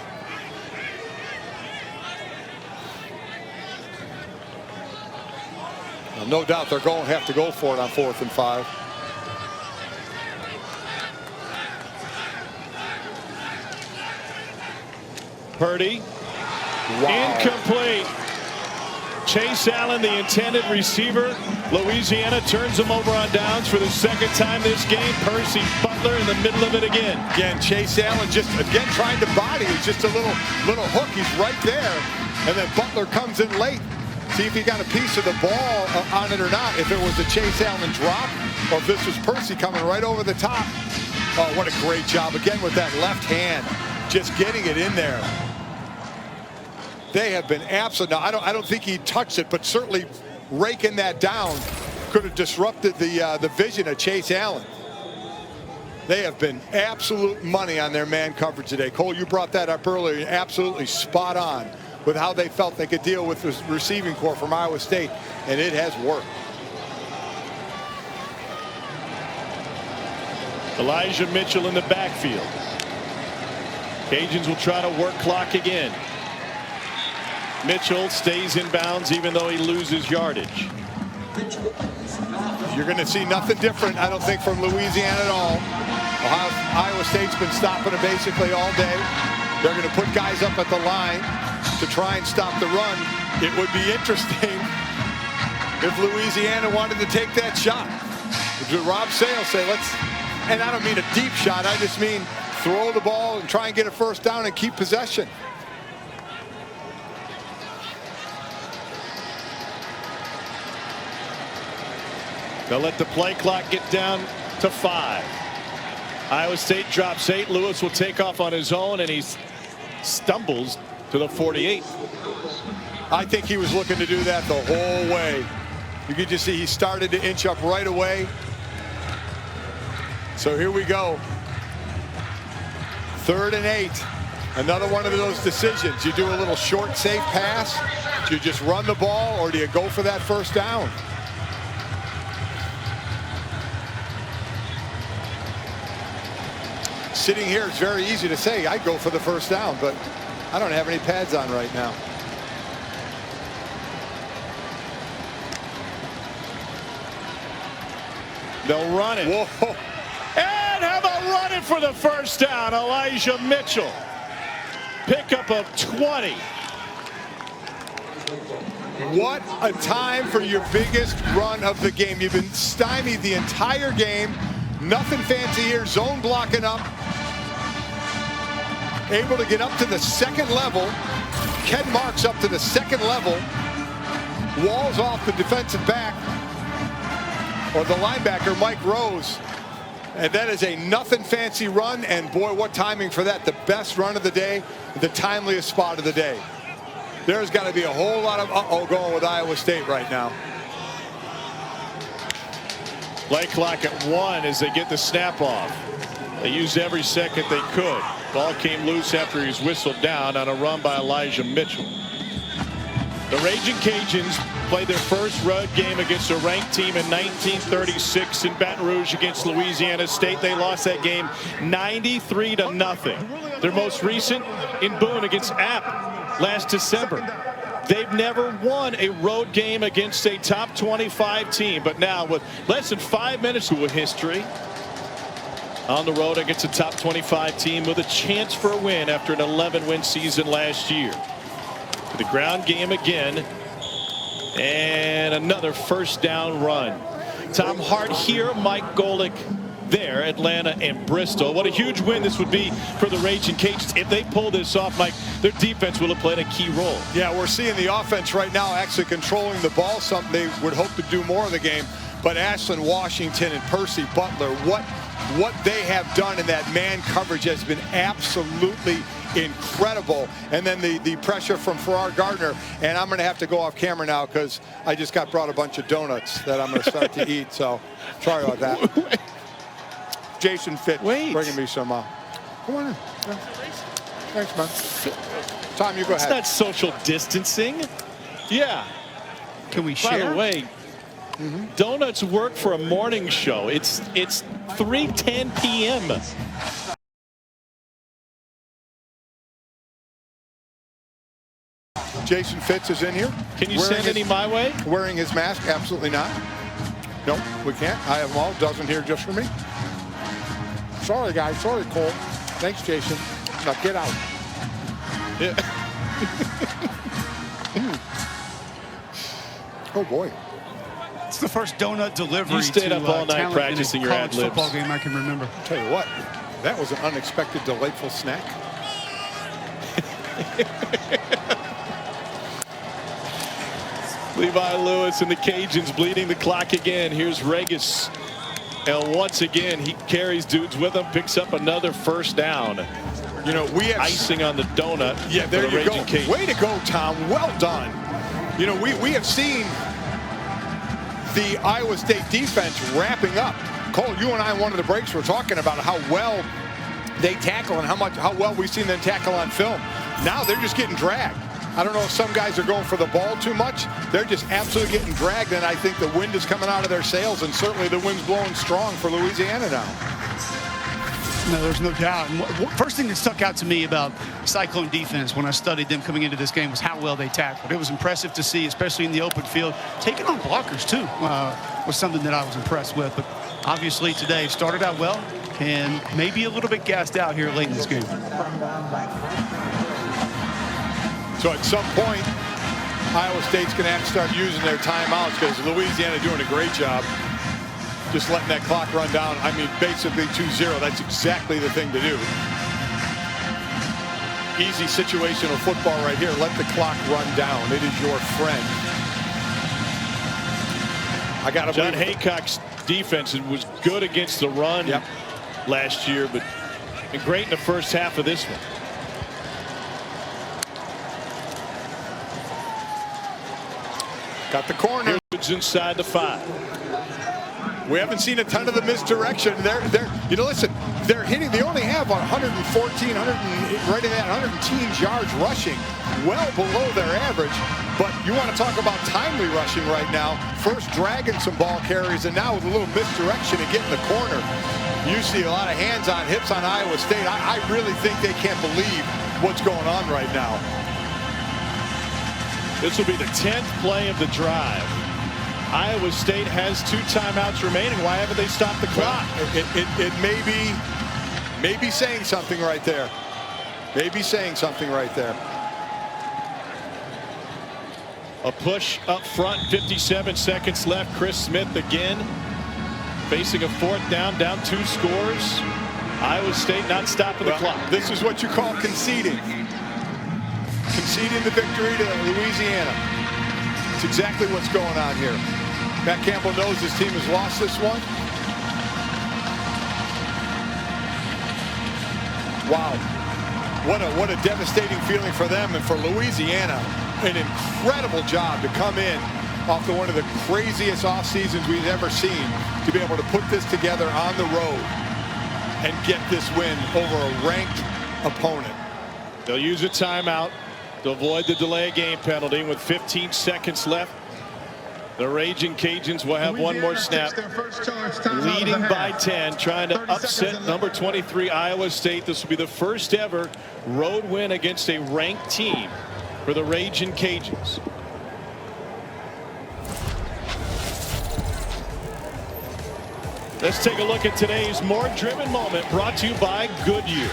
S1: No doubt they're going to have to go for it on 4th and 5.
S2: Purdy. Wow. Incomplete. Chase Allen, the intended receiver. Louisiana turns him over on downs for the 2nd time this game. Percy Butler in the middle of it again.
S1: Again, Chase Allen just again trying to body. It's just a little hook. He's right there. And then Butler comes in late. See if he got a piece of the ball on it or not. If it was a Chase Allen drop or if this was Percy coming right over the top. Oh, what a great job. Again with that left hand. Just getting it in there. They have been absolute. Now, I don't think he touched it, but certainly raking that down could have disrupted the vision of Chase Allen. They have been absolute money on their man coverage today. Cole, you brought that up earlier. Absolutely spot on with how they felt they could deal with the receiving corps from Iowa State, and it has worked.
S2: Elijah Mitchell in the backfield. Cajuns will try to work clock again. Mitchell stays in bounds even though he loses yardage.
S1: You're going to see nothing different, I don't think, from Louisiana at all. Iowa State's been stopping it basically all day. They're going to put guys up at the line to try and stop the run. It would be interesting if Louisiana wanted to take that shot. Rob Sale say, And I don't mean a deep shot. I just mean throw the ball and try and get a first down and keep possession.
S2: They'll let the play clock get down to 5. Iowa State drops 8. Lewis will take off on his own, and he stumbles to the 48.
S1: I think he was looking to do that the whole way. You could just see he started to inch up right away. So here we go. 3rd and 8. Another one of those decisions. You do a little short, safe pass. Do you just run the ball, or do you go for that first down? Sitting here, it's very easy to say I'd go for the first down, but I don't have any pads on right now.
S2: They'll run it.
S1: Whoa.
S2: And how about running for the first down? Elijah Mitchell. Pickup of 20.
S1: What a time for your biggest run of the game. You've been stymied the entire game. Nothing fancy here. Zone blocking up. Able to get up to the second level. Ken Marks up to the second level. Walls off the defensive back, or the linebacker, Mike Rose. And that is a nothing fancy run. And boy, what timing for that. The best run of the day, the timeliest spot of the day. There's got to be a whole lot of uh-oh going with Iowa State right now.
S2: Play clock at 1 as they get the snap off. They used every second they could. Ball came loose after he was whistled down on a run by Elijah Mitchell. The Raging Cajuns played their first road game against a ranked team in 1936 in Baton Rouge against Louisiana State. They lost that game 93-0. Their most recent in Boone against App last December. They've never won a road game against a top 25 team, but now with less than 5 minutes of history on the road against a top 25 team with a chance for a win after an 11-win season last year. The ground game again, and another first down run. Tom Hart here, Mike Golick there, Atlanta and Bristol. What a huge win this would be for the Raging Cajuns. If they pull this off, Mike, their defense will have played a key role.
S1: Yeah, we're seeing the offense right now actually controlling the ball, something they would hope to do more of the game. But Ashland Washington and Percy Butler, what they have done in that man coverage has been absolutely incredible. And then the pressure from Farrar Gardner. And I'm going to have to go off camera now because I just got brought a bunch of donuts that I'm going to start to eat. So sorry about that. Jason Fitz bringing me some. Come on in. Thanks, man. Tom, you go ahead.
S2: It's not social distancing. Yeah.
S4: Can we share?
S2: By the way, donuts work for a morning show. It's 3:10 p.m.
S1: Jason Fitz is in here.
S2: Can you send any my way?
S1: Wearing his mask? Absolutely not. No, we can't. I have them all. Dozen here just for me. Sorry, guys. Sorry, Cole. Thanks, Jason. Now get out.
S2: Yeah.
S1: Oh, boy.
S4: It's the first donut delivery.
S2: You stayed up all night practicing your ad libs.
S4: Football game I can remember.
S1: I'll tell you what, that was an unexpected, delightful snack.
S2: Levi Lewis and the Cajuns bleeding the clock again. Here's Regis. And once again, he carries dudes with him, picks up another first down.
S1: You know, we have
S2: icing on the donut.
S1: Yeah, there you go.
S2: Cajuns.
S1: Way to go, Tom. Well done. You know, we have seen the Iowa State defense wrapping up. Cole, you and I, one of the breaks, were talking about how well they tackle and how well we've seen them tackle on film. Now they're just getting dragged. I don't know if some guys are going for the ball too much. They're just absolutely getting dragged, and I think the wind is coming out of their sails, and certainly the wind's blowing strong for Louisiana now.
S4: No, there's no doubt. And first thing that stuck out to me about Cyclone defense when I studied them coming into this game was how well they tackled. It was impressive to see, especially in the open field. Taking on blockers, too, was something that I was impressed with. But obviously today started out well and maybe a little bit gassed out here late in this game.
S1: So at some point, Iowa State's going to have to start using their timeouts because Louisiana doing a great job. just letting that clock run down. I mean, basically 2-0. That's exactly the thing to do. Easy situational football right here. Let the clock run down. It is your friend. I got to
S2: John Haycock's defense was good against the run last year, but been great in the first half of this one.
S1: Got the corner.
S2: It's inside the 5.
S1: We haven't seen a ton of the misdirection. You know, listen, they're hitting. They only have 114, right in that 110 yards rushing, well below their average. But you want to talk about timely rushing right now. First dragging some ball carries, and now with a little misdirection and getting the corner. You see a lot of hands on hips on Iowa State. I really think they can't believe what's going on right now.
S2: This will be the 10th play of the drive. Iowa State has 2 timeouts remaining. Why haven't they stopped the clock?
S1: It may be saying something right there. Maybe saying something right there.
S2: A push up front, 57 seconds left. Chris Smith again facing a 4th down 2 scores. Iowa State not stopping the clock.
S1: This is what you call conceding. Conceding the victory to Louisiana. It's exactly what's going on here. Matt Campbell knows his team has lost this one. Wow. What a devastating feeling for them and for Louisiana. An incredible job to come in off one of the craziest off seasons we've ever seen, to be able to put this together on the road and get this win over a ranked opponent.
S2: They'll use a timeout to avoid the delay game penalty with 15 seconds left. The Raging Cajuns will have one more snap. Leading by 10, trying to upset number 23 Iowa State. This will be the first ever road win against a ranked team for the Raging Cajuns. Let's take a look at today's more driven moment, brought to you by Goodyear.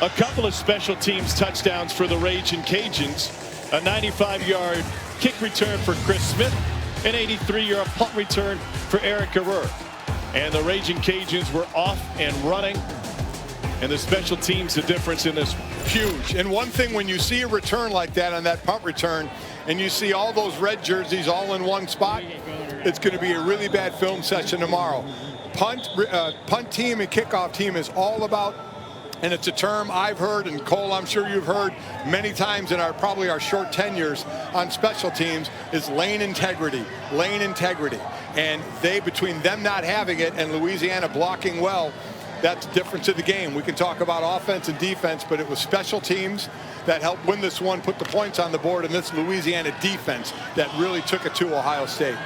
S2: A couple of special teams touchdowns for the Raging Cajuns. A 95-yard kick return for Chris Smith. An 83-yard punt return for Eric Guerrero. And the Raging Cajuns were off and running. And the special teams, the difference in this one.
S1: Huge. And one thing, when you see a return like that on that punt return, and you see all those red jerseys all in one spot, it's going to be a really bad film session tomorrow. Punt team and kickoff team is all about, and it's a term I've heard, and Cole, I'm sure you've heard many times in probably our short tenures on special teams, is lane integrity. Lane integrity. And between them not having it and Louisiana blocking well, that's the difference of the game. We can talk about offense and defense, but it was special teams that helped win this one, put the points on the board, and this Louisiana defense that really took it to Iowa State.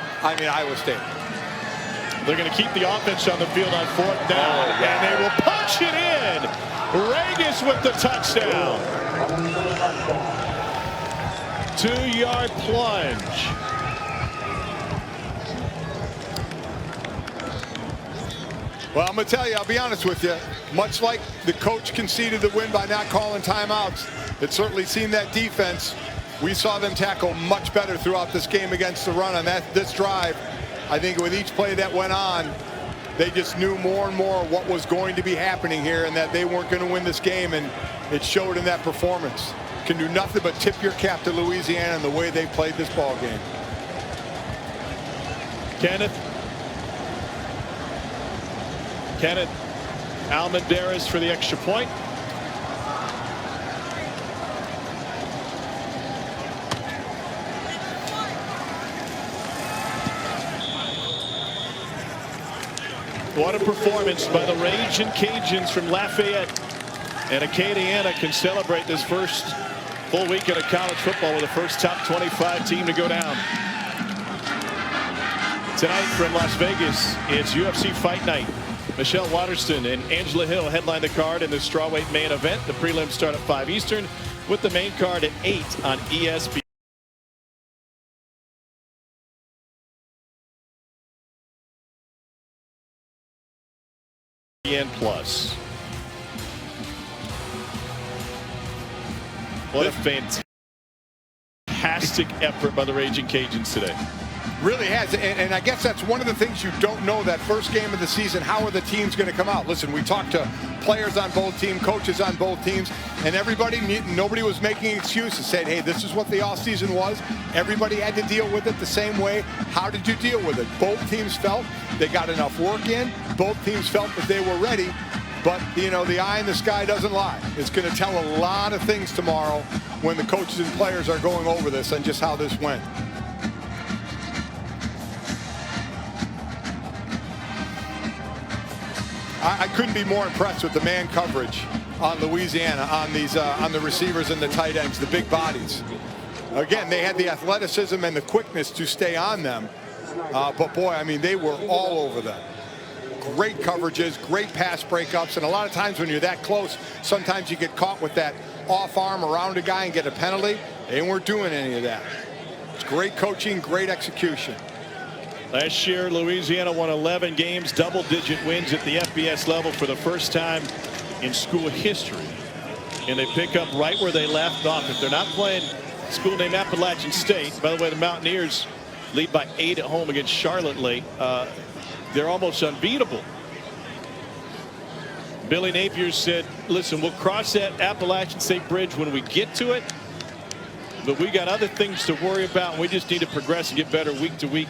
S2: They're going to keep the offense on the field on 4th down, and they will punch it in. Regis with the touchdown. 2-yard plunge.
S1: Well, I'm going to tell you, I'll be honest with you, much like the coach conceded the win by not calling timeouts, it certainly seemed that defense, we saw them tackle much better throughout this game against the run on this drive. I think with each play that went on, they just knew more and more what was going to be happening here and that they weren't going to win this game, and it showed in that performance. Can do nothing but tip your cap to Louisiana and the way they played this ball game.
S2: Kenneth Almendarez for the extra point. What a performance by the Raging Cajuns from Lafayette. And Acadiana can celebrate this first full weekend of college football with the first top 25 team to go down. Tonight from Las Vegas, it's UFC Fight Night. Michelle Waterston and Angela Hill headline the card in the strawweight main event. The prelims start at 5 Eastern with the main card at 8 on ESPN. Plus. What a fantastic effort by the Raging Cajuns today.
S1: Really has, and I guess that's one of the things you don't know that first game of the season. How are the teams going to come out? Listen, we talked to players on both teams, coaches on both teams, and nobody was making excuses, saying, hey, this is what the offseason was. Everybody had to deal with it the same way. How did you deal with it? Both teams felt they got enough work in. Both teams felt that they were ready. But, you know, the eye in the sky doesn't lie. It's going to tell a lot of things tomorrow when the coaches and players are going over this and just how this went. I couldn't be more impressed with the man coverage on Louisiana, on the receivers and the tight ends, the big bodies. Again, they had the athleticism and the quickness to stay on them. But boy, I mean, they were all over them. Great coverages, great pass breakups, and a lot of times when you're that close, sometimes you get caught with that off arm around a guy and get a penalty. They weren't doing any of that. It's great coaching, great execution.
S2: Last year, Louisiana won 11 games, double-digit wins at the FBS level for the first time in school history. And they pick up right where they left off. If they're not playing a school named Appalachian State, by the way, the Mountaineers lead by 8 at home against Charlotte late. They're almost unbeatable. Billy Napier said, listen, we'll cross that Appalachian State bridge when we get to it, but we got other things to worry about, and we just need to progress and get better week to week.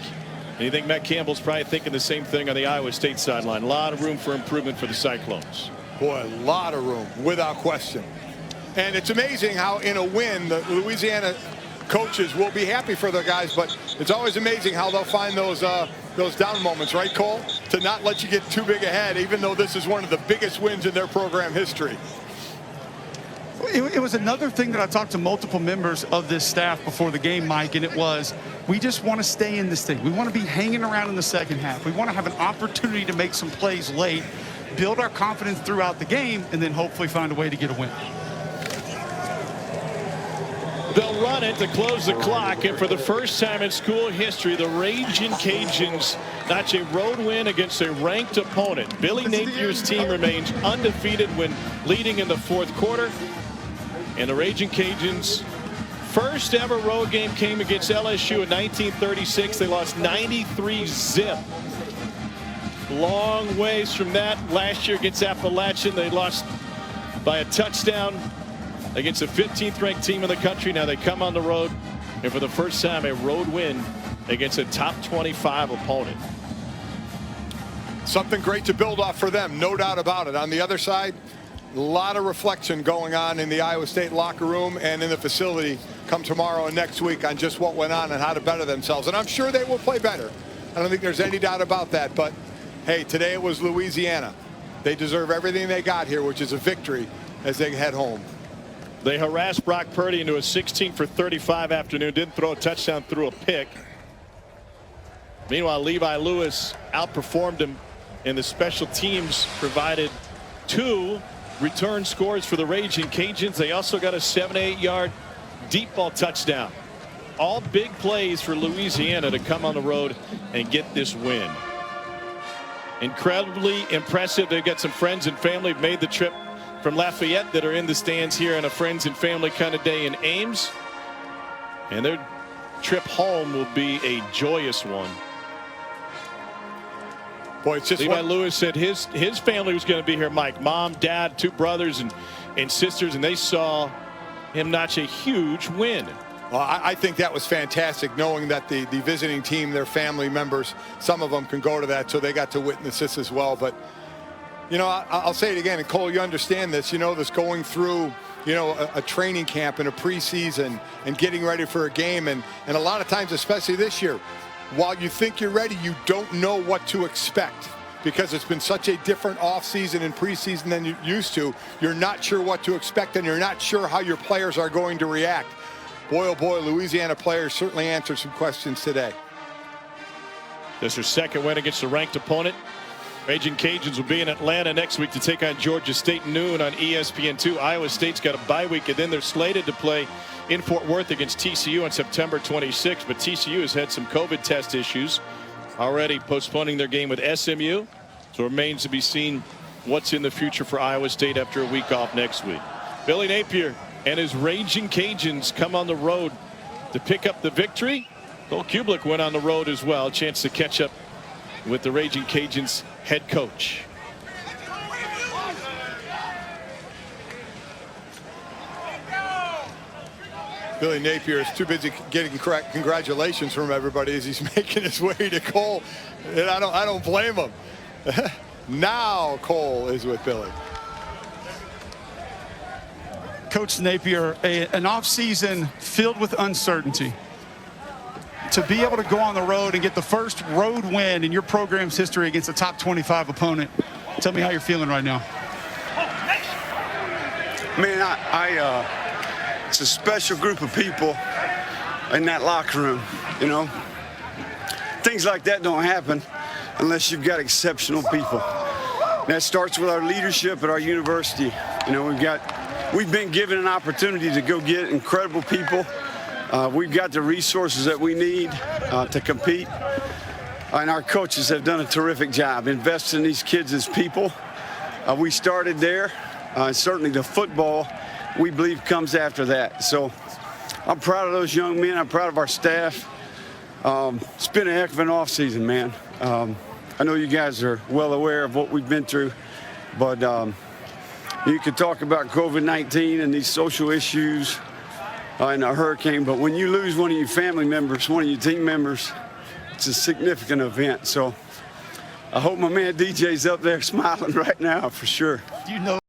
S2: And you think Matt Campbell's probably thinking the same thing on the Iowa State sideline. A lot of room for improvement for the Cyclones.
S1: Boy, a lot of room, without question. And it's amazing how in a win, the Louisiana coaches will be happy for their guys, but it's always amazing how they'll find those down moments, right, Cole? To not let you get too big ahead, even though this is one of the biggest wins in their program history.
S4: It was another thing that I talked to multiple members of this staff before the game, Mike, and it was, we just want to stay in this thing. We want to be hanging around in the second half. We want to have an opportunity to make some plays late, build our confidence throughout the game, and then hopefully find a way to get a win.
S2: They'll run it to close the clock, and for the first time in school history, the Ragin' Cajuns notch a road win against a ranked opponent. Billy Napier's team remains undefeated when leading in the fourth quarter. And the Ragin' Cajuns' first ever road game came against LSU in 1936. They lost 93-zip. Long ways from that. Last year against Appalachian, they lost by a touchdown against the 15th ranked team in the country. Now they come on the road, and for the first time, a road win against a top 25 opponent.
S1: Something great to build off for them, no doubt about it. On the other side, a lot of reflection going on in the Iowa State locker room and in the facility come tomorrow and next week on just what went on and how to better themselves. And I'm sure they will play better. I don't think there's any doubt about that. But, hey, today it was Louisiana. They deserve everything they got here, which is a victory as they head home.
S2: They harassed Brock Purdy into a 16-for-35 afternoon. Didn't throw a touchdown, threw a pick. Meanwhile, Levi Lewis outperformed him, and the special teams provided 2 return scores for the Ragin' Cajuns. They also got a 78-yard deep ball touchdown. All big plays for Louisiana to come on the road and get this win. Incredibly impressive. They've got some friends and family who've made the trip from Lafayette that are in the stands here on a friends and family kind of day in Ames. And their trip home will be a joyous one.
S1: Boy, it's just
S2: Levi Lewis said his family was going to be here, Mike. Mom, dad, 2 brothers and sisters, and they saw him notch a huge win.
S1: Well, I think that was fantastic, knowing that the visiting team, their family members, some of them can go to that, so they got to witness this as well. But, you know, I'll say it again, and Cole, you understand this, you know, this going through, you know, a training camp and a preseason and getting ready for a game. And a lot of times, especially this year, while you think you're ready, you don't know what to expect because it's been such a different offseason and preseason than you're used to. You're not sure what to expect, and you're not sure how your players are going to react. Boy, oh boy, Louisiana players certainly answered some questions today.
S2: This is their second win against a ranked opponent. Ragin' Cajuns will be in Atlanta next week to take on Georgia State noon on ESPN2. Iowa State's got a bye week, and then they're slated to play in Fort Worth against TCU on September 26th. But TCU has had some COVID test issues, already postponing their game with SMU. So it remains to be seen what's in the future for Iowa State after a week off next week. Billy Napier and his Ragin' Cajuns come on the road to pick up the victory. Cole Kublik went on the road as well. Chance to catch up with the Raging Cajuns head coach.
S1: Billy Napier is too busy getting congratulations from everybody as he's making his way to Cole, and I don't blame him. Now Cole is with Billy.
S4: Coach Napier, an offseason filled with uncertainty. To be able to go on the road and get the first road win in your program's history against a top 25 opponent. Tell me how you're feeling right now.
S6: Man, it's a special group of people in that locker room, you know. Things like that don't happen unless you've got exceptional people. That starts with our leadership at our university. You know, we've been given an opportunity to go get incredible people. We've got the resources that we need to compete. And our coaches have done a terrific job investing in these kids as people. We started there. Certainly the football, we believe, comes after that. So I'm proud of those young men. I'm proud of our staff. It's been a heck of an offseason, man. I know you guys are well aware of what we've been through, but you could talk about COVID-19 and these social issues and a hurricane, but when you lose one of your family members, one of your team members, it's a significant event. So I hope my man DJ's up there smiling right now for sure.
S4: You know